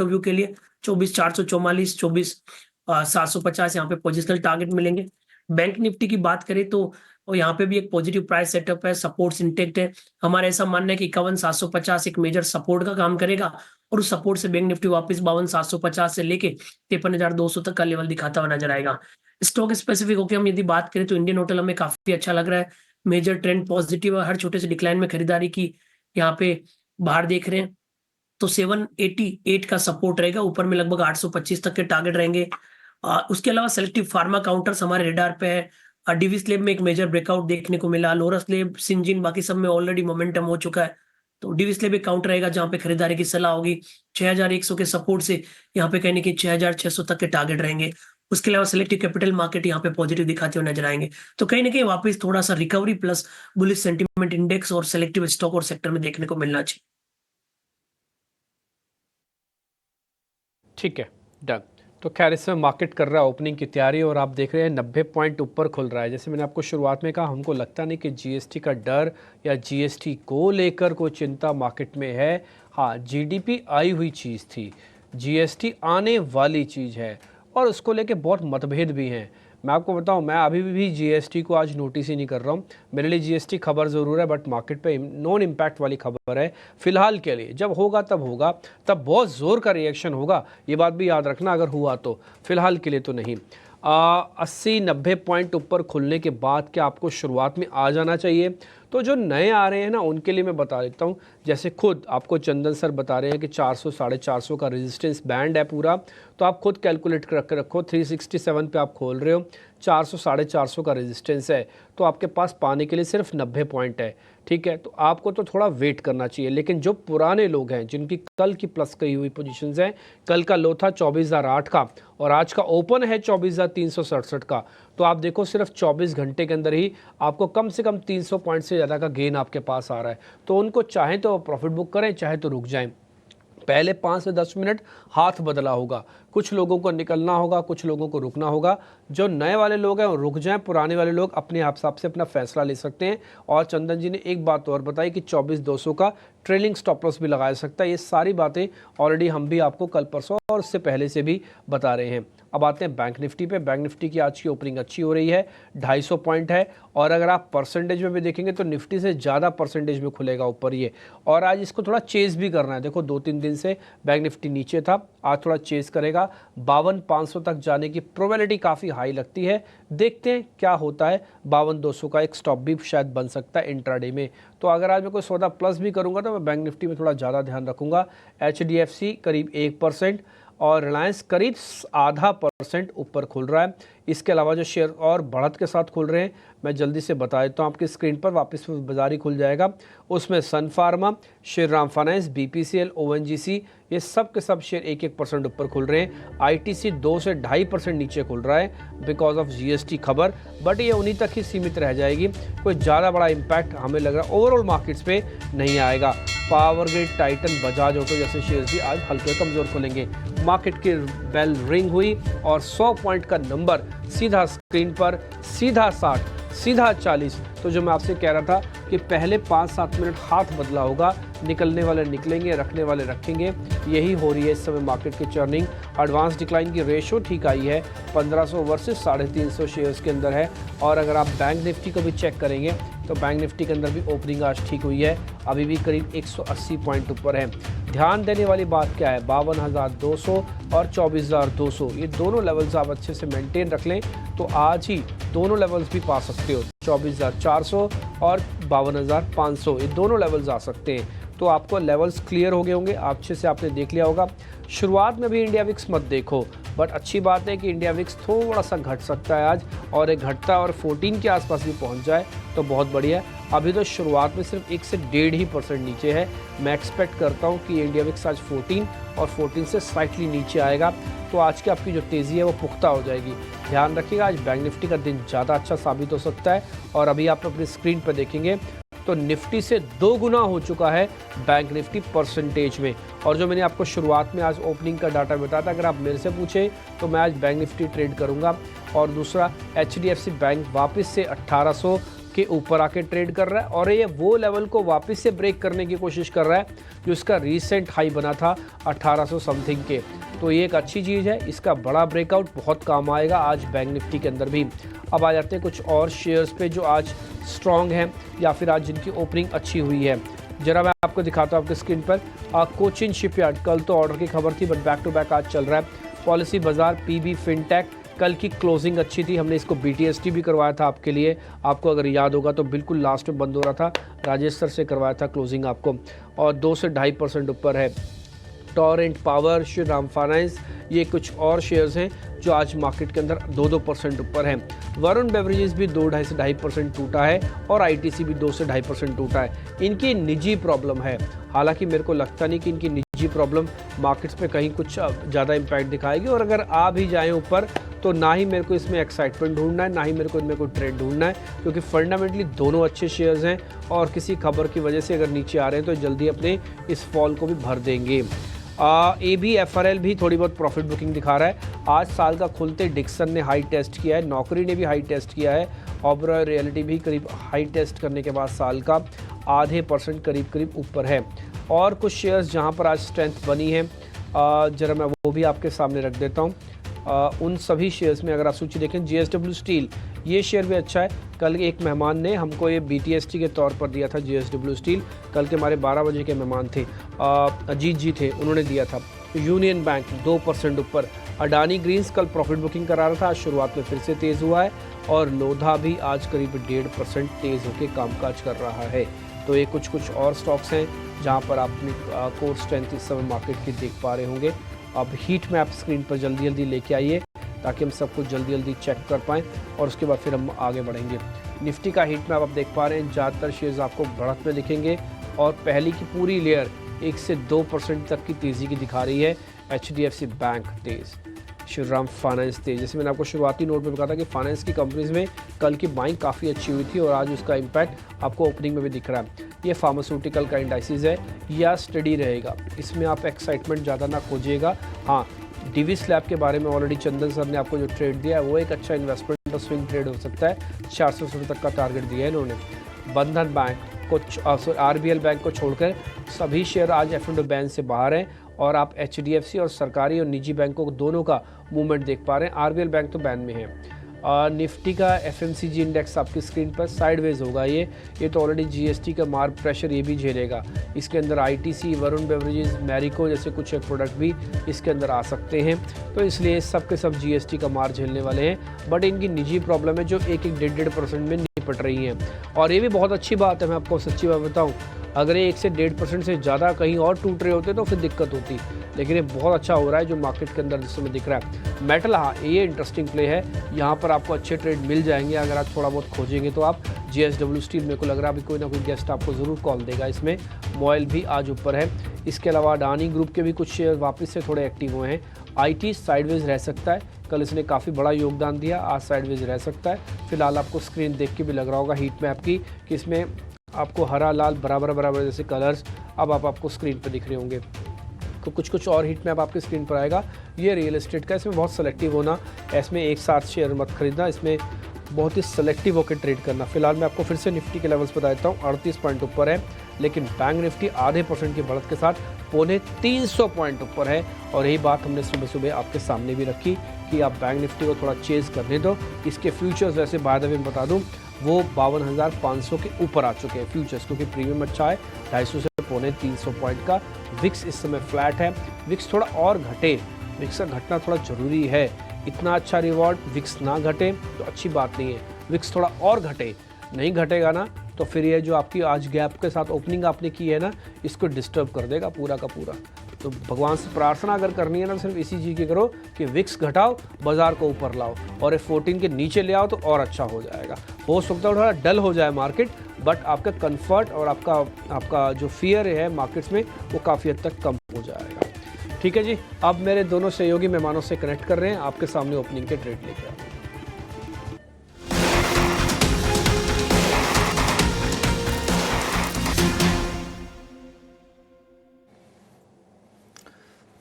K: व्यू के लिए 24,444, 24,750 यहाँ पे पोजिशनल टारगेट मिलेंगे। बैंक निफ्टी की बात करें तो और यहाँ पे भी एक पॉजिटिव प्राइस सेटअप है, सपोर्ट्स इंटेक्ट है। हमारा ऐसा मानना है कि 51,750 एक मेजर सपोर्ट का काम करेगा और उस सपोर्ट से बैंक निफ्टी वापस 52,750 से लेके 53,200 तक का लेवल दिखाता हुआ नजर आएगा। स्टॉक स्पेसिफिक होकर हम यदि बात करें तो इंडियन होटल हमें काफी अच्छा लग रहा है, मेजर ट्रेंड पॉजिटिव है, हर छोटे से डिक्लाइन में खरीदारी की यहाँ पे बाहर देख रहे हैं। तो 788 का सपोर्ट रहेगा, ऊपर में लगभग 825 तक के टारगेट रहेंगे। उसके अलावा सेलेक्टिव फार्मा काउंटर्स हमारे रेडार पे है। डीवी स्लेब में एक मेजर ब्रेकआउट देखने को मिला, लोरा स्लेब, सिंजिन, बाकी सब में ऑलरेडी मोमेंटम हो चुका है। तो डीवी स्लेब एक काउंटर रहेगा जहां पे खरीदारी की सलाह होगी। 6,100 के सपोर्ट से यहाँ पे कहने की 6,600 तक के टारगेट रहेंगे। उसके अलावा सेलेक्टिव कैपिटल मार्केट यहाँ पे पॉजिटिव दिखाते हुए नजर आएंगे। तो कहीं ना कहीं वापस थोड़ा सा recovery plus bullish sentiment index और सेलेक्टिव स्टॉक और सेक्टर में देखने को मिलना चाहिए।
C: ठीक है, डन। तो खैर इसमें मार्केट कर रहा है ओपनिंग की तैयारी और आप देख रहे हैं 90 पॉइंट ऊपर खुल रहा है। जैसे मैंने आपको शुरुआत में कहा, हमको लगता नहीं कि जीएसटी का डर या जीएसटी को लेकर कोई चिंता मार्केट में है। हाँ, जीडीपी आई हुई चीज़ थी, जीएसटी आने वाली चीज़ है और उसको लेके बहुत मतभेद भी हैं। मैं आपको बताऊं, मैं अभी भी जीएसटी को आज नोटिस ही नहीं कर रहा हूं। मेरे लिए जीएसटी खबर ज़रूर है, बट मार्केट पे नॉन इम्पैक्ट वाली खबर है फ़िलहाल के लिए। जब होगा तब बहुत ज़ोर का रिएक्शन होगा, ये बात भी याद रखना अगर हुआ तो। फ़िलहाल के लिए तो नहीं। 80-90 पॉइंट ऊपर खुलने के बाद क्या आपको शुरुआत में आ जाना चाहिए? तो जो नए आ रहे हैं ना, उनके लिए मैं बता देता हूँ। जैसे खुद आपको चंदन सर बता रहे हैं कि 400-450 का रेजिस्टेंस बैंड है पूरा, तो आप खुद कैलकुलेट करके रखो। 367 पे आप खोल रहे हो, 400-450 का रेजिस्टेंस है, तो आपके पास पाने के लिए सिर्फ 90 पॉइंट है। ठीक है, तो आपको तो थोड़ा वेट करना चाहिए। लेकिन जो पुराने लोग हैं, जिनकी कल की प्लस कही हुई पोजीशंस हैं, कल का लो था 24,008 का और आज का ओपन है 24,367 का, तो आप देखो सिर्फ 24 घंटे के अंदर ही आपको कम से कम 300 पॉइंट से ज़्यादा का गेन आपके पास आ रहा है। तो उनको चाहे तो प्रॉफिट बुक करें, चाहे तो रुक जाएं। पहले 5 से 10 मिनट हाथ बदला होगा, कुछ लोगों को निकलना होगा, कुछ लोगों को रुकना होगा। जो नए वाले लोग हैं वो रुक जाएं, पुराने वाले लोग अपने हिसाब से अपना फैसला ले सकते हैं। और चंदन जी ने एक बात और बताई कि 24,200 का ट्रेलिंग स्टॉप लॉस भी लगाया सकता है। ये सारी बातें ऑलरेडी हम भी आपको कल परसों और उससे पहले से भी बता रहे हैं। अब आते हैं बैंक निफ्टी पे। बैंक निफ्टी की आज की ओपनिंग अच्छी हो रही है, 250 पॉइंट है और अगर आप परसेंटेज में भी देखेंगे तो निफ्टी से ज़्यादा परसेंटेज में खुलेगा ऊपर ये। और आज इसको थोड़ा चेज़ भी करना है। देखो 2-3 दिन से बैंक निफ्टी नीचे था, आज थोड़ा चेज़ करेगा। 52,500 तक जाने की प्रोबेबिलिटी काफ़ी हाई लगती है। देखते हैं क्या होता है। 52,200 का एक स्टॉप भी शायद बन सकता है इंट्राडे में। तो अगर आज मैं कोई सौदा प्लस भी करूँगा तो मैं बैंक निफ्टी में थोड़ा ज़्यादा ध्यान रखूँगा। HDFC करीब 1% और रिलायंस करीब 0.5% ऊपर खुल रहा है। इसके अलावा जो शेयर और बढ़त के साथ खुल रहे हैं मैं जल्दी से बता देता हूँ आपकी स्क्रीन पर, वापस बाजार ही खुल जाएगा। उसमें Sun Pharma, Shriram finance, BPCL, ONGC ये सब के सब शेयर 1-1% ऊपर खुल रहे हैं। ITC 2 से 2.5% नीचे खुल रहा है बिकॉज ऑफ GST खबर, बट ये उन्हीं तक ही सीमित रह जाएगी, कोई ज़्यादा बड़ा इम्पैक्ट हमें लग रहा है ओवरऑल मार्केट्स पे नहीं आएगा। Power grid, Titan, Bajaj auto जैसे शेयर्स भी आज हल्के कमज़ोर खुलेंगे। मार्केट की बेल रिंग हुई और 100 पॉइंट का नंबर सीधा स्क्रीन पर, सीधा 60, सीधा 40। तो जो मैं आपसे कह रहा था कि पहले 5-7 मिनट हाथ बदला होगा, निकलने वाले निकलेंगे, रखने वाले रखेंगे, यही हो रही है इस समय मार्केट की चर्निंग। एडवांस डिक्लाइन की रेशो ठीक आई है, 1500 वर्सेस 350 शेयर्स के अंदर है। और अगर आप बैंक निफ्टी को भी चेक करेंगे तो बैंक निफ्टी के अंदर भी ओपनिंग आज ठीक हुई है, अभी भी करीब 180 पॉइंट ऊपर है। ध्यान देने वाली बात क्या है, 52,200 और 24,200 ये दोनों लेवल्स आप अच्छे से मेंटेन रख लें तो आज ही दोनों लेवल्स भी पा सकते हो। 24,400 और 52,500 ये दोनों लेवल्स आ सकते हैं। तो आपको लेवल्स क्लियर हो गए होंगे, अच्छे से आपने देख लिया होगा। शुरुआत में भी इंडिया विक्स मत देखो, बट अच्छी बात है कि इंडिया विक्स थोड़ा सा घट सकता है आज, और एक घटता और 14 के आसपास भी पहुंच जाए तो बहुत बढ़िया है। अभी तो शुरुआत में सिर्फ 1 से 1.5% नीचे है। मैं एक्सपेक्ट करता हूं कि इंडिया विक्स आज 14 और 14 से स्लाइटली नीचे आएगा, तो आज की आपकी जो तेज़ी है वो पुख्ता हो जाएगी। ध्यान रखिएगा, आज बैंक निफ्टी का दिन ज़्यादा अच्छा साबित हो सकता है। और अभी आप अपनी स्क्रीन पर देखेंगे तो निफ्टी से 2 गुना हो चुका है बैंक निफ्टी परसेंटेज में। और जो मैंने आपको शुरुआत में आज ओपनिंग का डाटा बताया था, अगर आप मेरे से पूछें तो मैं आज बैंक निफ्टी ट्रेड करूंगा। और दूसरा, HDFC बैंक वापस से 1800 के ऊपर आके ट्रेड कर रहा है, और ये वो लेवल को वापस से ब्रेक करने की कोशिश कर रहा है जो इसका रीसेंट हाई बना था 1800 समथिंग के। तो ये एक अच्छी चीज़ है, इसका बड़ा ब्रेकआउट बहुत काम आएगा आज बैंक निफ्टी के अंदर भी। अब आ जाते हैं कुछ और शेयर्स पे जो आज स्ट्रॉन्ग हैं या फिर आज जिनकी ओपनिंग अच्छी हुई है। जरा मैं आपको दिखाता हूँ आपके स्क्रीन पर। कोचिन शिपयार्ड, कल तो ऑर्डर की खबर थी बट बैक टू बैक आज चल रहा है। पॉलिसी बाजार, PB फिनटेक, कल की क्लोजिंग अच्छी थी, हमने इसको BTST भी करवाया था आपके लिए, आपको अगर याद होगा तो बिल्कुल लास्ट में बंद हो रहा था, राजेश सर से करवाया था क्लोजिंग आपको, और 2 से 2.5% ऊपर है। टॉरेंट पावर, श्रीराम फाइनेंस, ये कुछ और शेयर्स हैं जो आज मार्केट के अंदर 2-2% ऊपर हैं। वरुण बेवरेजेस भी 2-2.5 से 2.5% टूटा है, और ITC भी 2 से 2.5% टूटा है। इनकी निजी प्रॉब्लम है, हालांकि मेरे को लगता नहीं कि इनकी निजी प्रॉब्लम मार्केट्स पे कहीं कुछ ज़्यादा इम्पैक्ट दिखाएगी। और अगर आ भी जाएँ ऊपर तो ना ही मेरे को इसमें एक्साइटमेंट ढूंढना है, ना ही मेरे को इनमें कोई ट्रेड ढूंढना है, क्योंकि फंडामेंटली दोनों अच्छे शेयर्स हैं और किसी खबर की वजह से अगर नीचे आ रहे हैं तो जल्दी अपने इस फॉल को भी भर देंगे। ABFRL भी थोड़ी बहुत प्रॉफिट बुकिंग दिखा रहा है। आज साल का खुलते डिक्सन ने हाई टेस्ट किया है, नौकरी ने भी हाई टेस्ट किया है, ओबरॉय रियलिटी भी करीब हाई टेस्ट करने के बाद साल का 0.5% करीब ऊपर है। और कुछ शेयर्स जहां पर आज स्ट्रेंथ बनी है, जरा मैं वो भी आपके सामने रख देता हूं। उन सभी शेयर्स में अगर आप सूची देखें, JSW स्टील ये शेयर भी अच्छा है। कल एक मेहमान ने हमको ये BTST के तौर पर दिया था JSW स्टील, कल के हमारे 12 बजे के मेहमान थे, अजीत जी थे, उन्होंने दिया था। यूनियन बैंक 2% ऊपर। अडानी ग्रीन्स कल प्रॉफिट बुकिंग करा रहा था, आज शुरुआत में फिर से तेज़ हुआ है। और लोधा भी आज करीब 1.5% तेज़ होकर कामकाज कर रहा है। तो ये कुछ और स्टॉक्स हैं जहाँ पर आप अपनी कोर स्ट्रेंथ इस समय मार्केट की देख पा रहे होंगे। अब हीट मैप स्क्रीन पर जल्दी लेके आइए ताकि हम सब कुछ जल्दी चेक कर पाएँ, और उसके बाद फिर हम आगे बढ़ेंगे। निफ्टी का हीट मैप आप देख पा रहे हैं, ज़्यादातर शेयर्स आपको बढ़त में दिखेंगे, और पहली की पूरी लेयर 1 से 2% तक की तेज़ी की दिखा रही है। HDFC बैंक तेज़, श्रीराम फाइनेंस तेज। जैसे मैंने आपको शुरुआती नोट में बताया था कि फाइनेंस की कंपनीज में कल की बाइंग काफ़ी अच्छी हुई थी, और आज उसका इम्पैक्ट आपको ओपनिंग में भी दिख रहा है। ये फार्मास्यूटिकल का इंडाइसिस है, या स्टडी रहेगा, इसमें आप एक्साइटमेंट ज़्यादा ना खोजिएगा। हाँ, DV स्लैब के बारे में ऑलरेडी चंदन सर ने आपको जो ट्रेड दिया है वो एक अच्छा इन्वेस्टमेंट और स्विंग ट्रेड हो सकता है। 400 तक का टारगेट दिया है इन्होंने। बंधन बैंक को, RBL बैंक को छोड़कर सभी शेयर आज F&O बैन से बाहर हैं, और आप HDFC और सरकारी और निजी बैंकों दोनों का मूवमेंट देख पा रहे हैं। RBL बैंक तो बैन में है। निफ्टी का FMCG इंडेक्स आपकी स्क्रीन पर साइडवेज होगा, ये तो ऑलरेडी GST का मार प्रेशर ये भी झेलेगा। इसके अंदर ITC, वरुण बेवरेजेस, मैरिको जैसे कुछ प्रोडक्ट भी इसके अंदर आ सकते हैं, तो इसलिए सब के सब GST का मार झेलने वाले हैं। बट इनकी निजी प्रॉब्लम है जो 1-1.5% में निपट रही हैं, और ये भी बहुत अच्छी बात है। मैं आपको सच्ची बात बताऊँ, अगर ये 1 से 1.5% से ज़्यादा कहीं और टूट रहे होते तो फिर दिक्कत होती। लेकिन ये बहुत अच्छा हो रहा है जो मार्केट के अंदर जिस समय दिख रहा है। मेटल, हाँ ये इंटरेस्टिंग प्ले है, यहाँ पर आपको अच्छे ट्रेड मिल जाएंगे अगर आप थोड़ा बहुत खोजेंगे तो आप। JSW स्टील मेरे को लग रहा है अभी कोई ना कोई गेस्ट आपको ज़रूर कॉल देगा इसमें। मॉयल भी आज ऊपर है। इसके अलावा अडानी ग्रुप के भी कुछ शेयर वापस से थोड़े एक्टिव हुए हैं। IT साइडवेज रह सकता है, कल इसने काफ़ी बड़ा योगदान दिया, आज साइडवेज रह सकता है। फिलहाल आपको स्क्रीन देख के भी लग रहा होगा हीट मैप की कि इसमें आपको हरा लाल बराबर बराबर जैसे कलर्स अब आपको स्क्रीन पर दिख रहे होंगे। तो कुछ और हीट मैप आपकी स्क्रीन पर आएगा। ये रियल एस्टेट का, इसमें बहुत सेलेक्टिव होना, इसमें एक साथ शेयर मत खरीदना, इसमें बहुत ही सेलेक्टिव होकर ट्रेड करना। फिलहाल मैं आपको फिर से निफ्टी के लेवल्स बता देता हूँ। 38 पॉइंट ऊपर है, लेकिन बैंक निफ्टी आधे % की बढ़त के साथ 350 पॉइंट ऊपर है। और यही बात हमने सुबह सुबह आपके सामने भी रखी कि आप बैंक निफ्टी को थोड़ा चेज करने दो। इसके फ्यूचर्स वैसे बाद में बता दूँ वो 52,500 के ऊपर आ चुके हैं फ्यूचर्स, क्योंकि प्रीमियम अच्छा है 250 से 350 पॉइंट का। विक्स इस समय फ्लैट है, विक्स थोड़ा और घटे, विक्स का घटना थोड़ा ज़रूरी है। इतना अच्छा रिवॉर्ड विक्स ना घटे तो अच्छी बात नहीं है, विक्स थोड़ा और घटे, नहीं घटेगा ना तो फिर ये जो आपकी आज गैप के साथ ओपनिंग आपने की है ना, इसको डिस्टर्ब कर देगा पूरा का पूरा। तो भगवान से प्रार्थना अगर करनी है ना, सिर्फ इसी चीज़ की करो कि विक्स घटाओ, बाजार को ऊपर लाओ और F14 के नीचे ले आओ तो और अच्छा हो जाएगा। हो सकता है थोड़ा डल हो जाए मार्केट, बट आपका कंफर्ट और आपका जो फियर है मार्केट्स में वो काफ़ी हद तक कम हो जाएगा। ठीक है जी, अब मेरे दोनों सहयोगी मेहमानों से कनेक्ट कर रहे हैं, आपके सामने ओपनिंग के ट्रेड लेकर आए।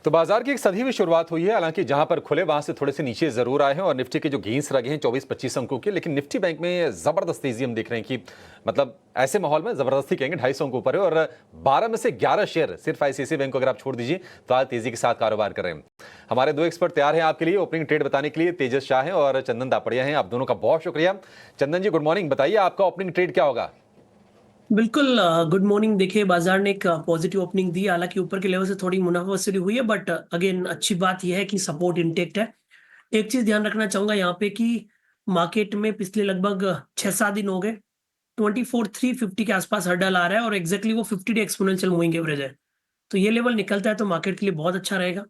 A: तो बाजार की एक सदी में शुरुआत हुई है, हालांकि जहां पर खुले वहां से थोड़े से नीचे जरूर आए हैं और निफ्टी के जो गेंस लगे हैं 24-25 अंकों के, लेकिन निफ्टी बैंक में जबरदस्त तेजी हम देख रहे हैं कि मतलब ऐसे माहौल में जबरदस्ती कहेंगे 250 अंकों ऊपर है और 12 में से 11 शेयर सिर्फ ICICI बैंक को अगर आप छोड़ दीजिए तो आज तेजी के साथ कारोबार कर रहे हैं। हमारे दो एक्सपर्ट तैयार हैं आपके लिए ओपनिंग ट्रेड बताने के लिए, तेजस शाह हैं और चंदन दापड़िया हैं। आप दोनों का बहुत शुक्रिया। चंदन जी गुड मॉर्निंग, बताइए आपका ओपनिंग ट्रेड क्या होगा?
K: बिल्कुल गुड मॉर्निंग। देखिए बाजार ने एक पॉजिटिव ओपनिंग दी, हालांकि ऊपर के लेवल से थोड़ी मुनाफा वसूली हुई है, बट अगेन अच्छी बात यह है कि सपोर्ट इंटेक्ट है। एक चीज ध्यान रखना चाहूंगा यहाँ पे कि मार्केट में पिछले लगभग 6-7 दिन हो गए 24,350 के आसपास हर्डल आ रहा है और एग्जैक्टली वो 50 डे एक्सपोनेंशियल मूविंग एवरेज है। तो ये लेवल निकलता है तो मार्केट के लिए बहुत अच्छा रहेगा,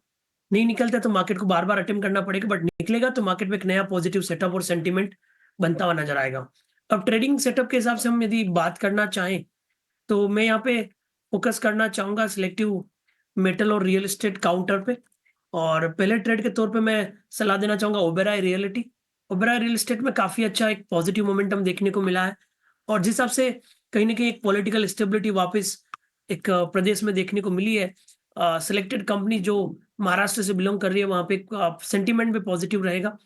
K: नहीं निकलता है तो मार्केट को बार बार अटेम्प्ट करना पड़ेगा, बट निकलेगा तो मार्केट में एक नया पॉजिटिव सेटअप और सेंटीमेंट बनता हुआ नजर आएगा। अब ट्रेडिंग सेटअप के हिसाब से हम यदि बात करना चाहें तो मैं यहाँ पे फोकस करना चाहूंगा सिलेक्टिव मेटल और रियल एस्टेट काउंटर पे। और पहले ट्रेड के तौर पे मैं सलाह देना चाहूंगा Oberoi reality. Oberoi real estate में काफी अच्छा एक पॉजिटिव मोमेंटम देखने को मिला है और जिस हिसाब से कहीं ना कहीं एक पॉलिटिकल स्टेबिलिटी वापस एक प्रदेश में देखने को मिली है, सिलेक्टेड कंपनी जो महाराष्ट्र से बिलोंग कर रही है वहां पे सेंटीमेंट भी पॉजिटिव रहेगा।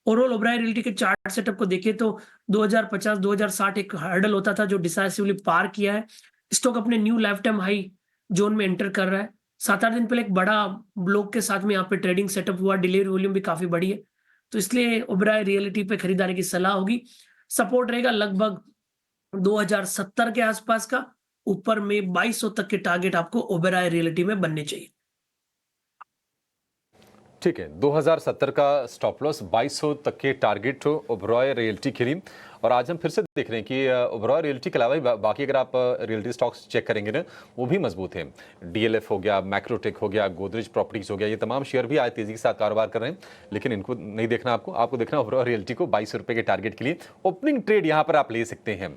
K: ओवरऑल ओबेरॉय रियलिटी के चार्ट सेटअप को देखें तो 2050-2060 एक हर्डल होता था जो डिसाइसिवली पार किया है। स्टॉक अपने new life time high zone में एंटर कर रहा है। 7-8 दिन पहले एक बड़ा ब्लॉक के साथ में यहाँ पे ट्रेडिंग सेटअप हुआ, डिलीवरी वॉल्यूम भी काफी बड़ी है, तो इसलिए ओबेरॉय रियलिटी पे खरीदारी की सलाह होगी। सपोर्ट रहेगा लगभग 2070 के आसपास का, ऊपर में 2200 तक के टारगेट आपको ओबेरॉय रियलिटी में बनने चाहिए।
A: ठीक है, 2070 का स्टॉप लॉस, 2200 तक के टारगेट ओबेरॉय रियल्टी के लिए। और आज हम फिर से देख रहे हैं कि ओबेरॉय रियल्टी के अलावा बाकी अगर आप रियल्टी स्टॉक्स चेक करेंगे ना वो भी मजबूत हैं। DLF हो गया, मैक्रोटेक हो गया, गोदरेज प्रॉपर्टीज हो गया, ये तमाम शेयर भी आज तेजी के साथ कारोबार कर रहे हैं, लेकिन इनको नहीं देखना आपको देखना ओबेरॉय रियल्टी को 2200 रुपये के टारगेट के लिए ओपनिंग ट्रेड यहाँ पर आप ले सकते हैं।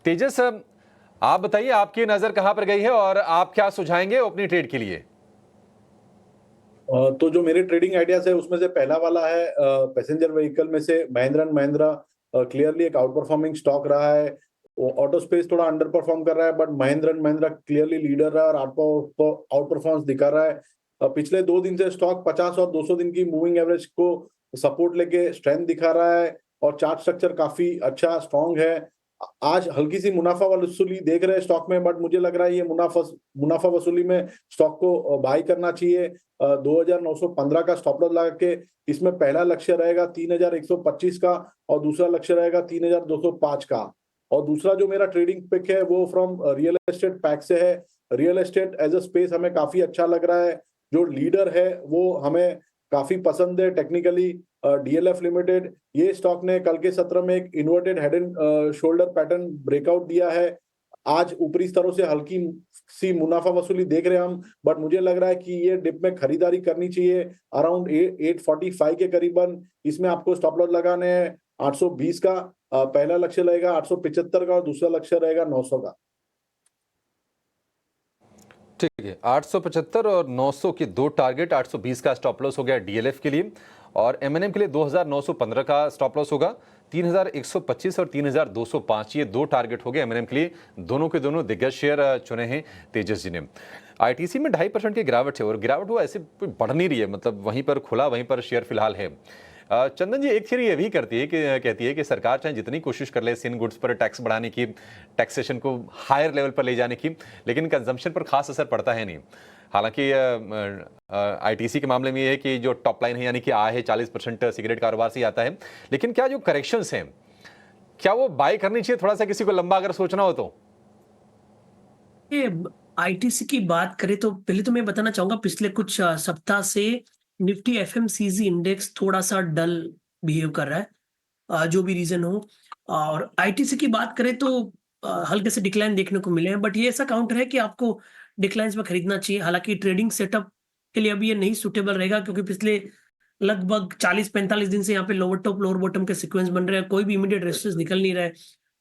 A: तेजस आप बताइए आपकी नज़र कहाँ पर गई है और आप क्या सुझाएंगे ओपनिंग ट्रेड के लिए?
L: तो जो मेरे ट्रेडिंग आइडियाज है उसमें से पहला वाला है पैसेंजर व्हीकल में से महिंद्रा एंड महिंद्रा क्लियरली एक आउट परफॉर्मिंग स्टॉक रहा है। ऑटो स्पेस थोड़ा अंडर परफॉर्म कर रहा है, but Mahindra and Mahindra clearly leader रहा है और आउट परफॉर्मेंस दिखा रहा है। पिछले 2 दिन से स्टॉक 50 और 200 दिन की मूविंग एवरेज को सपोर्ट लेके स्ट्रेंथ दिखा रहा है और चार्ट स्ट्रक्चर काफी अच्छा स्ट्रॉन्ग है। आज हल्की सी मुनाफा वसूली देख रहे हैं स्टॉक में, बट मुझे लग रहा है ये मुनाफा वसूली में स्टॉक को बाई करना चाहिए। 2915 का स्टॉप लॉस लगा के इसमें पहला लक्ष्य रहेगा 3125 का और दूसरा लक्ष्य रहेगा 3205 का। और दूसरा जो मेरा ट्रेडिंग पिक है वो फ्रॉम रियल एस्टेट पैक से है। Real estate as a space हमें काफी अच्छा लग रहा है, जो लीडर है वो हमें काफी पसंद है टेक्निकली। DLF लिमिटेड, ये स्टॉक ने कल के सत्र में एक inverted head and shoulder pattern breakout दिया है। आज ऊपरी स्तरों से हल्की सी मुनाफा वसूली देख रहे हैं हम, बट मुझे लग रहा है कि ये डिप में खरीदारी करनी चाहिए अराउंड 845 के करीबन। इसमें आपको स्टॉप लॉस लगाने हैं 820 का, पहला लक्ष्य रहेगा 875 का और दूसरा लक्ष्य रहेगा 900 का।
A: ठीक है, 875 और 900 के दो टारगेट, 820 का स्टॉप लॉस हो गया डीएलएफ के लिए और एमएनएम के लिए 2915 का स्टॉप लॉस होगा, 3125 और 3205 ये दो टारगेट हो गए एमएनएम के लिए। दोनों के दोनों दिग्गज शेयर चुने हैं तेजस जी ने। आईटीसी में 2.5% की गिरावट है और गिरावट वो ऐसे बढ़ नहीं रही है, मतलब वहीं पर खुला वहीं पर शेयर फिलहाल है। चंदन जी, एक थियरी ये भी कहती है कि सरकार चाहे जितनी कोशिश कर ले सिन गुड्स पर टैक्स बढ़ाने की, टैक्सेशन को हायर लेवल पर ले जाने की, लेकिन कंजम्पशन पर खास असर पड़ता है नहीं। हालांकि आईटीसी के मामले में ये है कि जो टॉप लाइन है यानी कि आय है 40% सिगरेट कारोबार से आता है, लेकिन क्या जो करेक्शंस हैं क्या वो बाय करनी चाहिए थोड़ा सा किसी को लंबा अगर सोचना हो तो?
K: आईटीसी की बात करें तो पहले तो मैं बताना चाहूंगा पिछले कुछ सप्ताह से निफ्टी एफएमसीजी इंडेक्स थोड़ा सा डल बिहेव कर रहा है, जो भी रीजन हो। और आईटीसी की बात करें तो हल्के से डिक्लाइन देखने को मिले हैं, बट ये ऐसा काउंटर है कि आपको डिक्लाइंस में खरीदना चाहिए। हालांकि ट्रेडिंग सेटअप के लिए अभी ये नहीं सूटेबल रहेगा, क्योंकि पिछले लगभग 40-45 दिन से यहाँ पे लोअर टॉप लोअर बॉटम के सीक्वेंस बन रहे हैं, कोई भी इमीडिएट रेजिस्टेंस निकल नहीं रहा है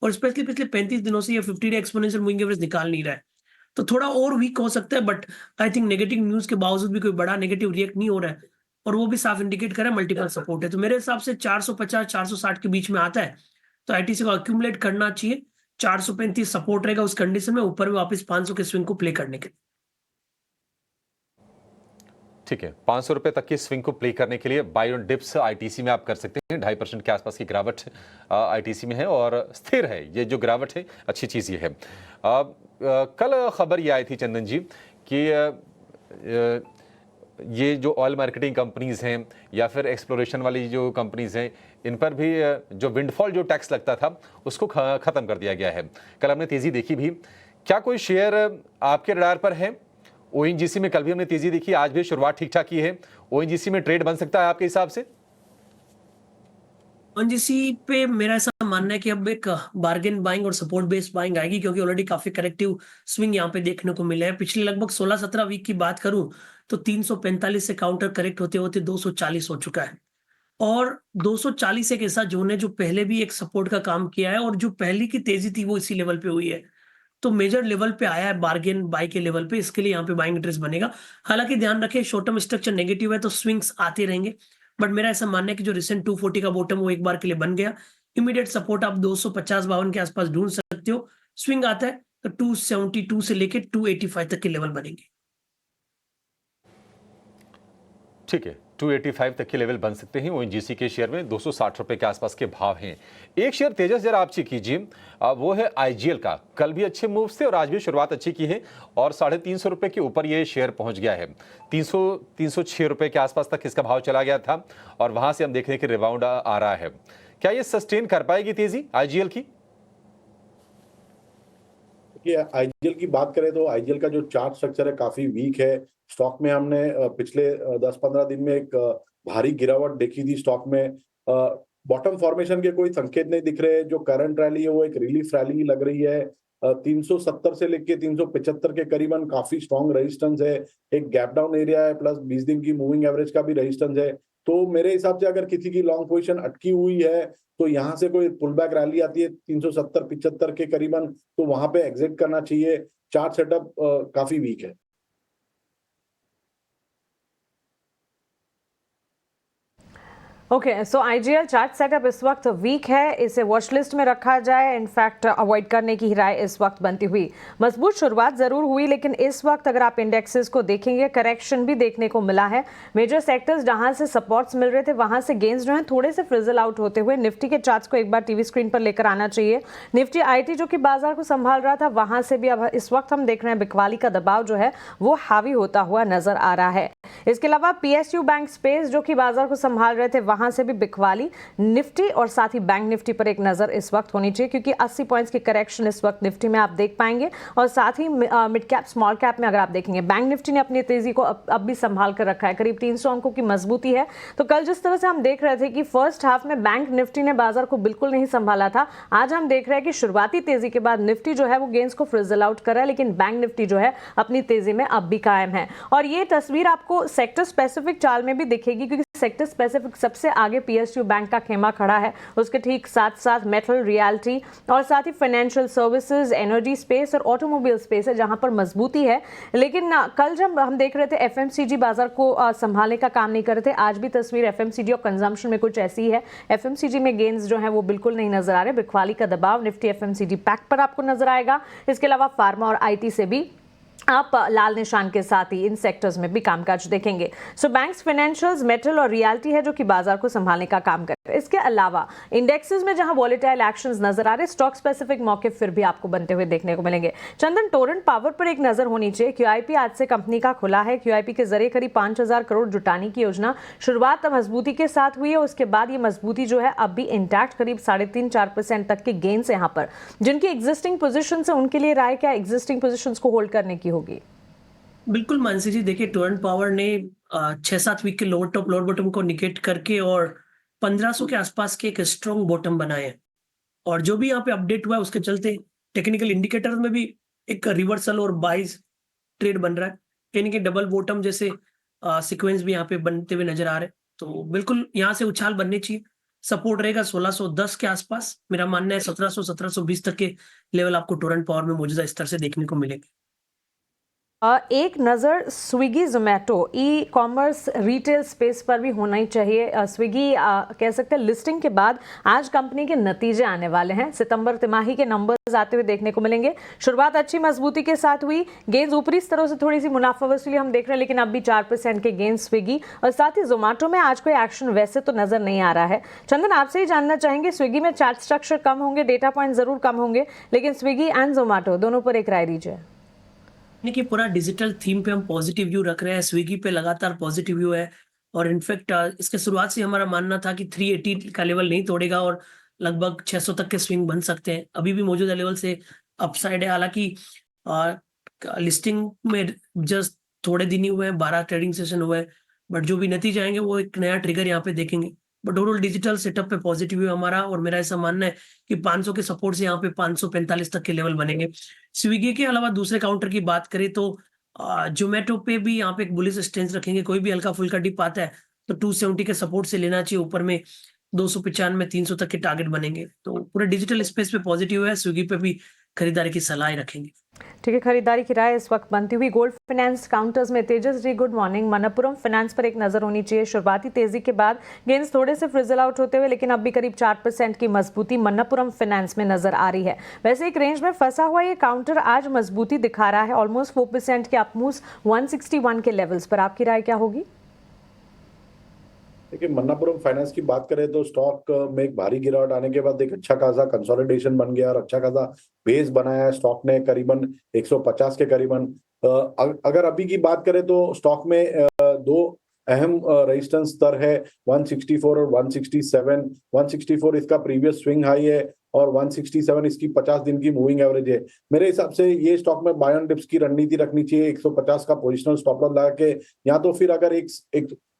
K: और स्पेशली पिछले 35 दिनों से ये 50 डे एक्सपोनेंशियल मूविंग एवरेज निकाल नहीं रहा है, तो थोड़ा और वीक हो सकता है। But I think negative news के बावजूद भी कोई बड़ा नेगेटिव रिएक्ट नहीं हो रहा है और वो भी साफ इंडिकेट कर रहा है मल्टीपल सपोर्ट है। तो मेरे हिसाब से 450-460 के बीच में आता है तो आईटीसी को अक्यूमुलेट करना चाहिए। 435 सपोर्ट रहेगा उस कंडीशन में, ऊपर में वापस 500 के स्विंग को प्ले करने के।
A: ठीक है, 500 रुपए तक की स्विंग को प्ले करने के लिए बाय ऑन डिप्स आईटीसी में आप कर सकते हैं। 2.5% के आसपास की गिरावट आईटीसी में है और स्थिर है। ये जो गिरावट है अच्छी चीज़ ये है। कल खबर ये आई थी चंदन जी कि ये जो ऑयल मार्केटिंग कंपनीज हैं या फिर एक्सप्लोरेशन वाली जो कंपनीज हैं, इन पर भी जो विंडफॉल जो टैक्स लगता था उसको ख़त्म कर दिया गया है। कल हमने तेज़ी देखी भी। क्या कोई शेयर आपके रडार पर है? ओएनजीसी में कल भी हमने तेजी देखी, आज भी शुरुआत ठीक ठाक की है। ओएनजीसी में ट्रेड बन सकता है आपके हिसाब से?
K: ओएनजीसी पे मेरा ऐसा मानना है कि अब एक बार्गेन बाइंग और सपोर्ट बेस्ड बाइंग आएगी, क्योंकि ऑलरेडी काफी करेक्टिव स्विंग यहाँ पे देखने को मिले हैं। पिछले लगभग 16-17 वीक की बात करूं तो 345 से काउंटर करेक्ट होते होते 240 हो चुका है और 240 एक ऐसा जोन है जो पहले भी एक सपोर्ट का काम किया है और जो पहली की तेजी थी वो इसी लेवल पे हुई है। तो मेजर लेवल पे आया है बार्गेन बाय के लेवल पे, इसके लिए यहाँ पे बाइंग इंटरेस्ट बनेगा। हालांकि ध्यान रखें शॉर्ट टर्म स्ट्रक्चर नेगेटिव है तो स्विंग्स आते रहेंगे, बट मेरा ऐसा मानना है कि जो रिसेंट 240 का बॉटम वो एक बार के लिए बन गया। इमीडिएट सपोर्ट आप 250-52 के आसपास ढूंढ सकते हो। स्विंग आता है तो 272 से लेके 285 तक के लेवल बनेंगे।
A: ठीक है, 285 तक के लेवल बन सकते हैं। ओएनजीसी के शेयर में 260 रुपए के आसपास के भाव हैं। एक शेयर तेजस जरा आप चेक कीजिए, वो है आईजीएल का। कल भी अच्छे मूव्स थे और आज भी शुरुआत अच्छी की है और 350 रुपए के ऊपर ये शेयर पहुंच गया है। 306 रुपए के आसपास तक इसका भाव चला गया था और वहां से हम देख रहे हैं कि रिबाउंड आ रहा है। क्या ये सस्टेन कर पाएगी तेजी आईजीएल की?
L: आईजीएल की बात करें तो आईजीएल का जो चार्ट स्ट्रक्चर है काफी वीक है। स्टॉक में हमने पिछले 10-15 दिन में एक भारी गिरावट देखी थी। स्टॉक में बॉटम फॉर्मेशन के कोई संकेत नहीं दिख रहे। जो करंट रैली है वो एक रिलीफ रैली लग रही है। 370 से लेके 375 के करीबन काफी स्ट्रॉन्ग रेजिस्टेंस है। एक गैप डाउन एरिया है प्लस 20 दिन की मूविंग एवरेज का भी रेजिस्टेंस है। तो मेरे हिसाब से अगर किसी की लॉन्ग पोजीशन अटकी हुई है तो यहाँ से कोई पुल बैक रैली आती है 370-75 के करीबन, तो वहां पे एग्जिट करना चाहिए। चार्ट सेटअप काफी वीक है।
J: ओके, सो आईजीएल चार्ट सेटअप इस वक्त वीक है, इसे वॉच लिस्ट में रखा जाए। इनफैक्ट अवॉइड करने की राय इस वक्त बनती हुई। मजबूत शुरुआत जरूर हुई, लेकिन इस वक्त अगर आप इंडेक्सेस को देखेंगे करेक्शन भी देखने को मिला है। मेजर सेक्टर्स जहां से सपोर्ट्स मिल रहे थे वहां से गेंस जो हैं थोड़े से फ्रिजल आउट होते हुए निफ्टी के चार्ट्स को एक बार टीवी स्क्रीन पर लेकर आना चाहिए। निफ्टी आईटी जो कि बाजार को संभाल रहा था वहां से भी अब इस वक्त हम देख रहे हैं बिकवाली का दबाव जो है वो हावी होता हुआ नजर आ रहा है। इसके अलावा पीएसयू बैंक स्पेस जो कि बाजार को संभाल रहे थे, वहां से भी बिकवाली। निफ्टी और साथ ही बैंक निफ्टी पर एक नजर इस वक्त होनी चाहिए क्योंकि 80 पॉइंट्स की करेक्शन इस वक्त निफ्टी में आप देख पाएंगे। और साथ ही मिड कैप स्मॉल कैप में अगर आप देखेंगे, बैंक निफ्टी ने अपनी तेजी को अब भी संभाल कर रखा है, करीब 300 अंकों की मजबूती है। तो कल जिस तरह से हम देख रहे थे कि फर्स्ट हाफ में बैंक निफ्टी ने बाजार को बिल्कुल नहीं संभाला था, आज हम देख रहे हैं कि शुरुआती तेजी के बाद निफ्टी जो है वो गेंस को फ्रिजल आउट कर रहा है, लेकिन बैंक निफ्टी जो है अपनी तेजी में अब भी कायम है। और ये तस्वीर आपको सेक्टर स्पेसिफिक चाल में भी दिखेगी क्योंकि सेक्टर स्पेसिफिक सबसे आगे पीएसयू बैंक का खेमा खड़ा है, उसके ठीक साथ साथ मेटल, रियल्टी और साथ ही फाइनेंशियल सर्विसेज, एनर्जी स्पेस और ऑटोमोबाइल स्पेस है जहां पर मजबूती है। लेकिन कल जब हम देख रहे थे एफएमसीजी बाजार को संभालने का काम नहीं कर रहे थे, आज भी तस्वीर एफएमसीजी और कंजम्पशन में कुछ ऐसी है। एफएमसीजी में गेंस जो है वो बिल्कुल नहीं नजर आ रहे, बिकवाली का दबाव निफ्टी एफएमसीजी पैक पर आपको नजर आएगा। इसके अलावा फार्मा और आईटी से भी आप लाल निशान के साथ ही इन सेक्टर्स में भी कामकाज देखेंगे। सो बैंक्स, फाइनेंशियल्स, मेटल और रियल्टी है जो कि बाजार को संभालने का काम कर रहे हैं। इसके अलावा इंडेक्सेस में जहां वॉलेटाइल एक्शंस नजर आ रहे, स्टॉक स्पेसिफिक मौके फिर भी आपको बनते हुए देखने को मिलेंगे। चंदन, टोरेंट पावर पर एक नजर होनी चाहिए। क्यूआईपी आज से कंपनी का खुला है। क्यूआईपी के जरिए करीब 5000 करोड़ जुटाने की योजना शुरुआत मजबूती के साथ हुई है, उसके बाद ये मजबूती जो है अब भी इंटैक्ट, करीब 3.5-4% तक के गेन्स यहाँ पर। जिनकी एग्जिस्टिंग पोजिशन है उनके लिए राय क्या एग्जिस्टिंग पोजिशन को होल्ड करने की होगी?
K: बिल्कुल मानसी जी, देखिए टोरेंट पावर ने 6-7 वीक के लोअर टॉप लोअर बॉटम को निगेट करके और 1500 के आसपास के एक स्ट्रॉन्ग बॉटम बनाए हैं। और जो भी यहाँ पे अपडेट हुआ है उसके चलते टेक्निकल इंडिकेटर में भी एक रिवर्सल और बाइज ट्रेड बन रहा है, यानी कि डबल बॉटम जैसे सीक्वेंस भी यहाँ पे बनते हुए नजर आ रहे हैं। तो बिल्कुल यहाँ से उछाल बननी चाहिए। सपोर्ट रहेगा 1610 के आसपास, मेरा मानना है 1700-1720 तक के लेवल आपको टोरेंट पावर में मौजूदा स्तर से देखने को मिलेंगे।
J: एक नज़र Swiggy Zomato e commerce retail space पर भी होना ही चाहिए। स्विगी कह सकते हैं लिस्टिंग के बाद आज कंपनी के नतीजे आने वाले हैं। सितंबर तिमाही के नंबर्स आते हुए देखने को मिलेंगे। शुरुआत अच्छी मजबूती के साथ हुई, गेंस ऊपरी स्तरों से थोड़ी सी मुनाफा वसूली हम देख रहे हैं, लेकिन अब भी 4% के गेंस स्विगी और साथ ही जोमेटो में आज कोई एक्शन वैसे तो नजर नहीं आ रहा है। चंदन, आपसे ही जानना चाहेंगे, स्विगी में चार्ट स्ट्रक्चर कम होंगे, डेटा पॉइंट जरूर कम होंगे, लेकिन स्विगी एंड जोमेटो दोनों पर एक राय दीजिए।
K: कि पूरा डिजिटल थीम पे हम पॉजिटिव व्यू रख रहे हैं। स्विगी पे लगातार पॉजिटिव व्यू है और इनफैक्ट इसके शुरुआत से हमारा मानना था कि 380 का लेवल नहीं तोड़ेगा और लगभग 600 तक के स्विंग बन सकते हैं। अभी भी मौजूदा लेवल से अपसाइड है। हालांकि लिस्टिंग में जस्ट थोड़े दिन ही हुए हैं, 12 ट्रेडिंग सेशन हुए हैं, बट जो भी नतीजे आएंगे वो एक नया ट्रिगर यहाँ पे देखेंगे। बट ओवरऑल डिजिटल सेटअप पे पॉजिटिव है हमारा और मेरा ऐसा मानना है कि 500 के सपोर्ट से यहाँ पे 545 तक के लेवल बनेंगे। स्विगी के अलावा दूसरे काउंटर की बात करें तो जोमेटो पे भी यहाँ पे एक बुलिश स्टेंस रखेंगे। कोई भी हल्का फुल्का डिप आता है तो 270 के सपोर्ट से लेना चाहिए, ऊपर में 295 300 तक के टारगेट बनेंगे। तो पूरे डिजिटल स्पेस पे पॉजिटिव है। स्विगी पे भी खरीदारी की सलाह रखेंगे।
J: ठीक है, खरीदारी की राय इस वक्त बनती हुई गोल्ड फाइनेंस काउंटर्स में तेजस जी गुड मॉर्निंग। मनप्पुरम फाइनेंस पर एक नजर होनी चाहिए। शुरुआती तेजी के बाद गेंस थोड़े से फ्रिजल आउट होते हुए, लेकिन अब भी करीब 4% की मजबूती मनप्पुरम फाइनेंस में नजर आ रही है। वैसे एक रेंज में फंसा हुआ ये काउंटर आज मजबूती दिखा रहा है, ऑलमोस्ट 4% के अपमूव्स 161 के लेवल्स पर। आपकी राय क्या होगी?
L: देखिए, मन्नापुरम फाइनेंस की बात करें तो स्टॉक में एक भारी गिरावट आने के बाद एक अच्छा खासा कंसोलिडेशन बन गया और अच्छा खासा बेस बनाया है स्टॉक ने, करीबन 150 के करीबन। अगर अभी की बात करें तो स्टॉक में दो अहम रेजिस्टेंस स्तर है, 164 और 167। 164 इसका प्रीवियस स्विंग हाई है और 167 इसकी 50 दिन की मूविंग एवरेज है। मेरे हिसाब से ये स्टॉक में बाय ऑन डिप्स की रणनीति रखनी चाहिए। 150 का पोजिशनल स्टॉप लॉस लगा के, या तो फिर अगर एक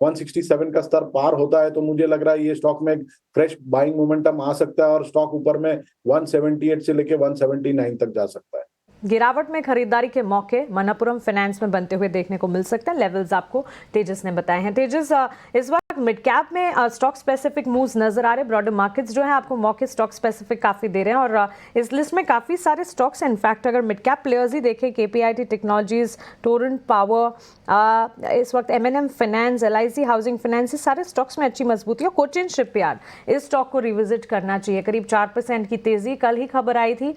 L: 167 का स्तर पार होता है तो मुझे लग रहा है ये स्टॉक में एक फ्रेश बाइंग मोमेंटम आ सकता है और स्टॉक ऊपर में 178 से लेके 179 तक जा सकता है।
J: गिरावट में खरीदारी के मौके मनप्पुरम फाइनेंस में बनते हुए देखने को मिल सकते हैं। लेवल्स आपको तेजस ने बताए हैं। तेजस, इस वक्त मिड कैप में स्टॉक स्पेसिफिक मूव्स नजर आ रहे हैं। ब्रॉडर मार्केट्स जो है आपको मौके स्टॉक स्पेसिफिक काफी दे रहे हैं और इस लिस्ट में काफी सारे स्टॉक्स हैं। इनफैक्ट अगर मिड कैप प्लेयर्स ही देखें, KPIT टेक्नोलॉजीज, टोरेंट पावर, इस वक्त M&M finance, LIC housing finance, ये सारे स्टॉक्स में अच्छी मजबूती है। कोचिन शिपयार्ड, इस स्टॉक को रिविजिट करना चाहिए। करीब 4% की तेजी। कल ही खबर आई थी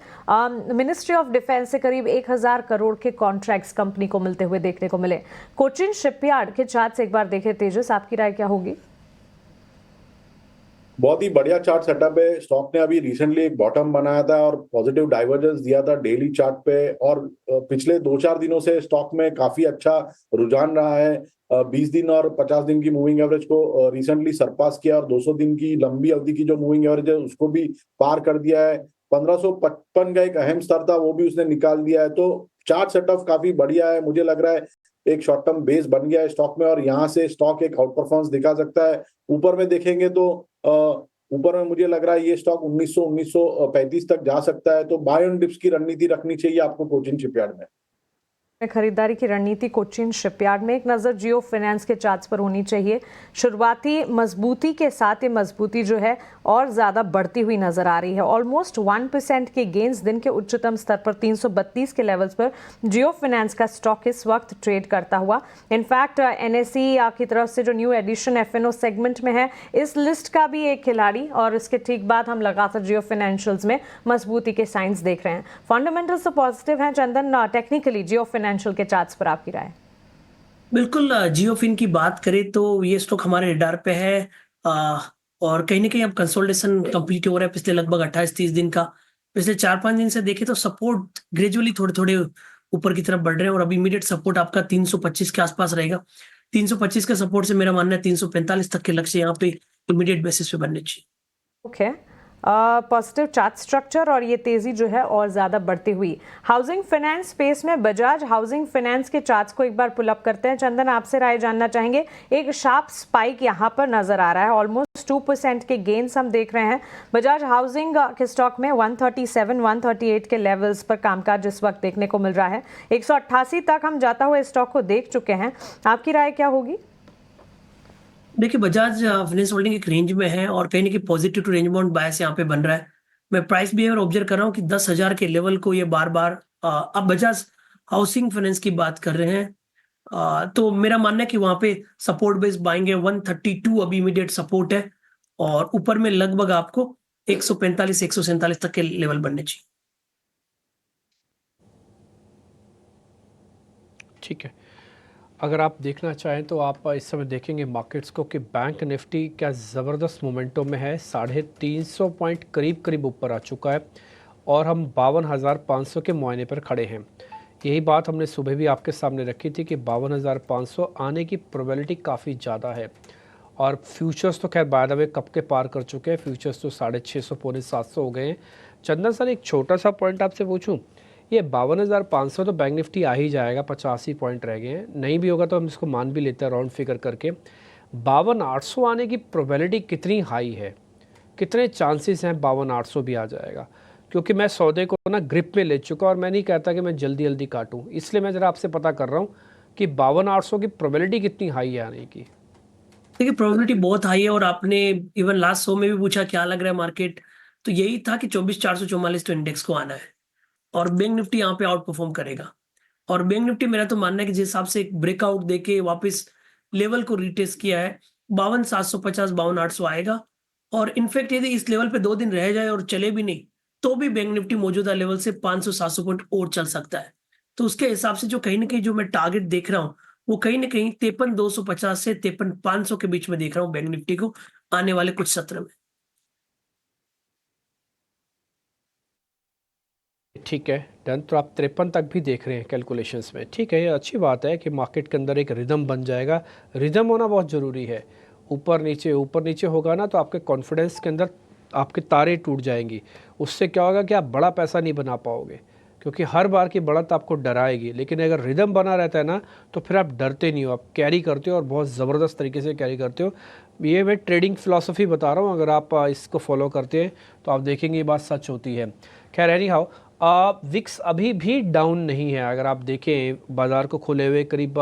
J: मिनिस्ट्री ऑफ डिफेंस से करीब 1000 करोड़ के कॉन्ट्रैक्ट्स कंपनी को मिलते हुए देखने को मिले। कोचिन शिपयार्ड के चार्ट से एक बार देखें तेजस, आपकी राय क्या होगी?
L: बहुत ही बढ़िया चार्ट सेटअप है। स्टॉक ने अभी रिसेंटली एक बॉटम बनाया था और पॉजिटिव डाइवर्जेंस दिया था डेली चार्ट पे, और पिछले 2-4 दिनों से स्टॉक में काफी अच्छा रुझान रहा है। 20 दिन और 50 दिन की मूविंग एवरेज को रिसेंटली सरपास किया और 200 दिन की लंबी अवधि की जो मूविंग एवरेज है उसको भी पार कर दिया है। 1555 का एक अहम स्तर था, वो भी उसने निकाल दिया है। तो चार्ट सेटअप काफी बढ़िया है। मुझे लग रहा है एक शॉर्ट टर्म बेस बन गया है स्टॉक में, और यहाँ से स्टॉक एक आउट परफॉर्मेंस दिखा सकता है। ऊपर में देखेंगे तो ऊपर में मुझे लग रहा है ये स्टॉक 1935 तक जा सकता है। तो बाय ऑन डिप्स की रणनीति रखनी चाहिए आपको कोचिन शिपयार्ड में।
J: खरीदारी की रणनीति कोचिन शिपयार्ड में एक नज़र जियो फाइनेंस के चार्ट्स पर होनी चाहिए। शुरुआती मजबूती के साथ ये मजबूती जो है और ज़्यादा बढ़ती हुई नज़र आ रही है। ऑलमोस्ट 1% के गेंस दिन के उच्चतम स्तर पर 332 के लेवल्स पर जियो फाइनेंस का स्टॉक इस वक्त ट्रेड करता हुआ। इनफैक्ट एनएसई की तरफ से जो न्यू एडिशन एफएनओ सेगमेंट में है, इस लिस्ट का भी एक खिलाड़ी, और इसके ठीक बाद हम लगातार जियो फाइनेंशियल्स में मजबूती के साइंस देख रहे हैं। फंडामेंटल्स तो पॉजिटिव हैं। चंदन, टेक्निकली जियो फाइनेंशियल के चार्ट्स पर आपकी राय?
K: बिल्कुल, जियोफिन की बात करें तो ये स्टॉक हमारे रडार पे है, और कहीं ना कहीं अब कंसोलिडेशन कंप्लीट हो रहा है पिछले लगभग 28-30 दिन का। पिछले 4-5 दिन से देखें तो सपोर्ट ग्रेजुअली थोड़े थोड़े ऊपर की तरफ बढ़ रहे हैं, और अब इमीडिएट सपोर्ट आपका 325 के आसपास रहेगा। 325 के सपोर्ट से मेरा मानना है 345 तक के लक्ष्य यहाँ पे इमीडिएट बेसिस पे बनने चाहिए।
J: ओके, पॉजिटिव चार्ट स्ट्रक्चर और ये तेजी जो है और ज्यादा बढ़ती हुई। हाउसिंग फाइनेंस स्पेस में बजाज हाउसिंग फाइनेंस के चार्ट्स को एक बार पुल अप करते हैं। चंदन, आपसे राय जानना चाहेंगे। एक शार्प स्पाइक यहाँ पर नजर आ रहा है, ऑलमोस्ट 2% के गेन्स हम देख रहे हैं बजाज हाउसिंग के स्टॉक में। 137-138 के लेवल्स पर कामकाज इस वक्त देखने को मिल रहा है। 188 तक हम जाता हुआ स्टॉक को देख चुके हैं। आपकी राय क्या होगी?
K: देखिए, बजाज फाइनेंस होल्डिंग एक रेंज में है और कहीं ना कहीं पॉजिटिव टू रेंज बाउंड बायस यहाँ पे बन रहा है। मैं प्राइस बिहेवियर ऑब्जर्व कर रहा हूँ कि 10,000 के लेवल को ये बार बार, अब बजाज हाउसिंग फाइनेंस की बात कर रहे हैं, तो मेरा मानना है कि वहां पे सपोर्ट बेस बाएंगे 132 अभी इमीडिएट सपोर्ट है, और ऊपर में लगभग आपको 145-147 तक के लेवल बनने चाहिए।
C: ठीक है, अगर आप देखना चाहें तो आप इस समय देखेंगे मार्केट्स को कि बैंक निफ्टी क्या ज़बरदस्त मोमेंटो में है। 350 पॉइंट करीब करीब ऊपर आ चुका है और हम 52,500 के मुआयने पर खड़े हैं। यही बात हमने सुबह भी आपके सामने रखी थी कि 52,500 आने की प्रोबेबिलिटी काफ़ी ज़्यादा है। और फ्यूचर्स तो खैर बाय द वे कब के पार कर चुके हैं, फ्यूचर्स तो 650 पौने 700 हो गए हैं। चंदन सर, एक छोटा सा पॉइंट आपसे पूछूं, ये 52,500 तो बैंक निफ्टी आ ही जाएगा, 85 पॉइंट रह गए हैं, नहीं भी होगा तो हम इसको मान भी लेते हैं राउंड फिगर करके। 52,800 आने की प्रोबेबिलिटी कितनी हाई है, कितने चांसेस हैं 52,800 भी आ जाएगा? क्योंकि मैं सौदे को ना ग्रिप में ले चुका और मैं नहीं कहता कि मैं जल्दी जल्दी काटूं, इसलिए मैं ज़रा आपसे पता कर रहा हूं कि 52,800 की प्रोबेबिलिटी कितनी हाई है आने की।
K: देखिए, प्रोबेबिलिटी बहुत हाई है, और आपने इवन लास्ट शो में भी पूछा क्या लग रहा है मार्केट, तो यही था कि 24,444 तो इंडेक्स को आना है, और बैंक निफ्टी यहाँ पे आउट परफॉर्म करेगा। और बैंक निफ्टी मेरा तो मानना है कि जिस हिसाब से एक ब्रेकआउट देके वापस लेवल को रिटेस्ट किया है, 52,750 52,800 आएगा। और इनफैक्ट यदि इस लेवल पे 2 दिन रह जाए और चले भी नहीं, तो भी बैंक निफ्टी मौजूदा लेवल से 500-700 पॉइंट और चल सकता है। तो उसके हिसाब से जो कहीं ना कहीं जो मैं टारगेट देख रहा हूँ, वो कहीं ना कहीं 53,250 से 53,500 के बीच में देख रहा हूँ बैंक निफ्टी को आने वाले कुछ सत्र में।
C: ठीक है डन, तो आप 53 तक भी देख रहे हैं कैलकुलेशंस में। ठीक है, ये अच्छी बात है कि मार्केट के अंदर एक रिदम बन जाएगा। रिदम होना बहुत ज़रूरी है। ऊपर नीचे होगा ना तो आपके कॉन्फिडेंस के अंदर आपके तारे टूट जाएंगी। उससे क्या होगा कि आप बड़ा पैसा नहीं बना पाओगे, क्योंकि हर बार की बढ़त आपको डराएगी। लेकिन अगर रिदम बना रहता है ना तो फिर आप डरते नहीं हो, आप कैरी करते हो और बहुत ज़बरदस्त तरीके से कैरी करते हो। ये मैं ट्रेडिंग फ़िलासफ़ी बता रहा हूँ, अगर आप इसको फॉलो करते हैं तो आप देखेंगे ये बात सच होती है। खैर एनी हाउ, विक्स अभी भी डाउन नहीं है। अगर आप देखें बाज़ार को खोले हुए करीब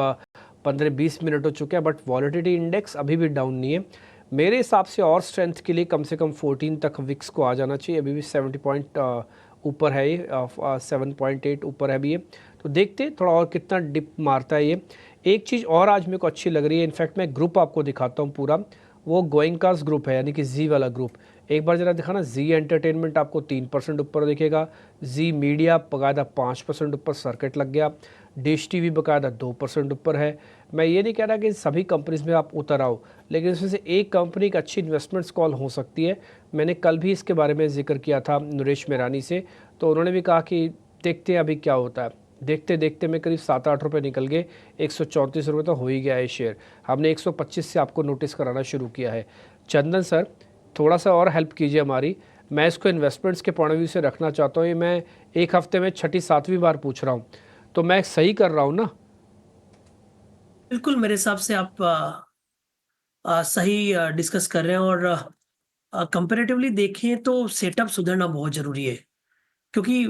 C: 15-20 मिनट हो चुके हैं, बट वॉलेटिलिटी इंडेक्स अभी भी डाउन नहीं है। मेरे हिसाब से और स्ट्रेंथ के लिए कम से कम 14 तक विक्स को आ जाना चाहिए। अभी भी 70 पॉइंट ऊपर है ये, 7.8 ऊपर है अभी ये। तो देखते हैं थोड़ा और कितना डिप मारता है ये। एक चीज़ और आज मेरे को अच्छी लग रही है, इनफैक्ट मैं ग्रुप आपको दिखाता हूँ पूरा, वो गोइंकास ग्रुप है, यानी कि जी वाला ग्रुप। एक बार ज़रा दिखाना, जी एंटरटेनमेंट आपको 3% ऊपर दिखेगा, जी मीडिया बकायदा 5% ऊपर सर्किट लग गया, डिश टीवी बकायदा 2% ऊपर है, मैं ये नहीं कह रहा कि सभी कंपनीज में आप उतर आओ, लेकिन इसमें से एक कंपनी की अच्छी इन्वेस्टमेंट्स कॉल हो सकती है। मैंने कल भी इसके बारे में जिक्र किया था नरेश मेरानी से, तो उन्होंने भी कहा कि देखते हैं अभी क्या होता है। देखते देखते में करीब 7-8 रुपये निकल गए, 134 रुपये तो हो ही गया है शेयर। हमने 125 से आपको नोटिस कराना शुरू किया है। चंदन सर, थोड़ा सा और हेल्प कीजिए हमारी। मैं इसको इन्वेस्टमेंट्स के पॉइंट ऑफ व्यू से रखना चाहता हूँ। ये मैं एक हफ्ते में 6-7वीं बार पूछ रहा हूँ, तो मैं सही कर रहा हूँ ना?
K: बिल्कुल मेरे हिसाब से आप सही डिस्कस कर रहे हैं, और कंपैरेटिवली देखें तो सेटअप सुधरना बहुत जरूरी है, क्योंकि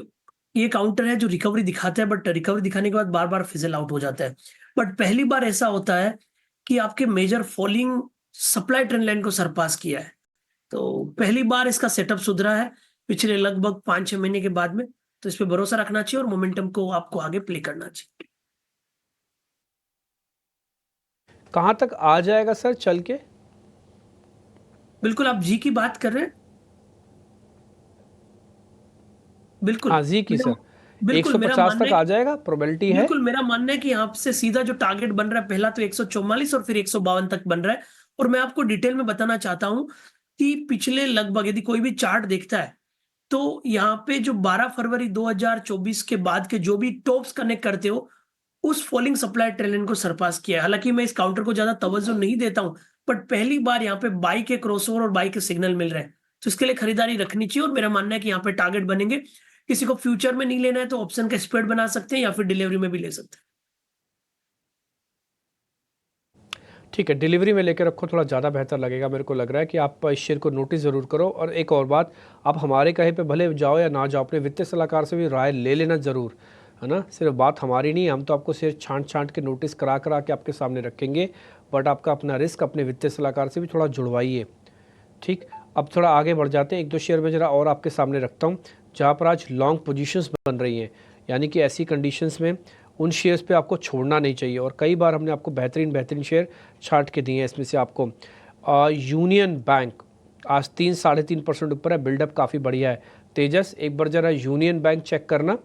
K: ये काउंटर है जो रिकवरी दिखाता है, बट रिकवरी दिखाने के बाद बार बार फिजल आउट हो जाता है। बट पहली बार ऐसा होता है कि आपके major falling supply trend line को सरपास किया है, तो पहली बार इसका सेटअप सुधरा है पिछले लगभग 5-6 महीने के बाद में। तो इस पे भरोसा रखना चाहिए और मोमेंटम को आपको आगे प्ले करना चाहिए।
C: कहाँ तक आ जाएगा सर चल के?
K: बिल्कुल, आप जी की बात कर रहे हैं। बिल्कुल
C: हाँ जी की सर,
K: बिल्कुल मेरा
C: 150
K: मानना
C: तक
K: है,
C: आ जाएगा, प्रोबेबिलिटी है।
K: बिल्कुल मेरा मानना है कि यहाँ से सीधा जो टारगेट बन रहा है पहला तो 144 और फिर 152 तक बन रहा है। और मैं आपको डिटेल में बताना चाहता हूं कि पिछले लगभग यदि कोई भी चार्ट देखता है तो यहाँ पे जो 12 फरवरी 2024 के बाद के जो भी टॉप्स कनेक्ट करते हो, उस फॉलिंग सप्लाई ट्रेंड लाइन को सरपास किया है। हालांकि मैं इस काउंटर को ज्यादा तवज्जो नहीं देता हूं, बट पहली बार यहाँ पे बाई के क्रॉसओवर और बाई के सिग्नल मिल रहे हैं, तो इसके लिए खरीदारी रखनी चाहिए। और मेरा मानना है कि यहाँ पे टारगेट बनेंगे। किसी को फ्यूचर में नहीं लेना है तो ऑप्शन का स्प्रेड बना सकते हैं या फिर डिलीवरी में भी ले सकते हैं।
C: ठीक है, डिलीवरी में लेकर रखो, थोड़ा ज़्यादा बेहतर लगेगा। मेरे को लग रहा है कि आप इस शेयर को नोटिस ज़रूर करो। और एक और बात, आप हमारे कहे पे भले जाओ या ना जाओ, अपने वित्तीय सलाहकार से भी राय ले लेना ज़रूर, है ना। सिर्फ बात हमारी नहीं, हम तो आपको सिर्फ छांट के नोटिस करा के आपके सामने रखेंगे, बट आपका अपना रिस्क अपने वित्तीय सलाहकार से भी थोड़ा जुड़वाइए। ठीक, अब थोड़ा आगे बढ़ जाते हैं। 1-2 शेयर में ज़रा और आपके सामने रखता हूँ जहाँ पर आज लॉन्ग पोजीशंस बन रही हैं, यानी कि ऐसी कंडीशंस में उन शेयर्स पे आपको छोड़ना नहीं चाहिए। और कई बार हमने आपको बेहतरीन शेयर छांट के दिए हैं। इसमें से आपको यूनियन बैंक आज 3-3.5% ऊपर है, बिल्डअप काफ़ी बढ़िया है। तेजस, एक बार ज़रा यूनियन बैंक चेक करना।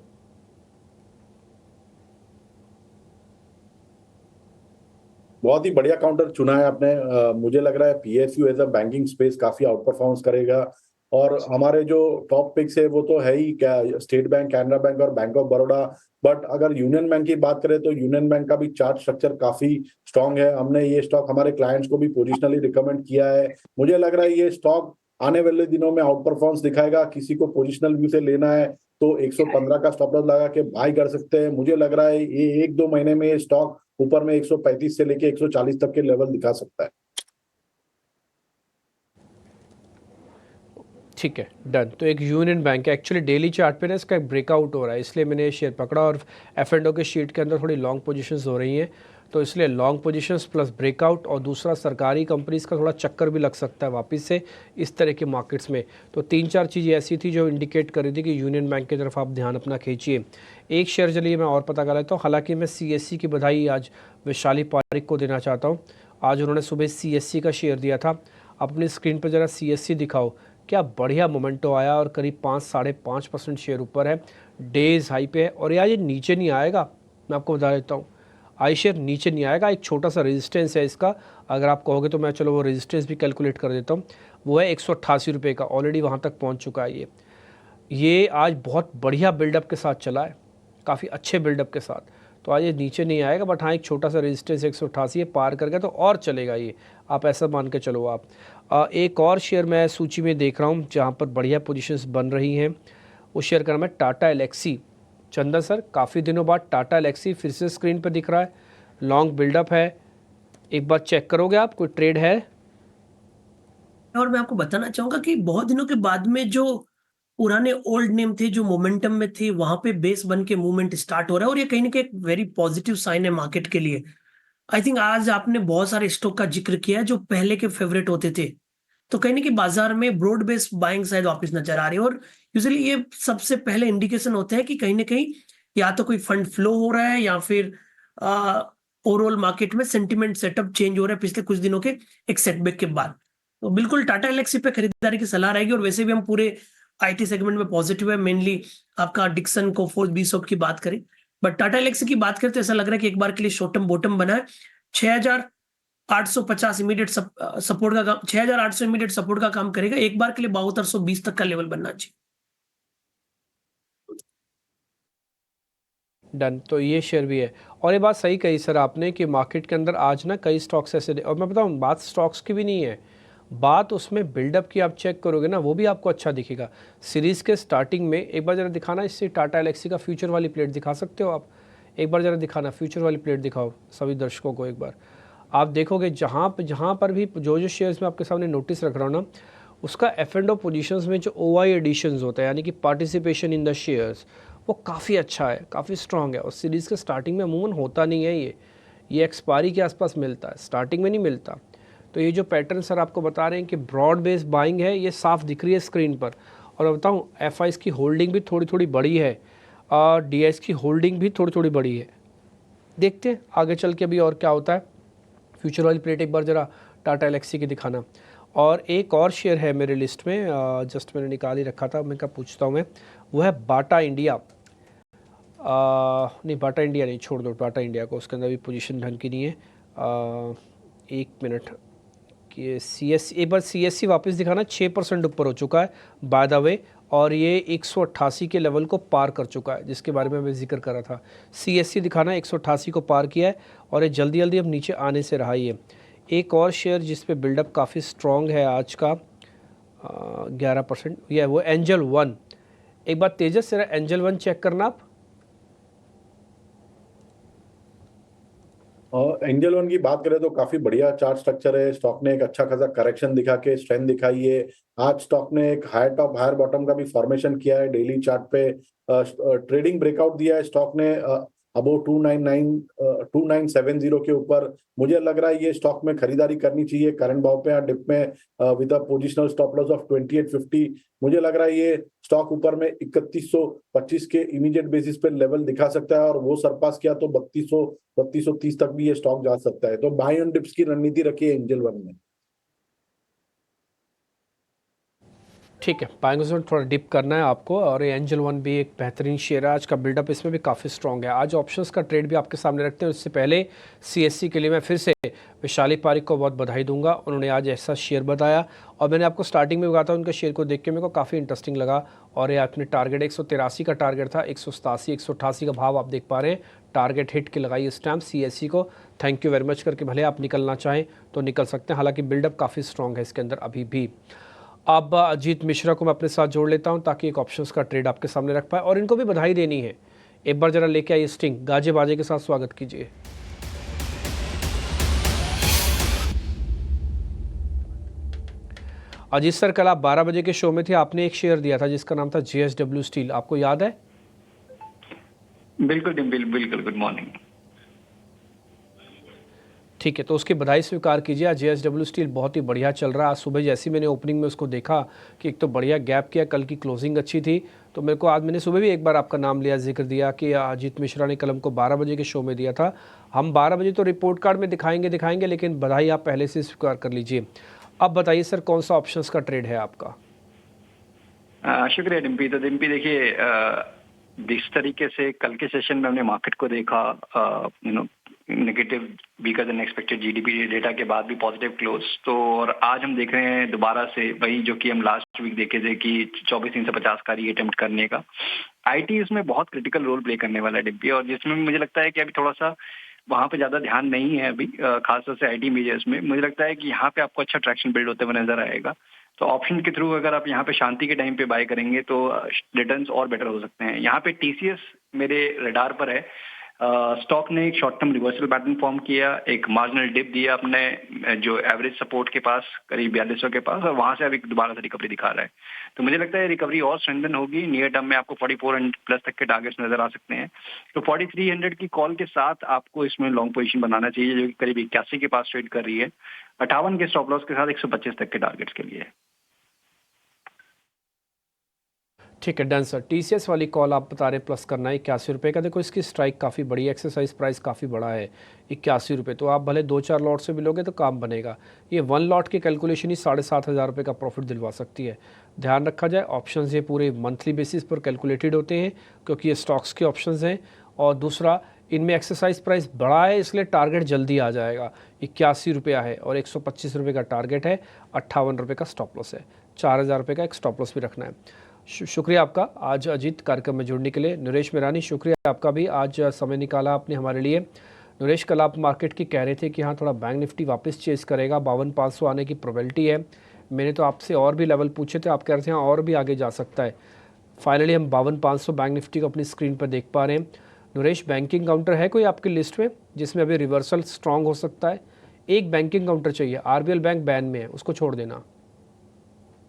L: बहुत ही बढ़िया काउंटर चुना है आपने। मुझे लग रहा है PSU as a banking space काफी आउट परफॉर्मेंस करेगा। और हमारे जो टॉप पिक्स है वो तो है ही, क्या स्टेट बैंक, कैनरा बैंक और बैंक ऑफ बड़ौदा। बट अगर यूनियन बैंक की बात करें तो यूनियन बैंक का भी चार्ट स्ट्रक्चर काफी स्ट्रांग है। हमने ये स्टॉक हमारे क्लाइंट्स को भी पोजिशनली रिकमेंड किया है। मुझे लग रहा है ये स्टॉक आने वाले दिनों में आउट परफॉर्मेंस दिखाएगा। किसी को पोजिशनल व्यू से लेना है तो 115 का स्टॉप लॉस लगा के बाय कर सकते हैं। मुझे लग रहा है ये 1-2 महीने में ये स्टॉक ऊपर में 135 से लेके 140 तक के लेवल दिखा सकता है।
C: ठीक है, डन। तो एक यूनियन बैंक है, एक्चुअली डेली चार्ट पे ना इसका एक ब्रेकआउट हो रहा है, इसलिए मैंने ये शेयर पकड़ा। और F&O के शीट के अंदर थोड़ी लॉन्ग पोजीशंस हो रही हैं, तो इसलिए लॉन्ग पोजीशंस प्लस ब्रेकआउट, और दूसरा सरकारी कंपनीज का थोड़ा चक्कर भी लग सकता है वापस से इस तरह के मार्केट्स में। तो 3-4 चीज़ें ऐसी थी जो इंडिकेट कर रही थी कि यूनियन बैंक की तरफ आप ध्यान अपना खींचिए। एक शेयर चलिए मैं और पता कर लेता हूँ। हालांकि मैं CSC की बधाई आज वैशाली पारिक को देना चाहता हूँ। आज उन्होंने सुबह CSC का शेयर दिया था। अपनी स्क्रीन पर ज़रा CSC दिखाओ, क्या बढ़िया मोमेंटो आया और करीब 5-5.5% शेयर ऊपर है, डेज हाई पे है। और यार ये नीचे नहीं आएगा, मैं आपको बता देता हूँ, आई शेयर नीचे नहीं आएगा। एक छोटा सा रेजिस्टेंस है इसका, अगर आप कहोगे तो मैं चलो वो रेजिस्टेंस भी कैलकुलेट कर देता हूँ। वो है 188 रुपये का, ऑलरेडी वहाँ तक पहुँच चुका है ये आज बहुत बढ़िया बिल्डअप के साथ चला है, काफ़ी अच्छे बिल्डअप के साथ। तो आज ये नीचे नहीं आएगा, बट हाँ एक छोटा सा रेजिस्टेंस 188 है, पार कर गया तो और चलेगा ये, आप ऐसा मान के चलो आप। एक और शेयर मैं सूची में देख रहा हूँ जहाँ पर बढ़िया पोजीशंस बन रही हैं, उस शेयर का नाम है टाटा एलेक्सी। चंदन सर, काफ़ी दिनों बाद टाटा एलेक्सी फिर से स्क्रीन पर दिख रहा है, लॉन्ग बिल्डअप है, एक बार चेक करोगे आप, कोई ट्रेड है?
K: और मैं आपको बताना चाहूंगा कि बहुत दिनों के बाद में जो पुराने ओल्ड नेम थे जो मोमेंटम में थे, वहां पे बेस बन के मूवमेंट स्टार्ट हो रहा है, और ये कहीं ना कहीं एक वेरी पॉजिटिव साइन है मार्केट के लिए। आई थिंक आज आपने बहुत सारे स्टॉक का जिक्र किया है जो पहले के फेवरेट होते थे, तो कहीं ना कहीं बाजार में ब्रॉड बेस बाइंग शायद वापस नजर आ रही है। और यूजुअली ये सबसे पहले इंडिकेशन होता है कि कहीं ना कहीं या तो कोई फंड फ्लो हो रहा है या फिर ओवरऑल मार्केट में सेंटिमेंट सेटअप चेंज हो रहा है पिछले कुछ दिनों के एक सेटबैक के बाद। तो बिल्कुल टाटा एलेक्सी पे खरीदारी की सलाह रहेगी। और वैसे भी हम पूरे आईटी सेगमेंट में पॉजिटिव है, मेनली आपका डिक्सन कोफोर्ज बीसॉप की बात करें, बट टाटा एलेक्सी की बात करें तो ऐसा लग रहा है कि एक बार के लिए शॉर्ट टर्म बॉटम बना है। 6,850 इमीडिएट सपोर्ट का काम, 6,800 इमीडिएट सपोर्ट का काम करेगा। एक बार के लिए 7220 तक का लेवल बनना चाहिए।
C: डन। तो ये शेयर भी है। और ये बात सही कही सर आपने कि मार्केट के अंदर आज ना कई स्टॉक्स ऐसे, और मैं बताऊँ बात स्टॉक्स की भी नहीं है, बात उसमें बिल्डअप की। आप चेक करोगे ना वो भी आपको अच्छा दिखेगा। सीरीज़ के स्टार्टिंग में एक बार ज़रा दिखाना, इससे टाटा एलेक्सी का फ्यूचर वाली प्लेट दिखा सकते हो आप? एक बार ज़रा दिखाना, फ्यूचर वाली प्लेट दिखाओ सभी दर्शकों को एक बार। आप देखोगे जहाँ पर भी जो शेयर्स में आपके सामने नोटिस रख रहा हूँ ना, उसका F&O पोजीशंस में जो OI एडिशंस होता है, यानी कि पार्टिसिपेशन इन द शेयर्स, वो काफ़ी अच्छा है, काफ़ी स्ट्रॉन्ग है। और सीरीज़ के स्टार्टिंग में अमूमन होता नहीं है ये एक्सपायरी के आसपास मिलता है, स्टार्टिंग में नहीं मिलता। तो ये जो पैटर्न सर आपको बता रहे हैं कि ब्रॉड बेस्ड बाइंग है, ये साफ दिख रही है स्क्रीन पर। और मैं बताऊँ FIs की होल्डिंग भी थोड़ी थोड़ी बड़ी है और DIs की होल्डिंग भी थोड़ी थोड़ी बड़ी है। देखते हैं आगे चल के अभी और क्या होता है। फ्यूचर वाली प्लेट एक बार ज़रा टाटा एलेक्सी की दिखाना। और एक और शेयर है मेरे लिस्ट में, जस्ट मैंने निकाल ही रखा था, मैं क्या पूछता हूँ मैं, वो है बाटा इंडिया। नहीं बाटा इंडिया नहीं, छोड़ दो बाटा इंडिया को, उसके अंदर भी पोजीशन ढंग की नहीं है। एक मिनट कि CSC, एक बार CSC वापस दिखाना। 6% ऊपर हो चुका है बाय द वे, और ये 188 के लेवल को पार कर चुका है, जिसके बारे में मैं जिक्र कर रहा था। CSC दिखाना 188 को पार किया है और ये जल्दी जल्दी अब नीचे आने से रहा। ये एक और शेयर जिस पे बिल्डअप काफ़ी स्ट्रॉन्ग है आज का 11%, यह वो एंजल वन। एक बार तेजस जरा एंजल वन चेक करना आप।
L: एंजल वन की बात करें तो काफी बढ़िया चार्ट स्ट्रक्चर है। स्टॉक ने एक अच्छा खासा करेक्शन दिखा के स्ट्रेंथ दिखाई है। आज स्टॉक ने एक हायर टॉप हायर बॉटम का भी फॉर्मेशन किया है। डेली चार्ट पे ट्रेडिंग ब्रेकआउट दिया है स्टॉक ने अबोव 2970 के ऊपर। मुझे लग रहा है ये स्टॉक में खरीदारी करनी चाहिए करंट भाव पे या डिप में with a positional stop loss of 2850। मुझे लग रहा है ये स्टॉक ऊपर में 3125 के इमीडिएट बेसिस पे लेवल दिखा सकता है और वो सरपास किया तो 3230 तक भी ये स्टॉक जा सकता है। तो बाय ऑन डिप्स की रणनीति रखी है एंजल वन में।
C: ठीक है, बाइंग से थोड़ा डिप करना है आपको। और ये एंजल वन भी एक बेहतरीन शेयर है। आज का बिल्डअप इसमें भी काफ़ी स्ट्रॉन्ग है। आज ऑप्शंस का ट्रेड भी आपके सामने रखते हैं। उससे पहले CSC के लिए मैं फिर से वैशाली पारिक को बहुत बधाई दूंगा। उन्होंने आज ऐसा शेयर बताया और मैंने आपको स्टार्टिंग में कहा था उनके शेयर को देख के मेरे को काफ़ी इंटरेस्टिंग लगा। और ये आपने टारगेट 183 का टारगेट था, 187 188 का भाव आप देख पा रहे हैं। टारगेट हिट के लगाई इस टाइम CSC को। थैंक यू वेरी मच करके भले आप निकलना चाहें तो निकल सकते हैं, हालांकि बिल्डअप काफ़ी स्ट्रॉन्ग है इसके अंदर अभी भी। अब अजीत मिश्रा को मैं अपने साथ जोड़ लेता हूं ताकि एक ऑप्शंस का ट्रेड आपके सामने रख पाए और इनको भी बधाई देनी है। एक बार जरा लेके आइए स्टिंग, गाजे बाजे के साथ स्वागत कीजिए। अजीत सर कल आप 12 बजे के शो में थे, आपने एक शेयर दिया था जिसका नाम था JSW स्टील, आपको याद है?
M: बिल्कुल बिल्कुल। Good morning.
C: ठीक है, तो उसकी बधाई स्वीकार कीजिए। आज JSW स्टील बहुत ही बढ़िया चल रहा है। आज सुबह जैसे मैंने ओपनिंग में उसको देखा कि एक तो बढ़िया गैप किया, कल की क्लोजिंग अच्छी थी, तो मेरे को आज मैंने सुबह भी एक बार आपका नाम लिया, जिक्र दिया कि अजीत मिश्रा ने कल हमको 12 बजे के शो में दिया था। हम 12 बजे तो रिपोर्ट कार्ड में दिखाएंगे, लेकिन बधाई आप पहले से स्वीकार कर लीजिए। अब बताइए सर कौन सा ऑप्शंस का ट्रेड है आपका?
M: शुक्रिया डिम्पी। तो डिम्पी देखिए, जिस तरीके से कल के सेशन में हमने मार्केट को देखा, negative weaker then expected GDP data के बाद भी पॉजिटिव क्लोज, तो और आज हम देख रहे हैं दोबारा से वही जो कि हम लास्ट वीक देखे थे कि 24,350 का री अटेम्प्ट करने का। IT इसमें बहुत क्रिटिकल रोल प्ले करने वाला है डिम्पी, और जिसमें मुझे लगता है कि अभी थोड़ा सा वहाँ पे ज़्यादा ध्यान नहीं है अभी, खासतौर से IT मेजर्स में। मुझे लगता है कि यहाँ पे आपको अच्छा ट्रैक्शन बिल्ड होते हुए नजर आएगा। तो ऑप्शन के थ्रू अगर आप यहाँ पे शांति के टाइम पे बाय करेंगे तो रिटर्न्स और बेटर हो सकते हैं। यहाँ पे TCS मेरे रडार पर है। स्टॉक ने एक short term reversal pattern form किया, एक मार्जिनल डिप दिया अपने जो एवरेज सपोर्ट के पास करीब 4200 के पास, और वहां से अभी दोबारा से रिकवरी दिखा रहा है। तो मुझे लगता है रिकवरी और स्ट्रेंथन होगी। नियर टर्म में आपको 4400 प्लस तक के टारगेट्स नजर आ सकते हैं। तो 4300 की कॉल के साथ आपको इसमें लॉन्ग पोजीशन बनाना चाहिए, जो कि करीब 81 के पास ट्रेड कर रही है। 58 के स्टॉप लॉस के साथ 125 तक के टारगेट्स के लिए।
C: ठीक है, डन सर। TCS वाली कॉल आप बता रहे प्लस करना है 81 रुपये का। देखो इसकी स्ट्राइक काफ़ी बड़ी है, एक्सरसाइज प्राइस काफ़ी बड़ा है 81 रुपये, तो आप भले 2-4 लॉट से भी लोगे तो काम बनेगा। ये 1 लॉट की कैलकुलेशन ही 7,500 रुपये का प्रॉफिट दिलवा सकती है। ध्यान रखा जाए, ऑप्शंस ये पूरे मंथली बेसिस पर कैलकुलेटेड होते हैं क्योंकि ये स्टॉक्स के ऑप्शंस हैं। और दूसरा इनमें एक्सरसाइज प्राइस बड़ा है, इसलिए टारगेट जल्दी आ जाएगा। 81 रुपया है और 125 रुपये का टारगेट है, 58 रुपये का स्टॉप लॉस है, 4000 रुपये का एक स्टॉप लॉस भी रखना है। शुक्रिया आपका आज अजीत कार्यक्रम में जुड़ने के लिए। नरेश मिरानी, शुक्रिया आपका भी, आज समय निकाला आपने हमारे लिए। नरेश, कल आप मार्केट की कह रहे थे कि हाँ थोड़ा बैंक निफ्टी वापस चेस करेगा, 52,500 आने की प्रोबेबिलिटी है। मैंने तो आपसे और भी लेवल पूछे थे, आप कह रहे थे हाँ और भी आगे जा सकता है। फाइनली हम 52,500 बैंक निफ्टी को अपनी स्क्रीन पर देख पा रहे हैं। नरेश, बैंकिंग काउंटर है कोई आपकी लिस्ट में जिसमें अभी रिवर्सल स्ट्रांग हो सकता है? एक बैंकिंग काउंटर चाहिए, आरबीएल बैंक बैन में है, उसको छोड़ देना।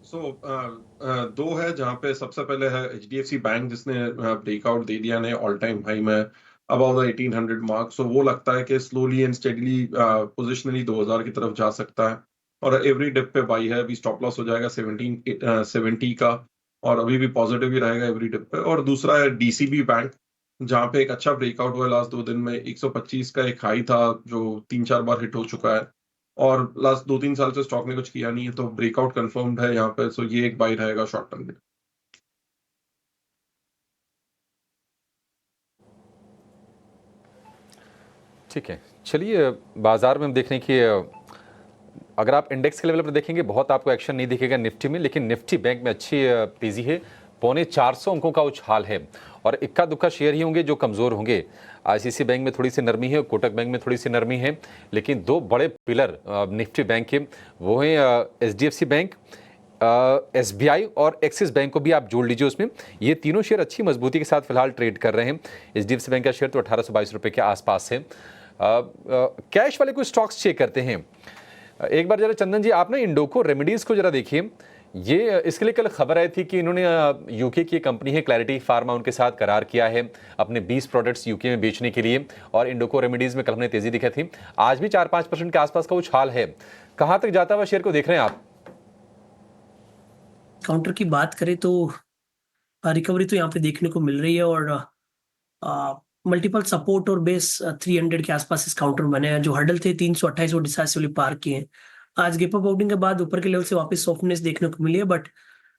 N: दो है जहाँ पे सबसे पहले है HDFC बैंक, जिसने ब्रेकआउट दे दिया ने ऑल टाइम हाई में अबाउट द 1800 मार्क। सो वो लगता है कि स्लोली एंड स्टेडली पोजिशनली 2000 की तरफ जा सकता है और एवरी डिप पे बाई है। अभी स्टॉप लॉस हो जाएगा 1770 का और अभी भी पॉजिटिव ही रहेगा एवरी डिप पे। और दूसरा है DCB बैंक, जहाँ पे एक अच्छा ब्रेकआउट हुआ लास्ट 2 दिन में। 125 का एक हाई था जो 3-4 बार हिट हो चुका है और लास्ट 2-3 साल से स्टॉक ने कुछ किया नहीं है, तो ब्रेकआउट कंफर्म्ड है यहाँ पे। सो ये एक बाई रहेगा शॉर्ट टर्म में।
A: ठीक है, चलिए बाजार में हम देख रहे हैं कि अगर आप इंडेक्स के लेवल पर देखेंगे बहुत आपको एक्शन नहीं दिखेगा निफ्टी में, लेकिन निफ्टी बैंक में अच्छी तेजी है। 450 अंकों का उछाल है और इक्का दुक्का शेयर ही होंगे जो कमज़ोर होंगे। ICICI बैंक में थोड़ी सी नरमी है, कोटक बैंक में थोड़ी सी नरमी है, लेकिन दो बड़े पिलर निफ्टी बैंक के वो हैं HDFC बैंक, SBI और एक्सिस बैंक को भी आप जोड़ लीजिए उसमें। ये तीनों शेयर अच्छी मजबूती के साथ फिलहाल ट्रेड कर रहे हैं। HDFC बैंक का शेयर तो 1822 रुपये के आसपास है। कैश वाले कुछ स्टॉक्स चेक करते हैं। एक बार जरा चंदन जी आप ना इंडोको रेमेडीज़ को जरा देखिए। ये इसके लिए कल खबर आई थी कि इन्होंने यूके की कंपनी है क्लैरिटी फार्मा, उनके साथ करार किया है अपने 20 प्रोडक्ट्स यूके में बेचने के लिए। और इंडोको रेमेडीज़ में कल हमने तेजी दिखी थी, आज भी 4-5% के आसपास का उछाल है। कहाँ तक जाता हुआ शेयर को देख रहे हैं आप?
K: काउंटर की बात करें तो रिकवरी तो यहाँ पे देखने को मिल रही है और मल्टीपल सपोर्ट और बेस 300 के आसपास इस काउंटर बने हैं। जो हर्डल थे 328 वो डिसाइसिवली पार किए हैं। आज गेप अप आउटिंग के बाद ऊपर के लेवल से वापस सॉफ्टनेस देखने को मिली है, बट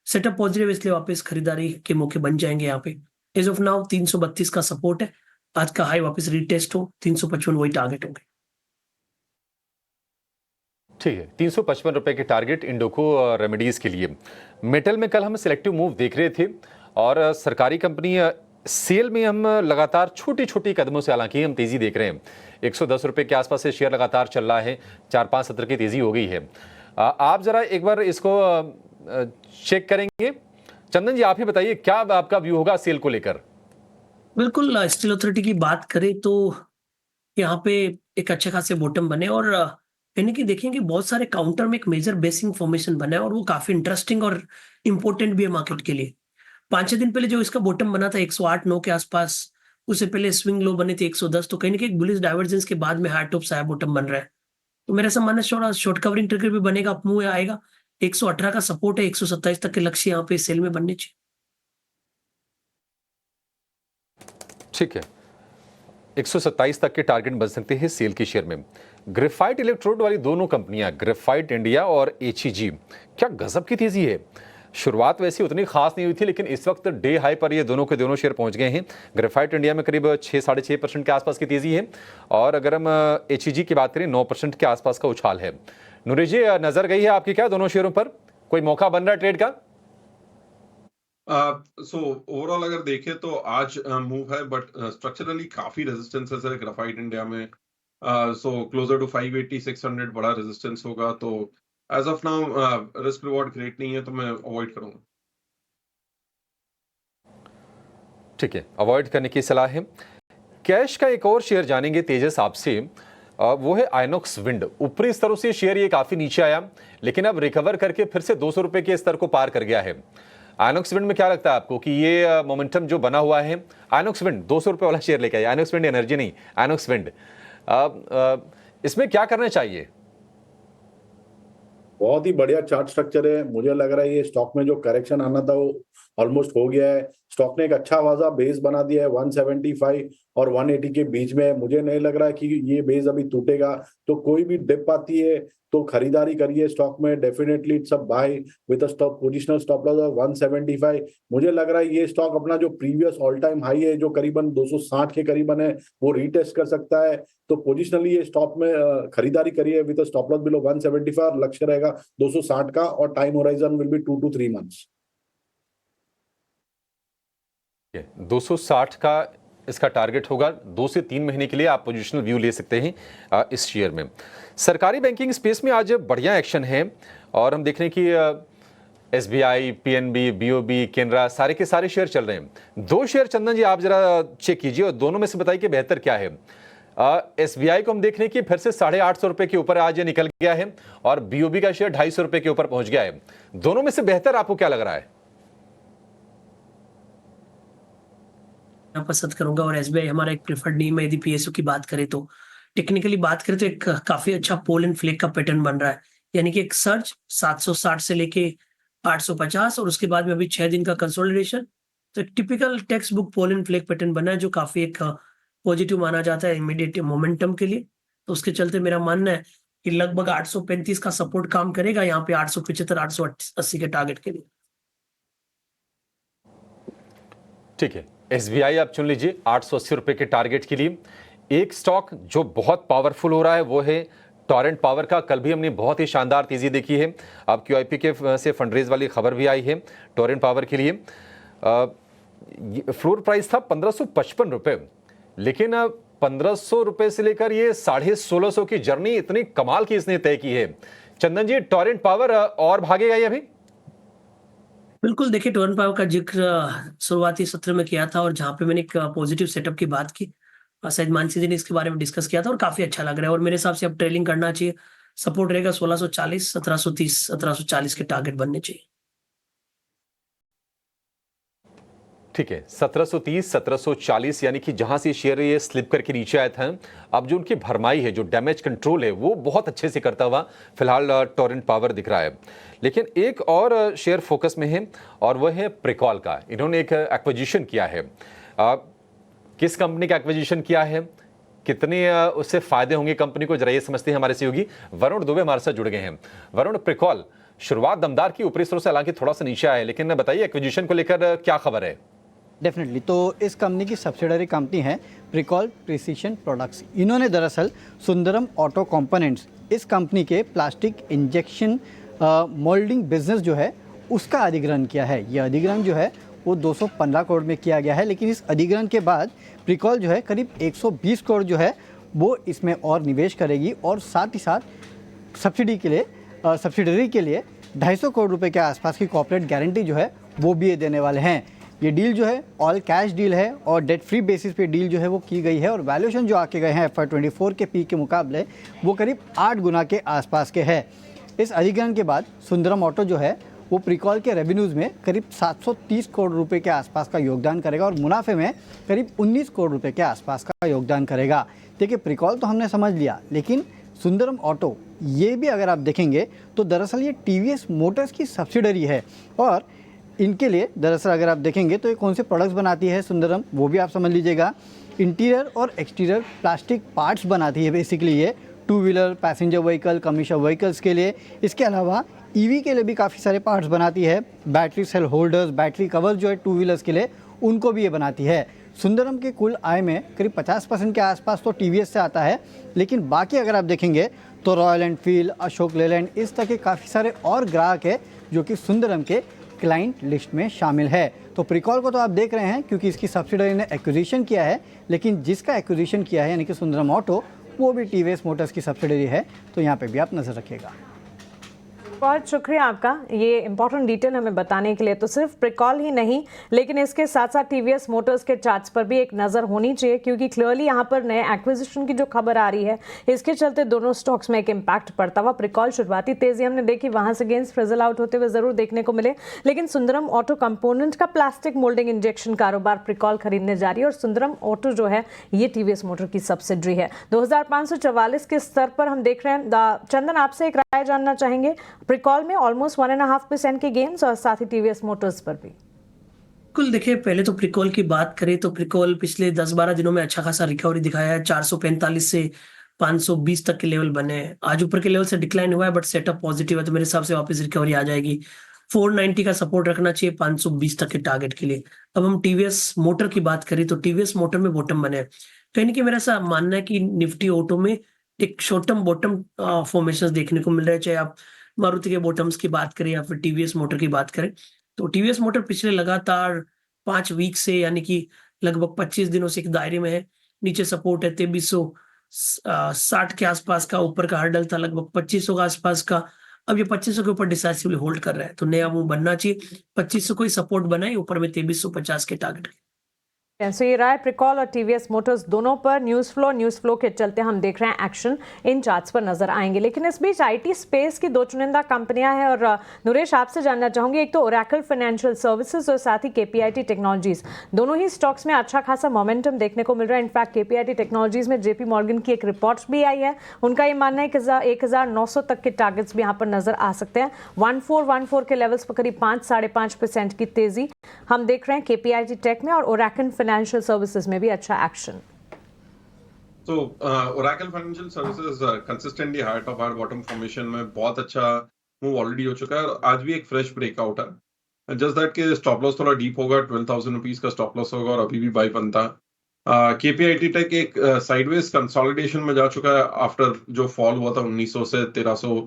K: सेटअप पॉजिटिव, इसलिए वापस खरीदारी के मौके बन जाएंगे यहाँ पे। एज ऑफ नाउ 332 का सपोर्ट है, आज का हाई वापस रीटेस्ट हो 355 वही टारगेट होंगे।
A: ठीक है, 355 रुपए के टारगेट इंडोको रेमेडीज़ के लिए। मेटल में कल हम सिलेक्टिव मूव देख रहे थे और सरकारी कंपनी सेल में हम लगातार छोटी छोटी कदमों से हालांकि हम तेज़ी देख रहे हैं। 110 रुपये के आसपास से शेयर लगातार चल रहा है, 4-5 सत्र की तेज़ी हो गई है। आप ज़रा एक बार इसको चेक करेंगे। चंदन जी आप ही बताइए क्या आपका व्यू होगा सेल को लेकर?
K: बिल्कुल, स्टील अथॉरिटी की बात करें तो यहाँ पे एक अच्छे खासे बॉटम बने और यानी कि देखेंगे बहुत सारे काउंटर में एक मेजर बेसिंग फॉर्मेशन बना है और वो काफी इंटरेस्टिंग और इम्पोर्टेंट भी है मार्केट के लिए। 5-6 दिन पहले जो इसका बॉटम बना था 108-9 के आसपास, उससे पहले स्विंग लो बने थे 110, तो कहीं ना कहीं बुलिश डाइवर्जेंस के बाद में हाई टॉप से हाई बॉटम बन रहा है। तो मेरा ऐसा मानना है शॉर्ट कवरिंग ट्रिगर भी बनेगा, अप मूव आएगा। 118 का सपोर्ट है, 127 तक के लक्ष्य यहाँ पे सेल में बनने चाहिए।
A: ठीक है, 127 तक के टारगेट बन सकते हैं सेल के शेयर में। ग्रेफाइट इलेक्ट्रोड वाली दोनों कंपनियां, ग्रेफाइट इंडिया और HEG, क्या गजब की तेजी है। शुरुआत वैसे उतनी खास नहीं हुई थी, लेकिन इस वक्त डे हाई पर ये दोनों के दोनों शेयर पहुंच गए हैं। ग्रेफाइट इंडिया में करीब 6-6.5% के आसपास की तेजी है और अगर हम HEG की बात करें 9% के आसपास का उछाल है। नूरी जी नजर गई है आपकी क्या दोनों शेयरों पर? कोई मौका बन रहा है ट्रेड का?
N: सो ओवरऑल अगर देखें तो आज मूव है, बट स्ट्रक्चरली काफी रेजिस्टेंसेस है ग्रेफाइट इंडिया में। सो क्लोजर टू 580-600 बड़ा रेजिस्टेंस होगा। तो as of now risk reward great नहीं है, तो मैं अवॉइड करूंगा।
A: ठीक है, अवॉइड करने की सलाह है। कैश का एक और शेयर जानेंगे तेजस आपसे, वो है आइनॉक्स विंड। ऊपरी स्तरों से शेयर ये काफी नीचे आया, लेकिन अब रिकवर करके फिर से 200 रुपए के स्तर को पार कर गया है। आइनॉक्स विंड में क्या लगता है आपको कि ये मोमेंटम जो बना हुआ है, आइनॉक्स विंड 200 रुपए वाला शेयर लेके आया, आइनॉक्स विंड एनर्जी नहीं, आइनॉक्स विंड, इसमें क्या करना चाहिए?
L: बहुत ही बढ़िया चार्ट स्ट्रक्चर है। मुझे लग रहा है ये स्टॉक में जो करेक्शन आना था वो ऑलमोस्ट हो गया है। स्टॉक ने एक अच्छा खासा बेस बना दिया है 175 और 180 के बीच में। मुझे नहीं लग रहा है कि ये बेस अभी टूटेगा, तो कोई भी डिप आती है तो खरीदारी करिए स्टॉक में। Definitely it's a buy with a stop positional stop loss of 175। मुझे लग रहा है ये स्टॉक अपना जो प्रीवियस ऑल टाइम हाई है जो करीबन 260 के करीबन है वो रीटेस्ट कर सकता है। तो पोजिशनली ये स्टॉक में खरीदारी करिए with a stop loss below 175 और लक्ष्य रहेगा 260 का और time horizon will be 2 to 3 months.
A: 260 का इसका टारगेट होगा। 2 से 3 महीने के लिए आप पोजिशनल व्यू ले सकते हैं इस शेयर में। सरकारी बैंकिंग स्पेस में आज बढ़िया एक्शन है और हम देख रहे हैं कि SBI, PNB, BOB, केनरा सारे के सारे शेयर चल रहे हैं। 2 शेयर चंदन जी आप जरा चेक कीजिए और दोनों में से बताइए कि बेहतर क्या है। SBI को हम देख रहे हैं कि फिर से 850 रुपए के ऊपर आज ये निकल गया है और BOB का शेयर 250 रुपए के ऊपर पहुंच गया है। दोनों में से बेहतर आपको क्या लग रहा है?
K: पसंद करूंगा और SBI हमारा एक प्रेफर्ड नेम है। यदि PSU की बात करें तो टेक्निकली बात करें तो एक काफी अच्छा पोल एंड फ्लेक का पैटर्न बन रहा है, यानी कि एक सर्ज 760 से लेके 850 और उसके बाद में अभी 6 दिन का कंसोलिडेशन। तो एक typical textbook pole and flag pattern बना है जो काफी एक पॉजिटिव माना जाता है इमीडिएट मोमेंटम के लिए। तो उसके चलते मेरा मानना है कि लगभग 835 का सपोर्ट काम करेगा यहाँ पे 875 880 के टारगेट के लिए।
A: ठीक है, SBI आप चुन लीजिए 880 रुपए के टारगेट के लिए। एक स्टॉक जो बहुत पावरफुल हो रहा है वो है टोरेंट पावर का। कल भी हमने बहुत ही शानदार तेजी देखी है। अब QIP के से फंडरेज वाली खबर भी आई है टोरेंट पावर के लिए। फ्लोर प्राइस था 1555 रुपए, लेकिन 1500 रुपए से लेकर ये 1650 की जर्नी इतनी कमाल की इसने तय की है। चंदन जी, टोरेंट पावर और भागेगा ये अभी?
K: बिल्कुल, देखिए टोरेंट पावर का जिक्र शुरुआती सत्र में किया था और जहां पे मैंने एक पॉजिटिव सेटअप की बात की, शायद मानसी जी ने इसके बारे में डिस्कस किया था और काफी अच्छा लग रहा है और मेरे हिसाब से अब ट्रेलिंग करना चाहिए। सपोर्ट रहेगा 1640, 1730, 1740 के टारगेट बनने चाहिए।
A: ठीक है, 1730, 1740 यानी कि जहां से शेयर ये स्लिप करके नीचे आया था, अब जो उनकी भरमाई है, जो डैमेज कंट्रोल है, वो बहुत अच्छे से करता हुआ फिलहाल टोरेंट पावर दिख रहा है। लेकिन एक और शेयर फोकस में है और वह है प्रिकॉल का। इन्होंने एक एक्विजिशन किया है। किस कंपनी का एक्विजिशन किया है, कितने उससे फायदे होंगे कंपनी को, जरा ये समझते हैं। हमारे सहयोगी वरुण दुबे हमारे साथ जुड़ गए हैं। वरुण, प्रिकॉल शुरुआत दमदार की, ऊपरी स्तर से हालांकि थोड़ा सा नीचे आया है, लेकिन बताइए एक्विजिशन को लेकर क्या खबर है?
O: डेफिनेटली, तो इस कंपनी की सब्सिडरी कंपनी है प्रिकॉल प्रिसीशन प्रोडक्ट्स। इन्होंने दरअसल सुंदरम ऑटो कंपोनेंट्स, इस कंपनी के प्लास्टिक इंजेक्शन मोल्डिंग बिजनेस जो है उसका अधिग्रहण किया है। यह अधिग्रहण जो है वो 215 करोड़ में किया गया है, लेकिन इस अधिग्रहण के बाद प्रिकॉल जो है करीब 120 करोड़ जो है वो इसमें और निवेश करेगी और साथ ही साथ सब्सिडरी के लिए 250 करोड़ रुपए के आसपास की कॉर्पोरेट गारंटी जो है वो भी ये देने वाले हैं। ये डील जो है ऑल कैश डील है और डेट फ्री बेसिस पे डील जो है वो की गई है और वैल्यूएशन जो आके गए हैं FY24 के पीक के मुकाबले वो करीब 8 गुना के आसपास के है। इस अधिग्रहण के बाद सुंदरम ऑटो जो है वो प्रिकॉल के रेवेन्यूज़ में करीब 730 करोड़ रुपए के आसपास का योगदान करेगा और मुनाफे में करीब 19 करोड़ रुपए के आसपास का योगदान करेगा। देखिए, प्रिकॉल तो हमने समझ लिया, लेकिन सुंदरम ऑटो ये भी अगर आप देखेंगे तो दरअसल ये TVS मोटर्स की सब्सिडरी है और इनके लिए दरअसल अगर आप देखेंगे तो ये कौन से प्रोडक्ट्स बनाती है सुंदरम, वो भी आप समझ लीजिएगा। इंटीरियर और एक्सटीरियर प्लास्टिक पार्ट्स बनाती है बेसिकली ये, 2 wheeler, passenger vehicle, commercial vehicles के लिए। इसके अलावा EV के लिए भी काफ़ी सारे पार्ट्स बनाती है। Battery cell holders, battery cover जो है 2 व्हीलर्स के लिए, उनको भी ये बनाती है। सुंदरम के कुल आय में करीब 50% के आसपास तो TVS से आता है, लेकिन बाकी अगर आप देखेंगे तो रॉयल एनफील्ड, अशोक लेलैंड, इस तरह के काफ़ी सारे और ग्राहक है जो कि सुंदरम के क्लाइंट लिस्ट में शामिल है। तो प्रिकॉल को तो आप देख रहे हैं क्योंकि इसकी सब्सिडरी ने एक्विजिशन किया है, लेकिन जिसका एक्विजिशन किया है यानी कि सुंदरम ऑटो, वो भी TVS मोटर्स की सब्सिडरी है। तो यहाँ पे भी आप नज़र रखिएगा।
J: बहुत शुक्रिया आपका ये इंपॉर्टेंट डिटेल हमें बताने के लिए। तो सिर्फ प्रिकॉल ही नहीं, लेकिन इसके साथ साथ TVS मोटर्स के चार्ट्स पर भी एक नज़र होनी चाहिए, क्योंकि क्लियरली यहाँ पर नए एक्विजिशन की जो खबर आ रही है इसके चलते दोनों स्टॉक्स में एक इम्पैक्ट पड़ता हुआ। प्रिकॉल शुरुआती तेजी हमने देखी, वहाँ से गेंस फ्रिजल आउट होते हुए ज़रूर देखने को मिले, लेकिन सुंदरम ऑटो कंपोनेंट का प्लास्टिक मोल्डिंग इंजेक्शन कारोबार प्रिकॉल खरीदने जा रही है और सुंदरम ऑटो जो है ये TVS मोटर की सब्सिडरी है। 2544 के स्तर पर हम देख रहे हैं। चंदन, आपसे एक राय जानना चाहेंगे, प्रिकॉल में ऑलमोस्ट 1.5% के गेन्स और साथ ही TVS मोटर्स पर भी।
K: बिल्कुल देखिए, पहले तो प्रिकॉल की बात करें तो प्रिकॉल पिछले 10-12 दिनों में अच्छा खासा रिकवरी दिखाया है। 445 से 520 तक के लेवल बने हैं। आज ऊपर के लेवल से डिक्लाइन हुआ है बट सेटअप पॉजिटिव है, तो मेरे हिसाब से वापस रिकवरी आ जाएगी। 490 का सपोर्ट रखना चाहिए 520 तक के टारगेट के लिए। अब हम टीवीएस मोटर की बात करें तो टीवीएस मोटर में बॉटम बने हैं। कहीं ना कहीं मेरा ऐसा मानना है कि निफ्टी ऑटो में एक शॉर्ट टर्म बॉटम फॉर्मेशन देखने को मिल रहे हैं, चाहे आप मारुति के बॉटम्स की बात करें या फिर टीवीएस मोटर की बात करें। तो टीवीएस मोटर पिछले लगातार 5 वीक से, यानी कि लगभग 25 दिनों से एक दायरे में है। नीचे सपोर्ट है 2360 के आसपास का, ऊपर का हर्डल था लगभग 2500 के आसपास का। अब ये 2500 के ऊपर डिसाइसिवली होल्ड कर रहा है, तो नया मूव बनना चाहिए। 2500 को ही सपोर्ट बनाए, ऊपर में 2350 के टारगेट।
J: सो ये राय प्रिकॉल और टीवीएस मोटर्स दोनों पर न्यूज़ फ्लो के चलते हम देख रहे हैं एक्शन इन चार्ट्स पर नजर आएंगे। लेकिन इस बीच आईटी स्पेस की 2 चुनिंदा कंपनियां हैं और नरेश आपसे जानना चाहूंगी, एक तो ओरेकल फाइनेंशियल सर्विसेज और साथ ही केपीआईटी टेक्नोलॉजीज, दोनों ही स्टॉक्स में अच्छा खासा मोमेंटम देखने को मिल रहा है। इनफैक्ट केपीआईटी टेक्नोलॉजीज में जेपी मॉर्गन की एक रिपोर्ट भी आई है, उनका ये मानना है कि 1900 तक के टारगेट्स भी यहाँ पर नजर आ सकते हैं। 1414 के लेवल्स पर करीब 5-5.5% की तेजी हम देख रहे हैं केपीआईटी टेक में, और ओरेकल फाइनेंशियल सर्विसेज में भी अच्छा एक्शन।
N: तो Oracle financial services consistently high top high bottom formation में बहुत अच्छा मूव ऑलरेडी हो चुका है और आज भी एक फ्रेश ब्रेकआउट है। जस्ट दैट के स्टॉप लॉस थोड़ा डीप होगा, 12,000 रुपीज का स्टॉप लॉस होगा और अभी भी बाई बनता है। केपीआईटी टेक एक साइडवेज कंसोलिडेशन में जा चुका है आफ्टर जो फॉल हुआ था 1900 से 1300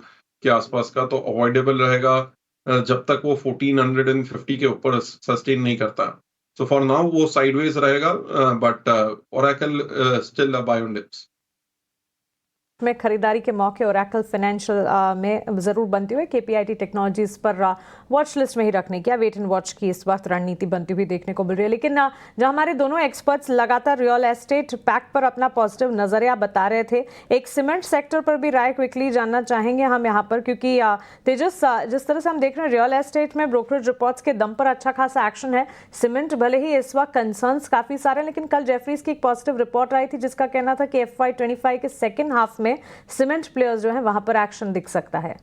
N: के आसपास का, तो अवॉइडेबल रहेगा जब तक वो 1450 के ऊपर सस्टेन नहीं करता। So for now वो sideways रहेगा, but Oracle still a buy on dips.
J: में खरीदारी के मौके ओरेकल फाइनेंशियल में ज़रूर बनती हुई केपीआईटी टेक्नोलॉजीज पर वॉच लिस्ट में ही रखने की, वेट एंड वॉच की इस वक्त रणनीति बनती हुई देखने को मिल रही है। लेकिन जहां हमारे दोनों एक्सपर्ट्स लगातार रियल एस्टेट पैक पर अपना पॉजिटिव नजरिया बता रहे थे, एक सीमेंट सेक्टर पर भी राय क्विकली जानना चाहेंगे हम यहाँ पर, क्योंकि तेजस जिस तरह से हम देख रहे हैं रियल एस्टेट में ब्रोकरेज रिपोर्ट्स के दम पर अच्छा खासा एक्शन है। सीमेंट भले ही इस वक्त कंसर्न्स काफ़ी सारे, लेकिन कल जेफरीज की एक पॉजिटिव रिपोर्ट आई थी जिसका कहना था कि FY25 के सेकेंड हाफ में सीमेंट प्लेयर्स जो हैं वहां पर एक्शन दिख सकता है।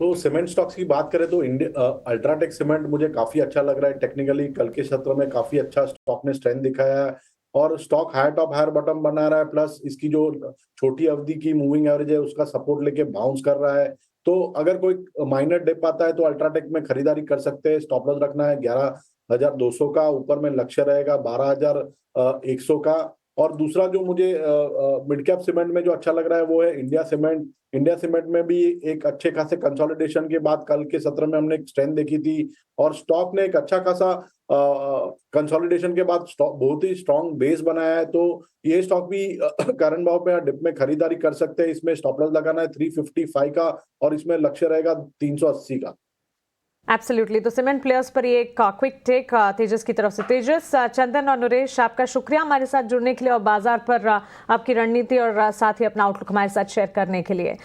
L: तो सीमेंट स्टॉक्स की बात करें तो अल्ट्राटेक सीमेंट मुझे काफी अच्छा लग रहा है। टेक्निकली कल के सत्र में काफी अच्छा स्टॉक ने स्ट्रेंथ दिखाया है और stock high top higher bottom बना रहा है, प्लस इसकी जो छोटी अवधि की मूविंग एवरेज है उसका सपोर्ट लेके बाउंस कर रहा है। तो अगर कोई माइनर डिप आता है तो अल्ट्राटेक में खरीदारी कर सकते हैं। स्टॉप लॉस रखना है 11,200 का, ऊपर में लक्ष्य रहेगा 12,100 का। और दूसरा जो मुझे मिड कैप सीमेंट में जो अच्छा लग रहा है वो है इंडिया सीमेंट। इंडिया सीमेंट में भी एक अच्छे खासे कंसोलिडेशन के बाद कल के सत्र में हमने एक स्ट्रेंथ देखी थी और स्टॉक ने एक अच्छा खासा कंसोलिडेशन के बाद बहुत ही स्ट्रॉन्ग बेस बनाया है। तो ये स्टॉक भी करंट भाव पे डिप में खरीदारी कर सकते हैं। इसमें स्टॉप लॉस लगाना है 355 का और इसमें लक्ष्य रहेगा 380 का।
J: एब्सोल्युटली। तो सीमेंट प्लेयर्स पर ये एक क्विक टेक तेजस की तरफ से। तेजस, चंदन और नरेश, आपका शुक्रिया हमारे साथ जुड़ने के लिए और बाजार पर आपकी रणनीति और साथ ही अपना आउटलुक हमारे साथ शेयर करने के लिए।